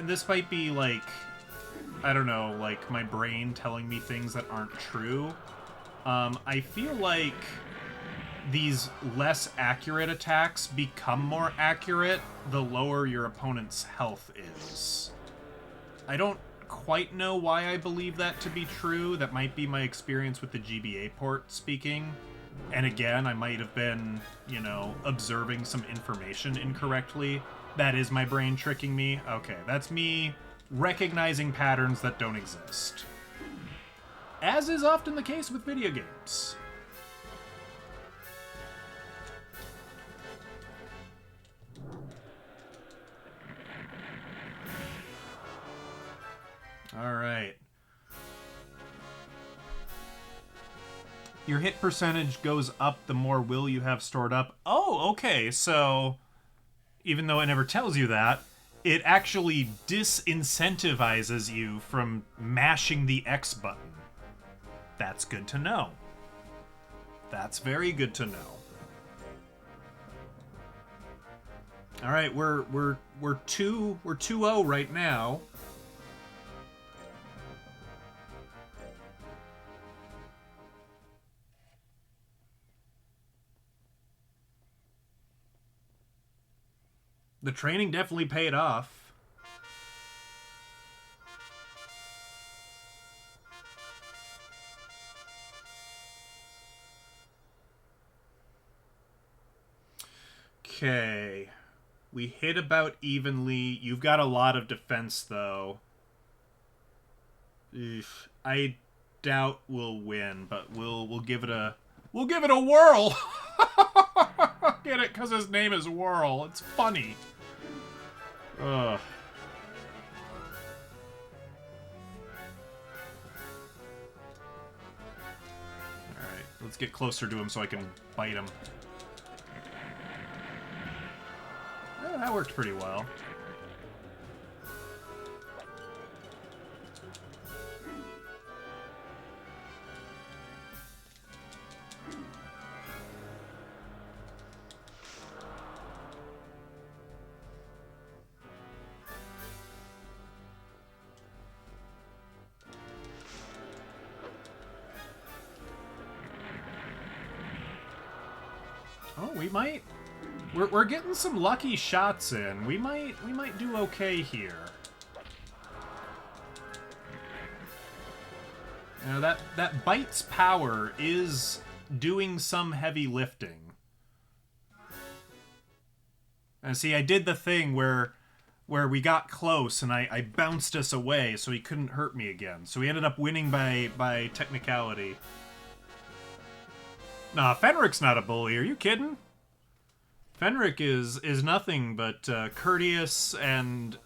This might be, like... I don't know, like, my brain telling me things that aren't true. I feel like these less accurate attacks become more accurate the lower your opponent's health is. I don't quite know why I believe that to be true. That might be my experience with the GBA port speaking. And again, I might have been, you know, observing some information incorrectly. That is my brain tricking me. Okay, that's me recognizing patterns that don't exist. As is often the case with video games. Alright. Your hit percentage goes up the more will you have stored up. Oh, okay, so even though it never tells you that, it actually disincentivizes you from mashing the X button. That's good to know. That's very good to know. All right, we're 2-0 right now. The training definitely paid off. Okay. We hit about evenly. You've got a lot of defense, though. I doubt we'll win, but we'll give it a whirl. Get it? Because his name is Whirl. It's funny. Ugh. Alright, let's get closer to him so I can bite him. Oh, that worked pretty well. Oh, we might... We're getting some lucky shots in. We might do okay here. You know, that bite's power is doing some heavy lifting. And see, I did the thing where we got close and I bounced us away so he couldn't hurt me again. So we ended up winning by technicality. Nah, Fenric's not a bully. Are you kidding? Fenric is nothing but courteous and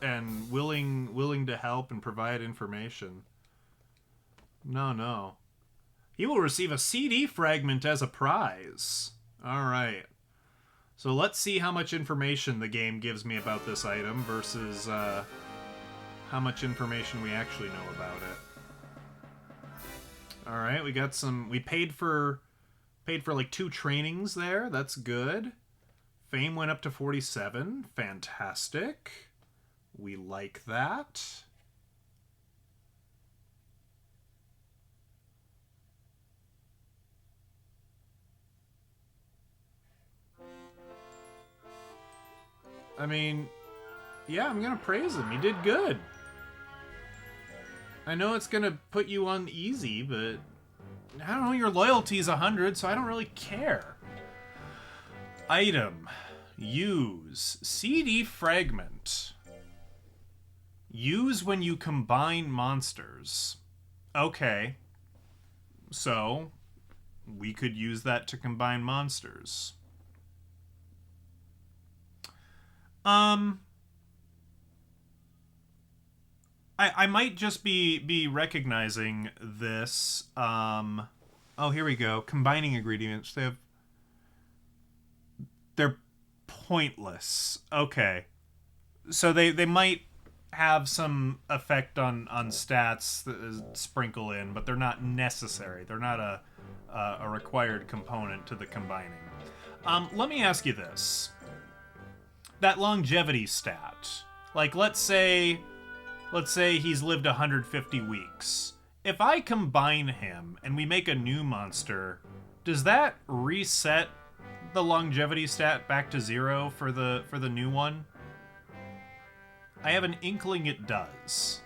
willing to help and provide information. No. He will receive a CD fragment as a prize. Alright. So let's see how much information the game gives me about this item versus how much information we actually know about it. Alright, we got some... We paid for like 2 trainings there. That's good. Fame went up to 47. Fantastic. We like that. I mean, yeah, I'm gonna praise him. He did good. I know it's gonna put you on easy, but I don't know, your loyalty's 100, so I don't really care. Item. Use. CD fragment. Use when you combine monsters. Okay. So, we could use that to combine monsters. I might just be recognizing this. Oh, here we go. Combining ingredients. They're pointless. Okay. So they might have some effect on stats that sprinkle in, but they're not necessary. They're not a required component to the combining. Let me ask you this. That longevity stat. Like, let's say he's lived 150 weeks. If I combine him and we make a new monster, does that reset the longevity stat back to 0 for the new one? I have an inkling it does.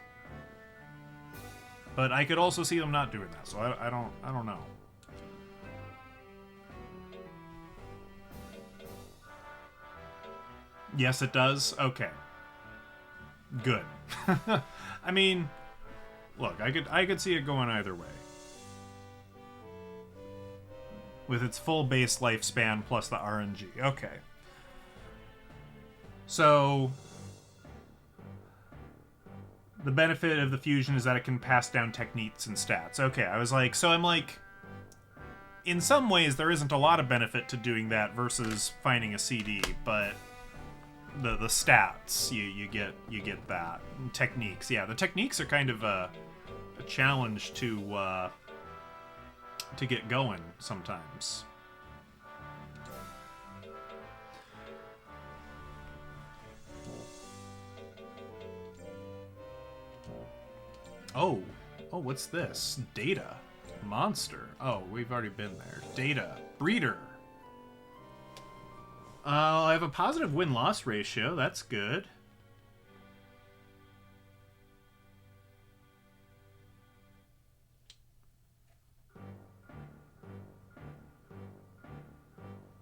But I could also see them not doing that, so I don't know. Yes, it does? Okay. Good. I mean, look, I could see it going either way. With its full base lifespan plus the RNG. Okay. So, the benefit of the fusion is that it can pass down techniques and stats. Okay, I was like, so I'm like, in some ways there isn't a lot of benefit to doing that versus finding a CD, but the stats you get that. And techniques, yeah, the techniques are kind of a challenge to get going sometimes. Oh, what's this? Data. Monster. Oh, we've already been there. Data. Breeder. I have a positive win-loss ratio. That's good.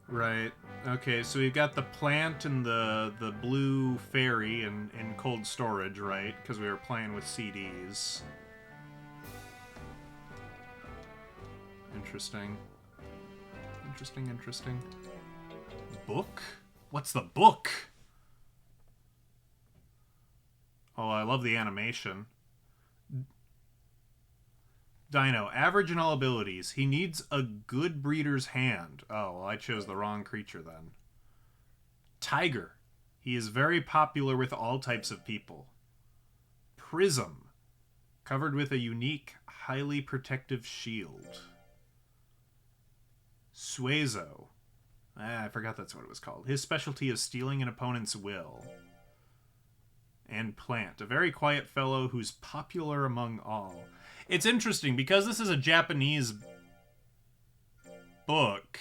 Right. Okay, so we've got the plant and the blue fairy in cold storage, right? Because we were playing with CDs. Interesting. Interesting, interesting. Book? What's the book? Oh, I love the animation. Dino, average in all abilities. He needs a good breeder's hand. Oh, well, I chose the wrong creature then. Tiger. He is very popular with all types of people. Prism. Covered with a unique, highly protective shield. Suezo. I forgot that's what it was called. His specialty is stealing an opponent's will. And Plant. A very quiet fellow who's popular among all. It's interesting because this is a Japanese book.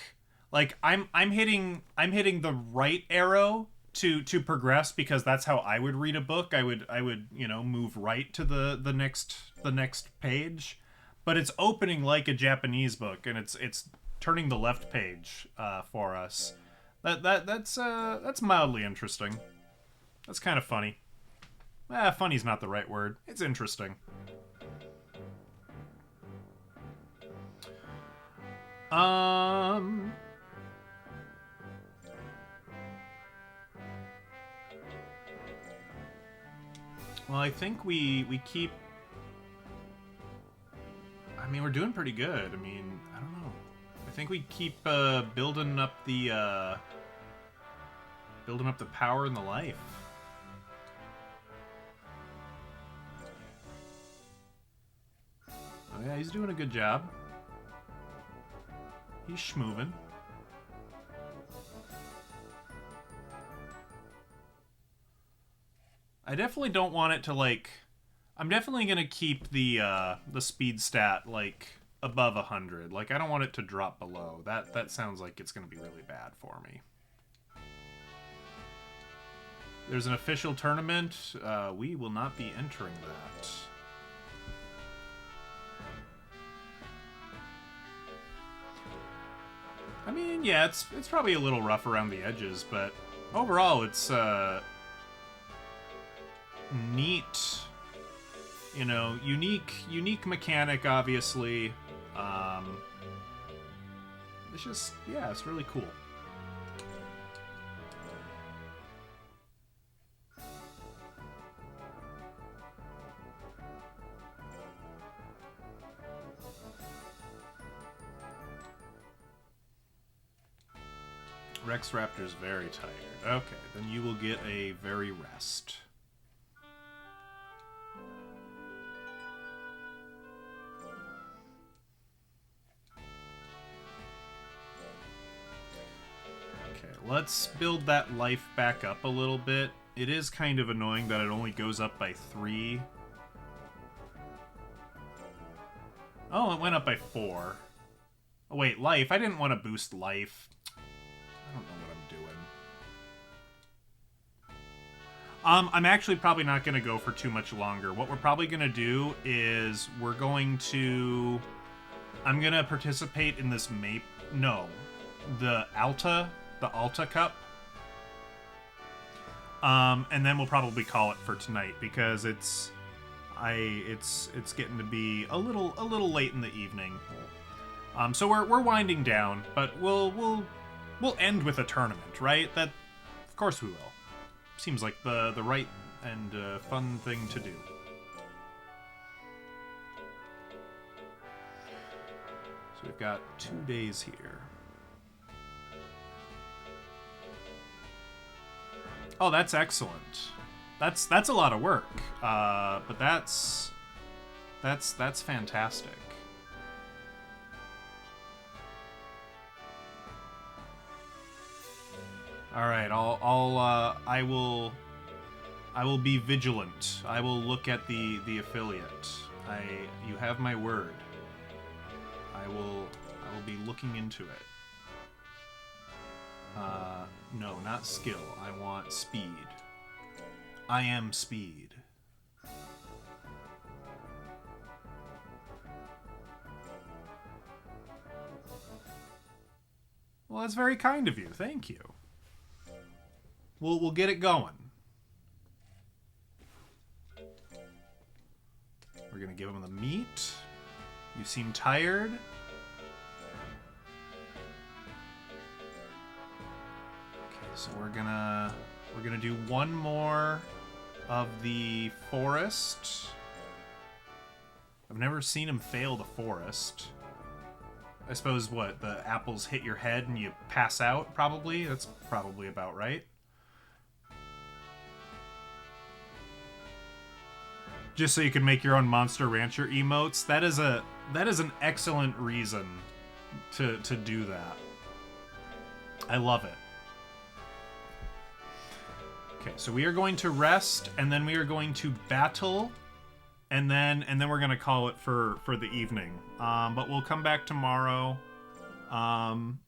Like I'm hitting the right arrow to progress because that's how I would read a book. I would move right to the next page, but it's opening like a Japanese book and it's turning the left page for us. That's mildly interesting. That's kind of funny. Funny's not the right word. It's interesting. Well, I think we keep. I mean, we're doing pretty good. I mean, I don't know. I think we keep building up the power and the life. Oh yeah, he's doing a good job. He's schmoovin'. I definitely don't want it to like. I'm definitely gonna keep the speed stat like above 100. Like I don't want it to drop below. That sounds like it's gonna be really bad for me. There's an official tournament. We will not be entering that. I mean, yeah, it's probably a little rough around the edges, but overall, it's neat. You know, unique mechanic, obviously. It's just, yeah, it's really cool. Rex Raptor's very tired. Okay, then you will get a very rest. Okay, let's build that life back up a little bit. It is kind of annoying that it only goes up by 3. Oh, it went up by 4. Oh, wait, life. I didn't want to boost life. I don't know what I'm doing. I'm actually probably not going to go for too much longer. What we're probably going to do is we're going to... I'm going to participate in this the Alta Cup. And then we'll probably call it for tonight because it's getting to be a little late in the evening. So we're winding down, but we'll end with a tournament, right? That, of course, we will. Seems like the right and fun thing to do. So we've got 2 days here. Oh, that's excellent. That's a lot of work, but that's fantastic. All right, I will be vigilant. I will look at the affiliate. You have my word. I will be looking into it. No, not skill. I want speed. I am speed. Well, that's very kind of you. Thank you. We'll get it going. We're gonna give him the meat. You seem tired. Okay, so we're gonna do one more of the forest. I've never seen him fail the forest. I suppose what, the apples hit your head and you pass out, probably? That's probably about right. Just so you can make your own Monster Rancher emotes. That is an excellent reason to do that. I love it. Okay, so we are going to rest, and then we are going to battle, and then we're gonna call it for the evening. But we'll come back tomorrow. And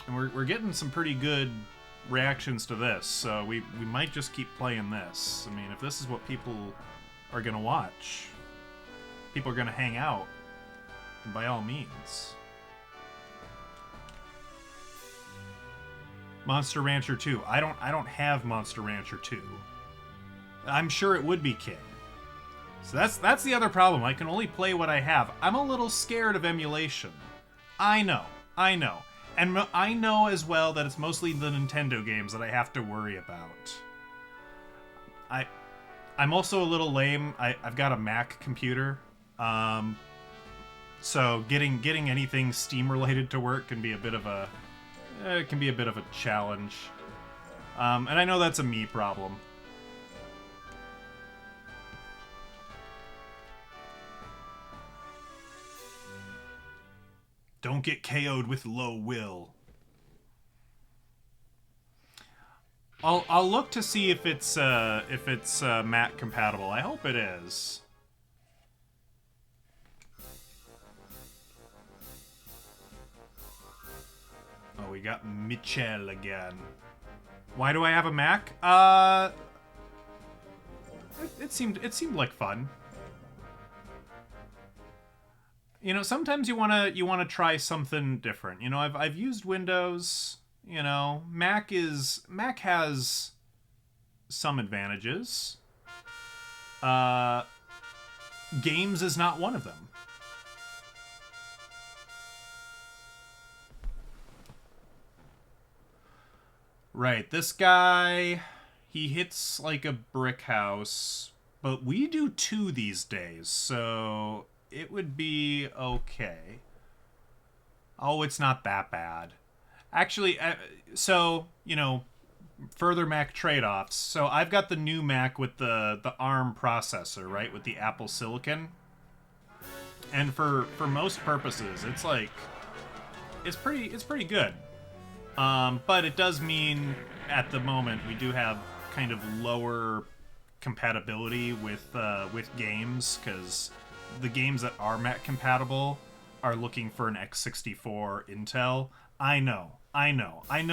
we're getting some pretty good reactions to this, so we might just keep playing this. I mean, if this is what people are gonna watch, people are gonna hang out, then by all means. Monster Rancher 2. I don't have Monster Rancher 2. I'm sure it would be king. So that's the other problem. I can only play what I have. I'm a little scared of emulation. I know. And I know as well that it's mostly the Nintendo games that I have to worry about. I'm also a little lame. I've got a Mac computer. So getting anything Steam related to work can be a bit of a challenge. And I know that's a me problem. Don't get KO'd with low will. I'll look to see if it's Mac compatible. I hope it is. Oh, we got Mitchell again. Why do I have a Mac? It seemed like fun. You know, sometimes you wanna try something different. You know, I've used Windows. You know, Mac has some advantages. Games is not one of them. Right, this guy, he hits like a brick house, but we do 2 these days, so it would be okay. Oh, it's not that bad. Actually, so, you know, further Mac trade-offs. So I've got the new Mac with the ARM processor, right, with the Apple Silicon. And for most purposes, it's pretty good. But it does mean at the moment we do have kind of lower compatibility with games, because the games that are Mac compatible are looking for an x64 Intel. I know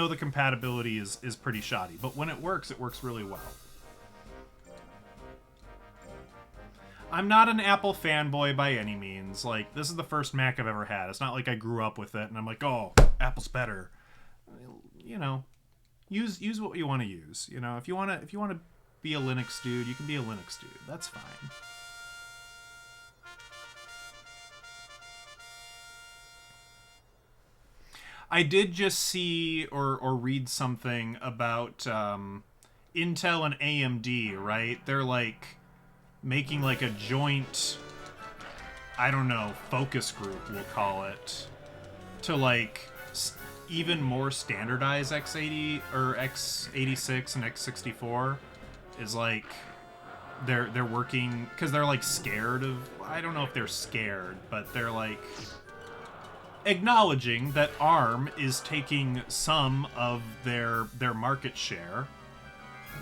the compatibility is pretty shoddy, but when it works really well. I'm not an Apple fanboy by any means. Like, this is the first Mac I've ever had. It's not like I grew up with it and I'm like, oh, Apple's better. You know, use what you want to use. You know, if you want to be a Linux dude, you can be a Linux dude. That's fine. I did just see or read something about Intel and AMD, right? They're like making like a joint, I don't know, focus group, we'll call it, to like even more standardize x80 or x86 and x64. Is like they're working because they're like scared of, I don't know if they're scared, but they're like acknowledging that ARM is taking some of their market share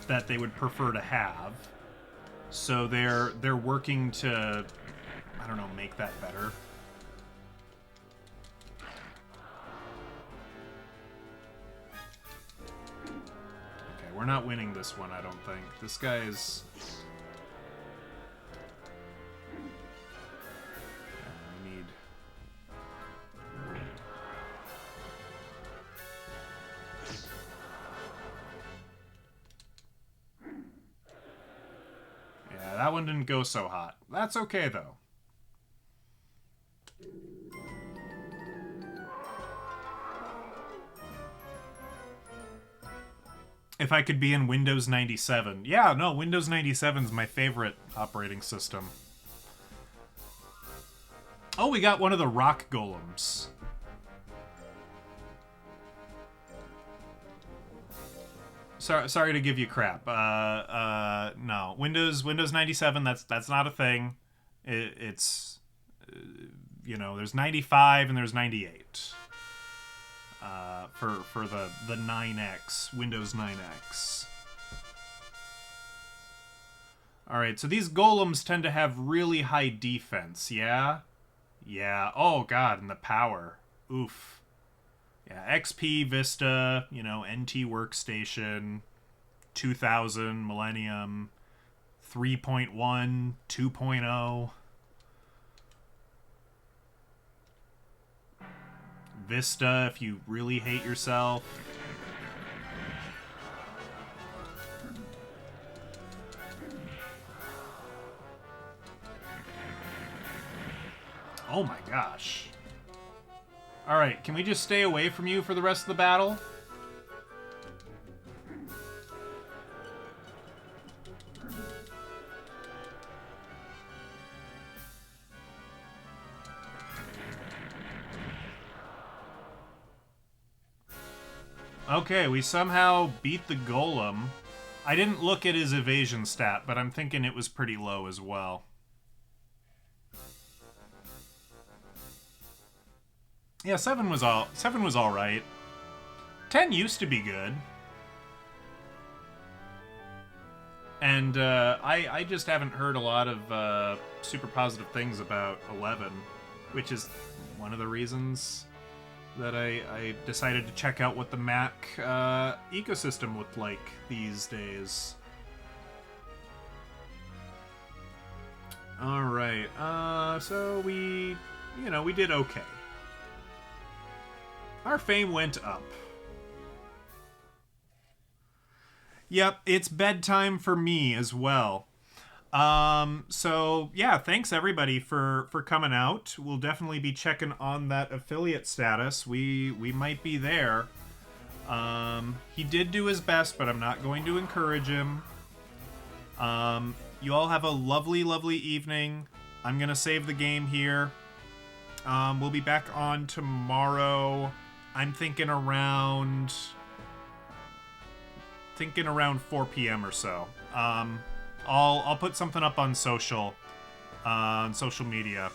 that they would prefer to have. So they're working to, I don't know, make that better. we're not winning this one, I don't think. This guy is... Yeah, we need... Yeah, that one didn't go so hot. That's okay, though. If I could be in Windows 97. Yeah, no, Windows 97 is my favorite operating system. Oh, we got one of the rock golems. Sorry to give you crap. No, Windows 97. That's not a thing. It's you know, there's 95 and there's 98. For the 9X, Windows 9X. Alright, so these golems tend to have really high defense, yeah? Yeah, oh god, and the power. Oof. Yeah, XP, Vista, you know, NT Workstation, 2000, Millennium, 3.1, 2.0. Vista, if you really hate yourself. Oh my gosh. Alright, can we just stay away from you for the rest of the battle? Okay, we somehow beat the golem. I didn't look at his evasion stat, but I'm thinking it was pretty low as well. Yeah, 7 was all right. 10 used to be good. And I just haven't heard a lot of super positive things about 11, which is one of the reasons that I decided to check out what the Mac ecosystem looked like these days. Alright, so we did okay. Our fame went up. Yep, it's bedtime for me as well. So yeah, thanks everybody for coming out. We'll definitely be checking on that affiliate status. We might be there. He did do his best, but I'm not going to encourage him. You all have a lovely, lovely evening. I'm gonna save the game here. We'll be back on tomorrow. I'm thinking around 4 p.m. or so. I'll put something up on social media